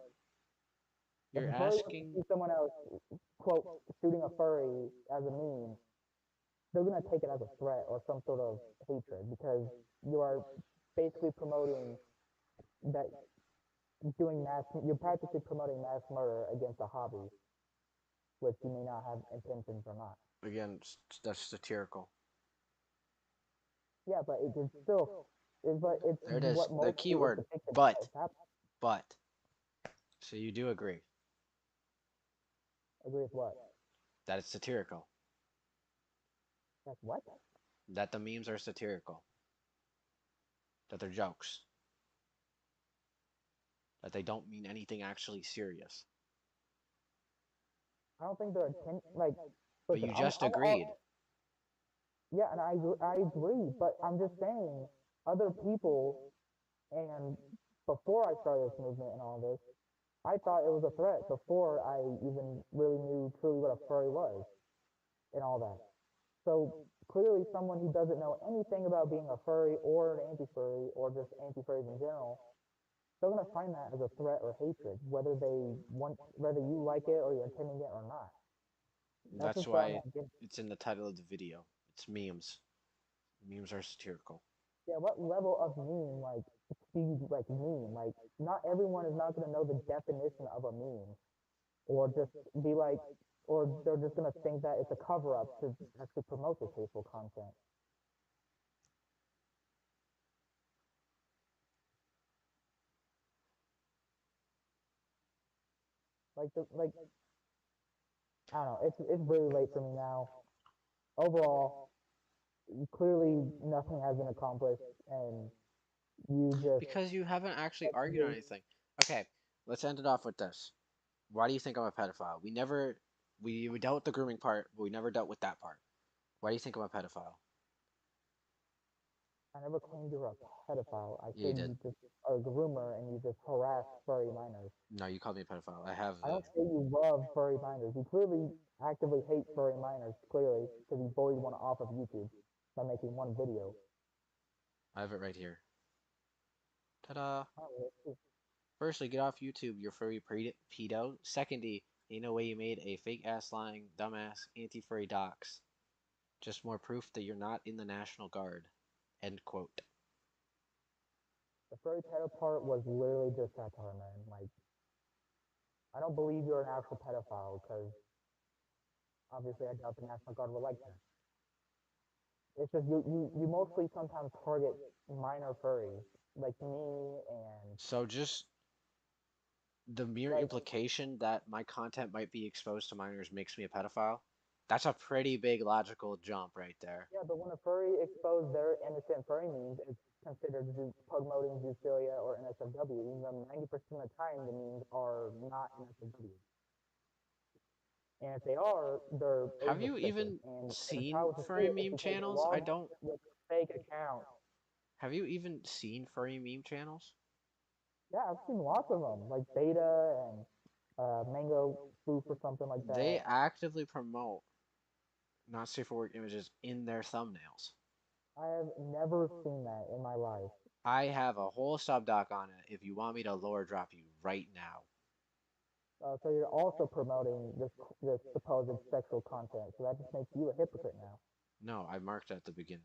If You're a furry were to asking see someone else, quote, shooting a furry as a meme, they're going to take it as a threat or some sort of hatred because you are basically promoting that you're practically promoting mass murder against a hobby, which you may not have intentions or not. again, that's satirical. Yeah, but it's still, but it's There it is. what The mostly key is word, depicted as but. happening. But. So you do agree Agree with what? that it's satirical. That's what? That the memes are satirical. That they're jokes. That they don't mean anything actually serious. I don't think they're like. But Listen, you just I'm agreed. yeah, and I agree, but I'm just saying other people and before I started this movement and all this, I thought it was a threat before I even really knew truly what a furry was and all that. So clearly, someone who doesn't know anything about being a furry or an anti-furry or just anti-furries in general, they're gonna find that as a threat or hatred, whether you like it or you're intending it or not. That's That's just what I'm why not getting. it's in the title of the video. It's memes. Memes are satirical. Yeah, what level of meme do you like meme? Like, not everyone is not gonna know the definition of a meme, or just be like, or they're just gonna think that it's a cover up to actually promote this hateful content. Like I don't know. It's really late for me now. Overall, clearly nothing has been accomplished, and you just Because you haven't actually argued on actively. anything. Okay, let's end it off with this. Why do you think I'm a pedophile? We dealt with the grooming part, but we never dealt with that part. Why do you think I'm a pedophile? I never claimed you were a pedophile. I Yeah, you said did. you just are a groomer and you just harass furry minors. No, you called me a pedophile. I have I don't say you love furry minors. You clearly actively hate furry minors, clearly, because you bullied one off of YouTube by making one video. I have it right here. Ta-da! Oh, really? Firstly, get off YouTube, you furry pedo. Secondly, ain't no way you made a fake ass lying dumbass anti-furry docs. Just more proof that you're not in the National Guard. End quote. The furry pedo part was literally just satire, man. Like, I don't believe you're an actual pedophile because obviously I doubt the National Guard would like that. It's just you mostly sometimes target minor furries like me and So just the mere like implication that my content might be exposed to minors makes me a pedophile. That's a pretty big logical jump right there. yeah, but when a furry exposes their innocent furry memes, it's considered promoting Zoophilia or NSFW, even though 90% of the time the memes are not NSFW. And if they are, they're Have age you restricted. even And if I seen was to see furry it, it's meme because they channels? I logged don't. in with a fake account. Have you even seen furry meme channels? Yeah, I've seen lots of them, like Beta and Mango Spoof or something like that. They actively promote not safe for work images in their thumbnails. I have never seen that in my life. I have a whole subdoc on it if you want me to lore drop you right now. So you're also promoting this supposed sexual content. So that just makes you a hypocrite now. No, I marked at the beginning.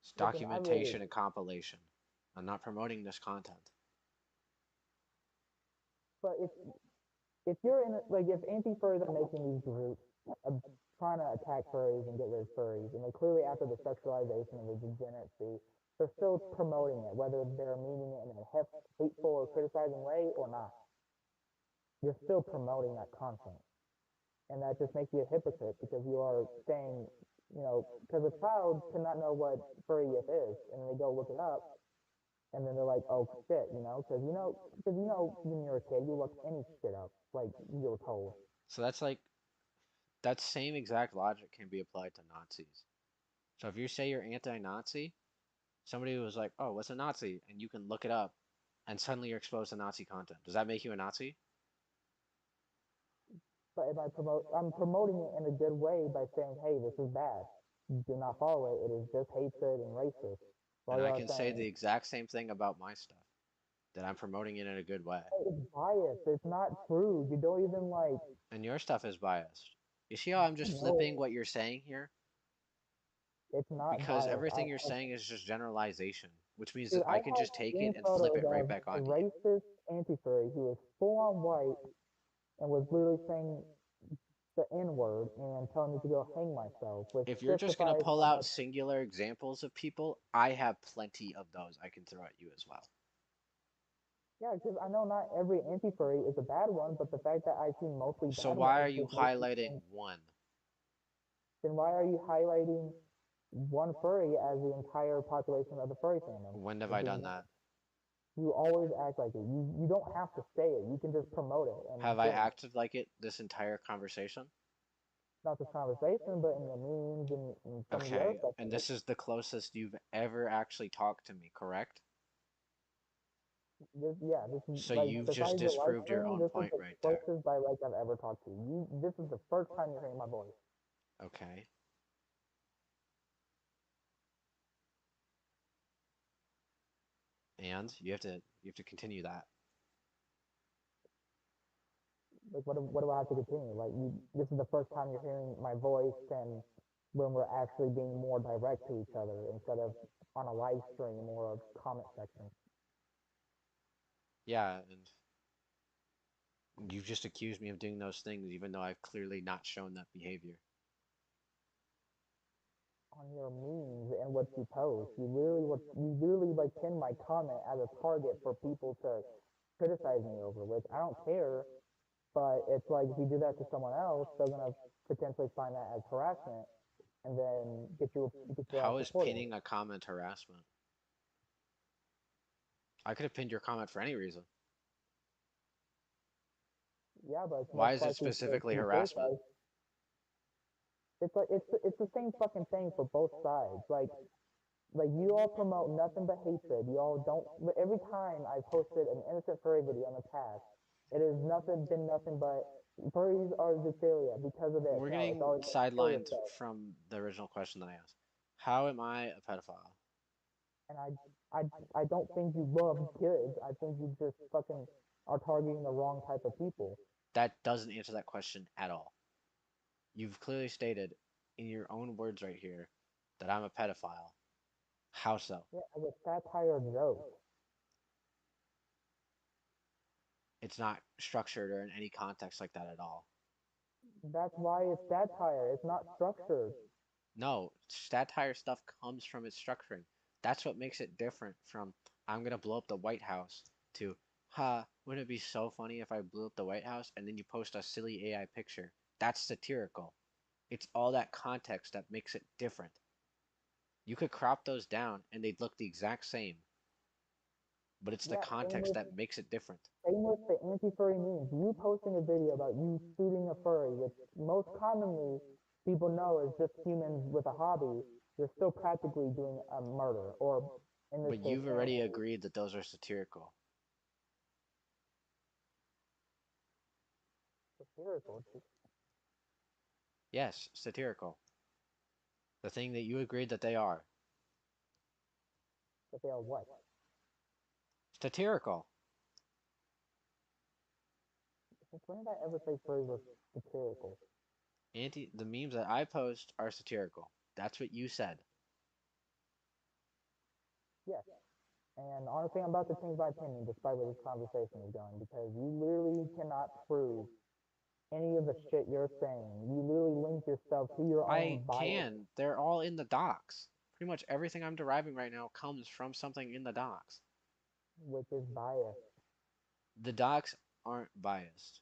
It's Listen, I really, documentation and compilation. I'm not promoting this content. but if you're in like if anti-furries are making these groups uh, trying to attack furries and get rid of furries, and they're clearly after the sexualization and the degeneracy, they're still promoting it, whether they're meaning it in a hateful or criticizing way or not. You're still promoting that content, and that just makes you a hypocrite because you are saying because a child cannot know what furryeth is, and they go look it up, and then they're like, oh shit, because when you're a kid, you look any shit up, like you were told. So that's like that same exact logic can be applied to Nazis. So if you say you're anti-Nazi, somebody was like, "Oh, what's a Nazi?" and you can look it up, and suddenly you're exposed to Nazi content. Does that make you a Nazi? But if I'm promoting it in a good way by saying, hey, this is bad. Do not follow it. It is just hatred and racist. And While I y'all are can say saying, the exact same thing about my stuff, that I'm promoting it in a good way. hey, it's biased. It's not true. You don't even like, And your stuff is biased. You see how I'm just flipping no, what you're saying here? it's not Because biased. everything you're saying is just generalization, which means Dude, that I I can have just take it screen and flip photos it right of back a onto you. racist anti-furry who was full on white and was literally saying the N-word and telling me to go hang myself, which If you're just gonna justifies pull how out much. singular examples of people, I have plenty of those I can throw at you as well. Yeah, because I know not every anti-furry is a bad one, but the fact that I've seen mostly So bad why ones are you just makes me highlighting think, one? then why are you highlighting one furry as the entire population of the furry fandom? When have Which I is done that? you always act like it. You don't have to say it. You can just promote it and Have I boom. acted like it this entire conversation? Not this conversation, but in your memes and some of the other Okay, stuff. and this is the closest you've ever actually talked to me, correct? This is So like you've just besides your live disproved your stream, own this is point the right there. closest direct I've ever talked to you. This is the first time you're hearing my voice. Okay. And you have to continue that. Like what do I have to continue? Like this is the first time you're hearing my voice, and when we're actually being more direct to each other instead of on a live stream or a comment section. Yeah, and you've just accused me of doing those things even though I've clearly not shown that behavior. On your memes and what you post, you literally like pin my comment as a target for people to criticize me over, which I don't care. But it's like if you do that to someone else, they're gonna potentially find that as harassment and then get your ass How is reported. pinning a comment harassment? I could have pinned your comment for any reason. Yeah, but it's Why most is it likely to specifically be harassment? criticized. It's the same fucking thing for both sides. Like you all promote nothing but hatred. You all don't. Every time I posted an innocent furry video in the past, it has nothing but furries are Zoophilia because of this. We're No, it's getting always Zoophilia sidelined stuff. from the original question that I asked. How am I a pedophile? And I don't think you love kids. I think you just fucking are targeting the wrong type of people. That doesn't answer that question at all. You've clearly stated in your own words right here that I'm a pedophile. How so? Yeah, as a satire joke. It's not structured or in any context like that at all. That's why it's satire. It's not structured. No, satire stuff comes from its structuring. That's what makes it different from I'm gonna blow up the White House to wouldn't it be so funny if I blew up the White House and then you post a silly AI picture. That's satirical. It's all that context that makes it different. You could crop those down and they'd look the exact same, but it's the Yeah, context that makes it different. same with the anti-furry memes. You posting a video about you shooting a furry, which most commonly people know is just humans with a hobby, you're still practically doing a murder, or in this But case, you've already animal agreed that those are satirical. satirical. Yes, satirical. The thing that you agreed that they are. But they are what? Satirical. Since when did I ever say furry was satirical? The memes that I post are satirical. That's what you said. Yes. And honestly, I'm about to change my opinion despite where this conversation is going because you literally cannot prove any of the shit you're saying. You literally link yourself to your I own bias, can. They're all in the docs. Pretty much everything I'm deriving right now comes from something in the docs. which is bias. The docs aren't biased.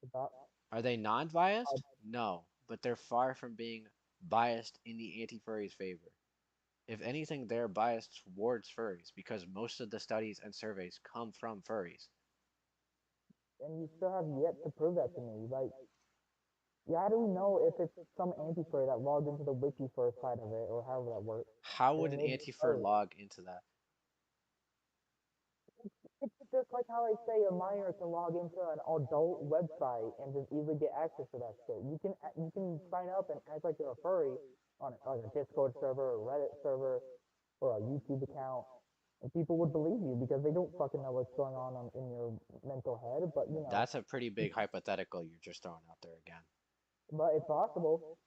About Are they non-biased? No, but they're far from being biased in the anti-furries' favor. If anything, they're biased towards furries because most of the studies and surveys come from furries. And you still have yet to prove that to me. Like, yeah, how do we know if it's some anti-furry that logged into the wiki for a side of it, or however that works? How And would then an maybe anti-fur furry. log into that? It's just like how they say a minor can log into an adult website and just easily get access to that shit. You can sign up and act like you're a furry on like a Discord server or Reddit server or a YouTube account, and people would believe you because they don't fucking know what's going on in your mental head. But That's a pretty big hypothetical you're just throwing out there again. but it's possible.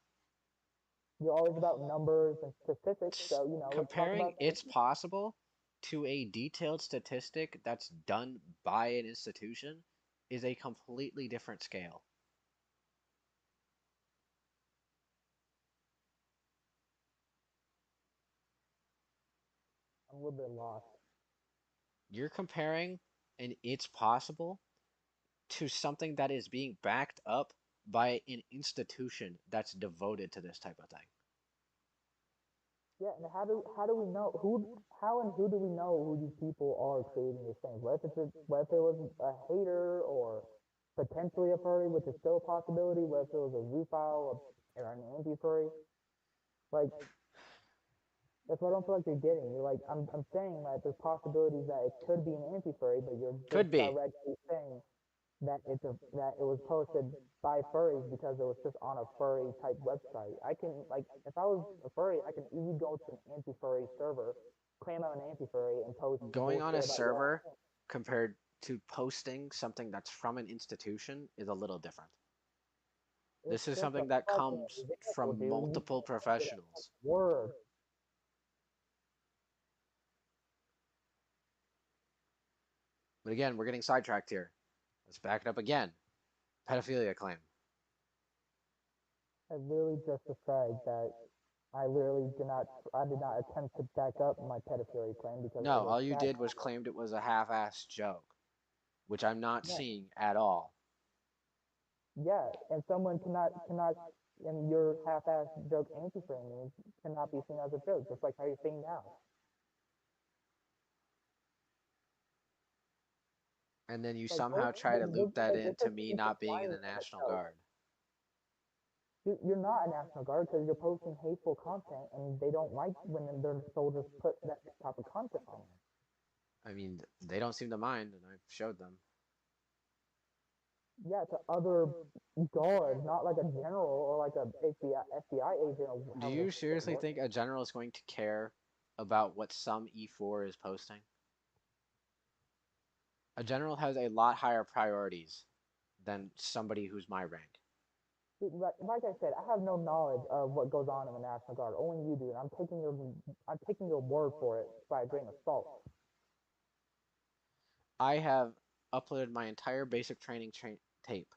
You're always about numbers and statistics, so let's talk Comparing about it's statistics. possible to a detailed statistic that's done by an institution is a completely different scale. I'm a little bit lost. You're comparing an it's possible to something that is being backed up by an institution that's devoted to this type of thing. Yeah, and how do we know how and who do we know who these people are creating these things? What if it was a hater or potentially a furry, which is still a possibility? What if it was a zoophile or an anti-furry? Like that's what I don't feel like you're getting. You're like I'm saying that there's possibilities that it could be an anti-furry, but you're just Could be. directly saying that it was posted by furries because it was just on a furry type website. I can like if I was a furry, I can easily go to an anti-furry server, claim I'm an anti-furry, and post Going on a bullshit about what server I think. compared to posting something that's from an institution is a little different. It's This is just a something that fucking comes example, from dude. You multiple can't change it a professionals. word. But again, we're getting sidetracked here. Let's back it up again. Pedophilia claim. I literally just described that I did not attempt to back up my pedophilia claim because I No, just all you sat did was claimed it was a half-assed joke, which I'm not yeah, seeing at all. yeah, and someone cannot and your half-assed joke anti-framing cannot be seen as a joke, just like how you're saying now. And then you Like somehow try to loop that like it's into just me not being in intertwined the in National itself. Guard. You're not a National Guard because you're posting hateful content, and they don't like when their soldiers put that type of content on there. I mean, they don't seem to mind, and I've showed them. Yeah, to other guards, not like a general or like a FBI agent or Do however you the fuck that seriously works. think a general is going to care about what some E4 is posting? A general has a lot higher priorities than somebody who's my rank. Like I said, I have no knowledge of what goes on in the National Guard. Only you do. And I'm taking your word for it by a grain of salt. I have uploaded my entire basic training tape.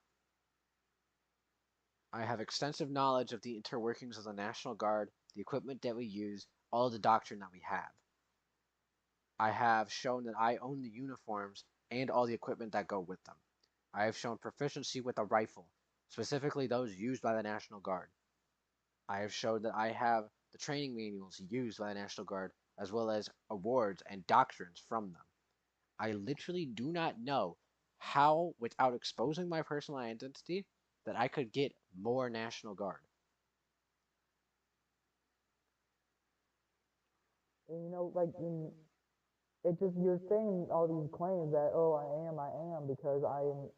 I have extensive knowledge of the interworkings of the National Guard, the equipment that we use, all the doctrine that we have. I have shown that I own the uniforms and all the equipment that go with them. I have shown proficiency with a rifle, specifically those used by the National Guard. I have showed that I have the training manuals used by the National Guard, as well as awards and doctrines from them. I literally do not know how, without exposing my personal identity, that I could get more National Guard. And like it just you're saying all these claims that I am because I am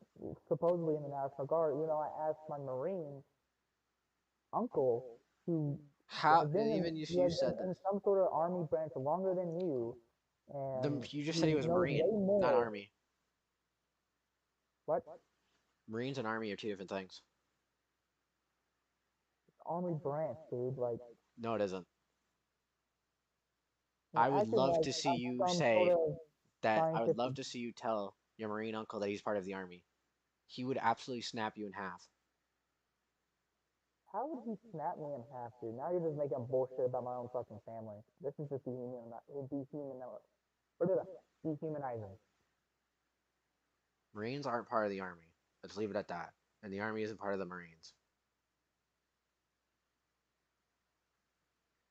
supposedly in the National Guard. I asked my Marine uncle who How has been even if who you has been said this, in some sort of army branch longer than you, and you just said he who was knows Marine, way not more. Army. What Marines and Army are two different things. army branch, dude? Like No, it isn't. you're I would acting love like to see I'm you some sort say of that. I would scientific. love to see you tell your Marine uncle that he's part of the Army. He would absolutely snap you in half. How would he snap me in half, dude? Now you're just making bullshit about my own fucking family. This is just dehumanizing. Marines aren't part of the Army. Let's leave it at that. And the Army isn't part of the Marines.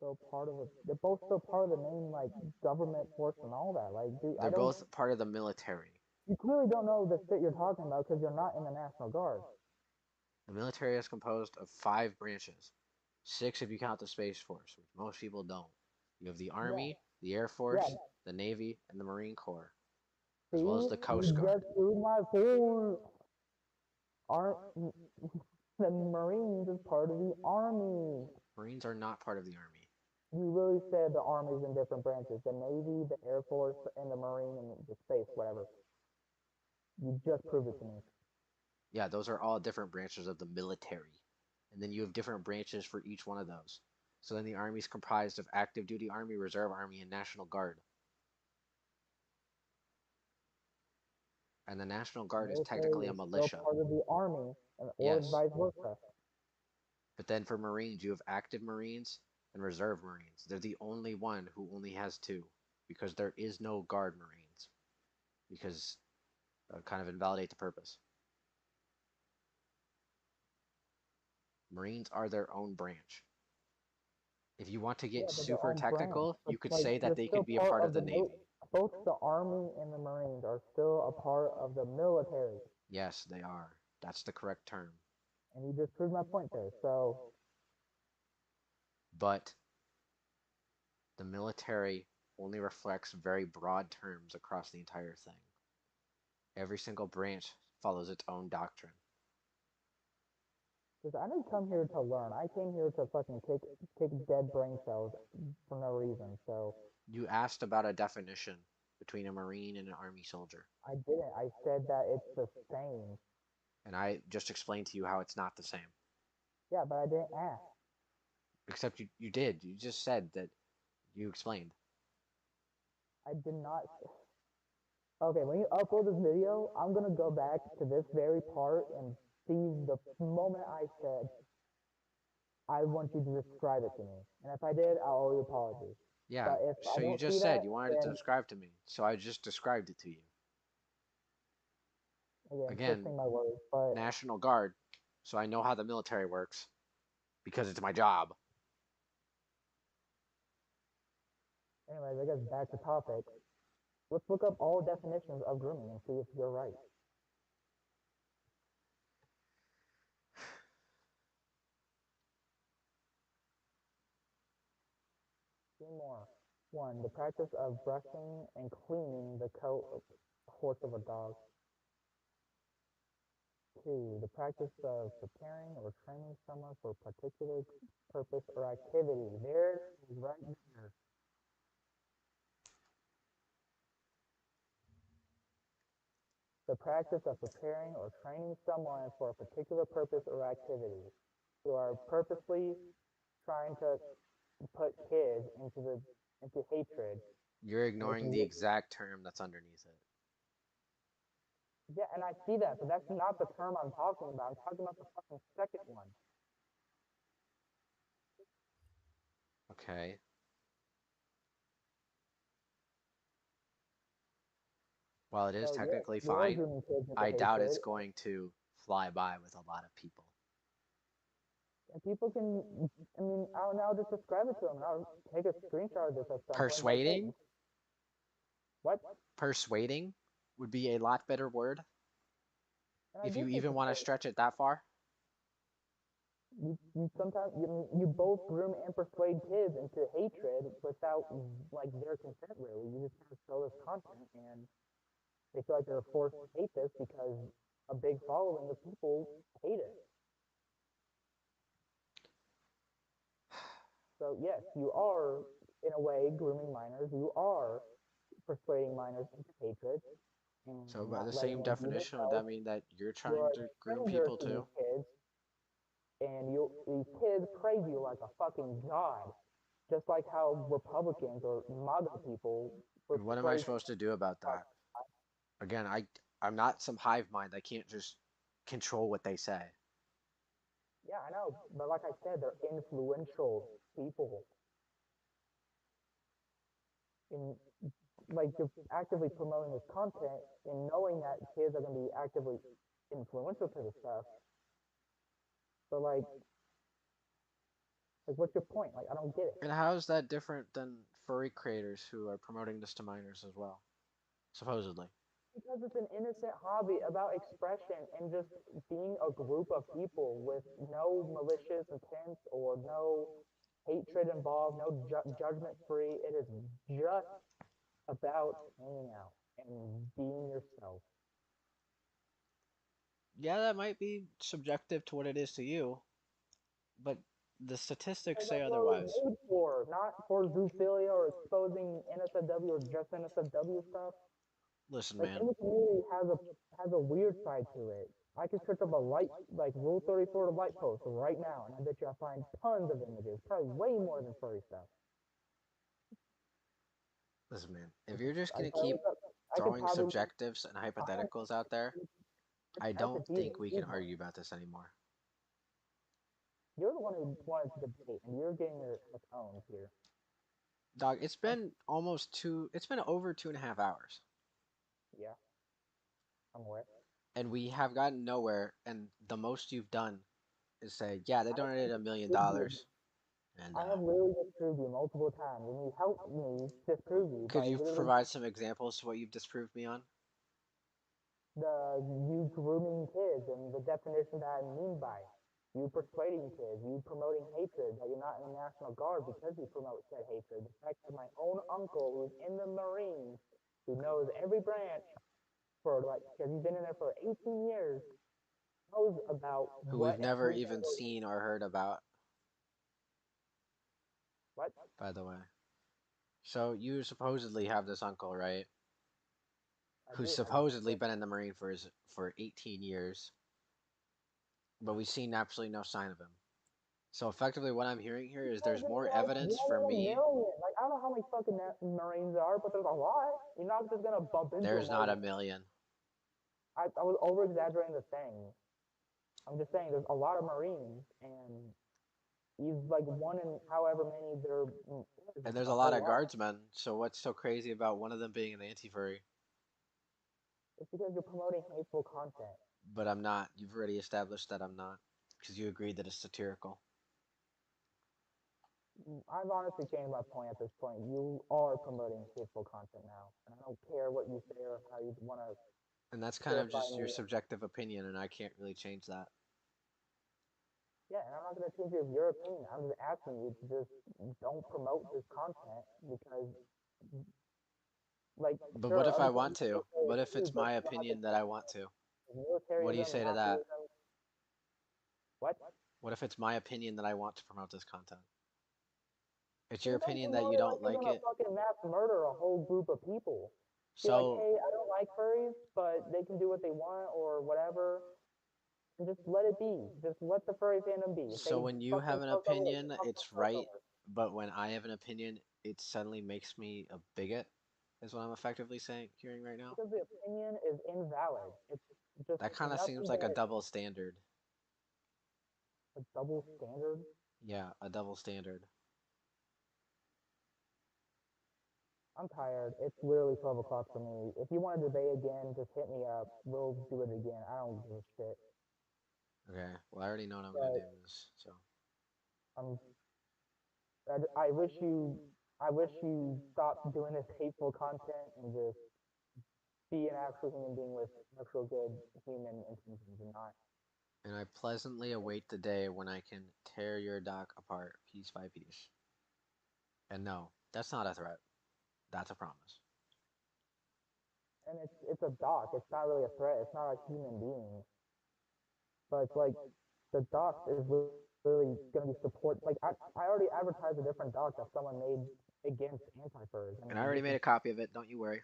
still part of it. They're both still part of the main like government force and all that. Like, dude, I They're don't. both part of the military. You clearly don't know the shit you're talking about because you're not in the National Guard. The military is composed of 5 branches, 6 if you count the Space Force, which most people don't. You have the Yeah, Army, the Air yeah. Force, the Navy, and the Marine Corps, See, as well as the Coast you Guard. just proved my point. Aren't the Marines is part of the Army? Marines are not part of the Army. You really said the Army's in different branches: the Navy, the Air Force, and the Marine, and the space, whatever. You just proved it to me. Yeah, those are all different branches of the military. And then you have different branches for each one of those. So then the Army is comprised of active duty Army, Reserve Army, and National Guard. And the National Guard is Military technically a is still militia. part of the Army, or Yes. vice versa. But then for Marines, you have active Marines and Reserve Marines. They're the only one who only has two because there is no Guard Marines because kind of invalidate the purpose. Marines are their own branch. If you want to Yeah, get but their super own branch. technical, But you could like, say that they're they still could be a part part of of the the Navy. both the Army and the Marines are still a part of the military. Yes, they are. That's the correct term. And you just proved my point there. So But the military only reflects very broad terms across the entire thing. Every single branch follows its own doctrine. because I didn't come here to learn. I came here to fucking kick dead brain cells for no reason. So You asked about a definition between a Marine and an Army soldier, I didn't. I said that it's the same. and I just explained to you how it's not the same. Yeah, but I didn't ask. Except you did. You just said that you explained. I did not. Okay, when you upload this video, I'm gonna go back to this very part and see the moment I said I want you to describe it to me. And if I did, I'll owe you apology. Yeah, But if I so you don't see just said that, you wanted to then describe to me, so I just described it to you. again, Again, twisting my words. But National Guard, so I know how the military works because it's my job. anyways, I guess back to topic. Let's look up all definitions of grooming and see if you're right. Two more. One, the practice of brushing and cleaning the coat of horse of a dog. Two, the practice of preparing or training someone for a particular purpose or activity. There it is, right there. The practice of preparing or training someone for a particular purpose or activity. You are purposely trying to put kids into hatred, You're making ignoring the it. exact term that's underneath it. Yeah, and I see that, but that's not the term I'm talking about. I'm talking about the fucking second one. Okay. While it is So yes, technically you are fine, grooming kids into I doubt hatred, it's going to fly by with a lot of people. and people can. I mean, I'll just describe it to them. And I'll take a screenshot of this at some point. But Persuading? what? Persuading would be a lot better word And I if do you say even want to persuade. stretch it that far. You sometimes you both groom and persuade kids into hatred without like their consent. Really, you just kind of show this content, and they feel like they're forced to hate this because a big following of people hate it. So yes, you are in a way grooming minors. You are persuading minors into hatred and So, by the not letting same them be definition, would that themselves. mean that you're You're trying a to groom stranger people to these too? kids, and these kids praise you like a fucking god, just like how Republicans or MAGA people were And what am I praised. supposed to do about that? Again, I'm not some hive mind. I can't just control what they say. Yeah, I know, but like I said, they're influential people. In like you're actively promoting this content and knowing that kids are going to be actively influential to this stuff. But like Like, what's your point? Like, I don't get it. And how is that different than furry creators who are promoting this to minors as well? Supposedly. Because it's an innocent hobby about expression and just being a group of people with no malicious intent or no hatred involved, no judgment free. It is just about hanging out and being yourself. Yeah, that might be subjective to what it is to you, but the statistics Because say that's what it was otherwise. made for, not for zoophilia or exposing NSFW or just NSFW stuff. Listen, Like man, any community has a weird side to it. I can search up a light like Rule 34 to light post right now, and I bet you I'll find tons of images, probably way more than furry stuff. listen, man. If you're just I gonna probably keep look up, I could throwing probably look subjectives and time. hypotheticals out there, It's I don't empathy think and we can humor. argue about this anymore. You're the one who wanted to debate, and you're getting your own here. Dog, it's been almost two, it's been over 2.5 hours. Yeah, I'm aware. And we have gotten nowhere, and the most you've done is say, yeah, they I have donated $1 million, disproved you. and I have literally disproved you multiple times, and you helped me disprove you could by you literally provide some examples to what you've disproved me on? you grooming kids and the definition that I mean by you persuading kids, you promoting hatred, that you're not in the National Guard because you promote said hatred. The fact that my own uncle, who's in the Marines, who knows every branch for like, because he's been in there for 18 years, knows about Who we've what never every even single seen or heard about, what by the way. So you supposedly have this uncle, right? I Who's do have this supposedly uncle. been in the Marine for 18 years, but we've seen absolutely no sign of him. So effectively, what I'm hearing here is Because there's there's more like evidence one for in a me. million. Like I don't know how many fucking Marines there are, but there's a lot. You're not just gonna bump into There's them all not the a time. million. I was over exaggerating the thing. I'm just saying there's a lot of Marines, and he's like one in however many there is. And It's there's a a lot whole of lot. guardsmen, so what's so crazy about one of them being an anti-furry? It's because you're promoting hateful content. But I'm not. You've already established that I'm not, because you agreed that it's satirical. I've honestly changed my point at this point. You are promoting hateful content now, and I don't care what you say or how you want to And that's kind of clarify just your me. subjective opinion, and I can't really change that. Yeah, and I'm not going to change your opinion. I'm just asking you to just don't promote this content because, like, But what sure, if other I people want to? say it What if too, it's but my you don't have to opinion that I want to? What do you militarism, say to that? Nazism. What? What if it's my opinion that I want to promote this content? It's your Then don't opinion that promote you it like don't you're like gonna it. fucking mass murder a whole group of people. Be like, So, hey, I don't like furries, but they can do what they want or whatever, and just let it be. Just let the furry fandom be. If so they when you fucking have an cross over, they opinion, fucking it's cross right, over. but when I have an opinion, it suddenly makes me a bigot, is what I'm effectively saying, hearing right now. Because the opinion is invalid. It's just That kind of seems nothing like a but double standard. a double standard. Yeah, a double standard. I'm tired. It's literally 12 o'clock for me. If you want to debate again, just hit me up. We'll do it again. I don't give a shit. Okay, well, I already know what I'm gonna But do this, so. I'm. I wish you. I wish you stopped doing this hateful content and just be an actual human being with actual good human intentions and not. And I pleasantly await the day when I can tear your dock apart piece by piece. And no, that's not a threat. That's a promise. And it's a doc. It's not really a threat. It's not a human being. But it's like the doc is literally going to be support. Like I already advertised a different doc that someone made against anti-furs. I And I mean, already this made is a copy of it, don't you worry.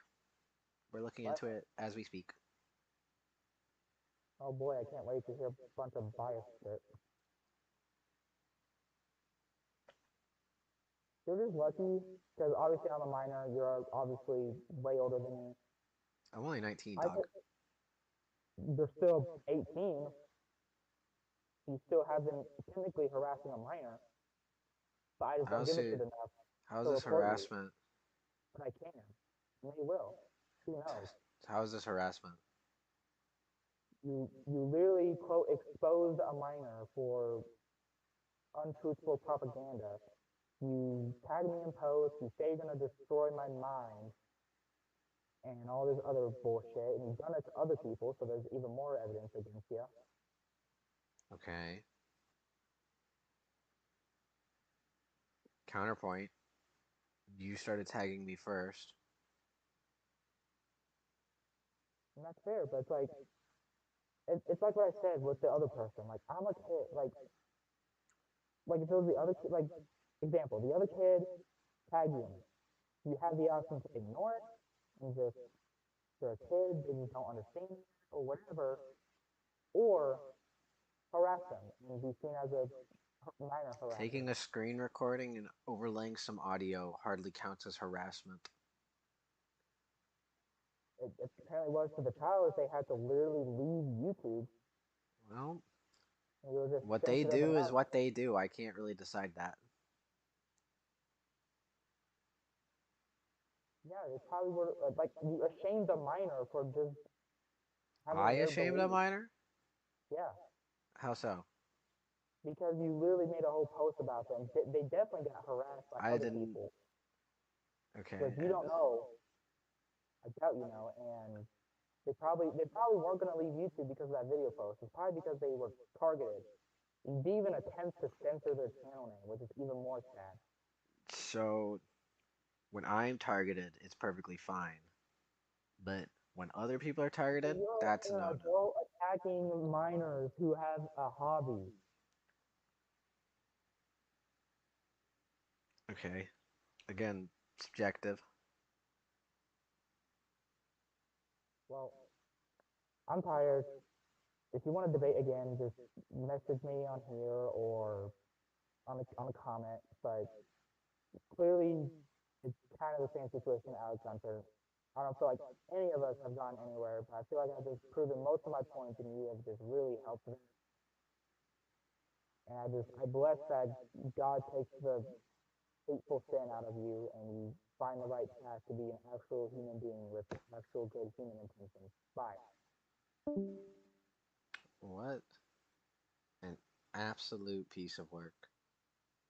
We're looking what? into it as we speak. Oh boy, I can't wait to hear a bunch of bias shit. You're just lucky because obviously I'm a minor. You're obviously way older than me. I'm only 19, I dog. think you're still 18. You still have been technically harassing a minor, but I just don't How's give a it? shit enough How's to this report you. harassment? But I can. And they will. Who knows? How's this harassment? You literally quote exposed a minor for untruthful propaganda. You tag me in posts, you say you're gonna destroy my mind, and all this other bullshit, and you've done it to other people, so there's even more evidence against you. Okay. Counterpoint. You started tagging me first. And that's fair, but it's like, it's like what I said with the other person. Like, I'm a kid. Like if it was the other kid, like, example, the other kid tagged you in it. You have the option to ignore it and just, they're a kid, they just don't understand it, or whatever, or harass them and be seen as a minor harasser. Taking a screen recording and overlaying some audio hardly counts as harassment. It apparently was for the child if they had to literally leave YouTube Well, and you were just what they sensitive do is enough. what they do. I can't really decide that. Yeah, they probably were like, you ashamed a minor for just I having their ashamed a belief. minor? Yeah, How so? because you literally made a whole post about them. They definitely got harassed by I other didn't. people, Okay, which you and don't know. I doubt you know, and they probably weren't gonna leave YouTube because of that video post. It's probably because they were targeted. They even attempt to censor their channel name, which is even more sad. so when I'm targeted, it's perfectly fine. But when other people are But targeted, you're that's a an no-no. adult attacking minors who have a hobby. Okay, again, subjective. Well, I'm tired. If you want to debate again, just message me on here or on a comment. But clearly, it's kind of the same situation with Alex Hunter. I don't feel like any of us have gone anywhere, but I feel like I've just proven most of my points, and you have just really helped me. And I bless that God takes the hateful sin out of you, and you find the right path to be an actual human being with actual good human intentions. Bye. What an absolute piece of work.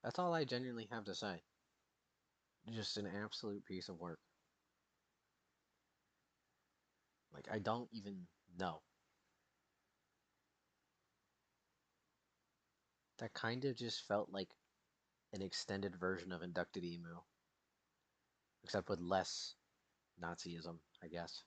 That's all I genuinely have to say. Just an absolute piece of work. Like, I don't even know. That kind of just felt like an extended version of inducted emu, except with less Nazism, I guess.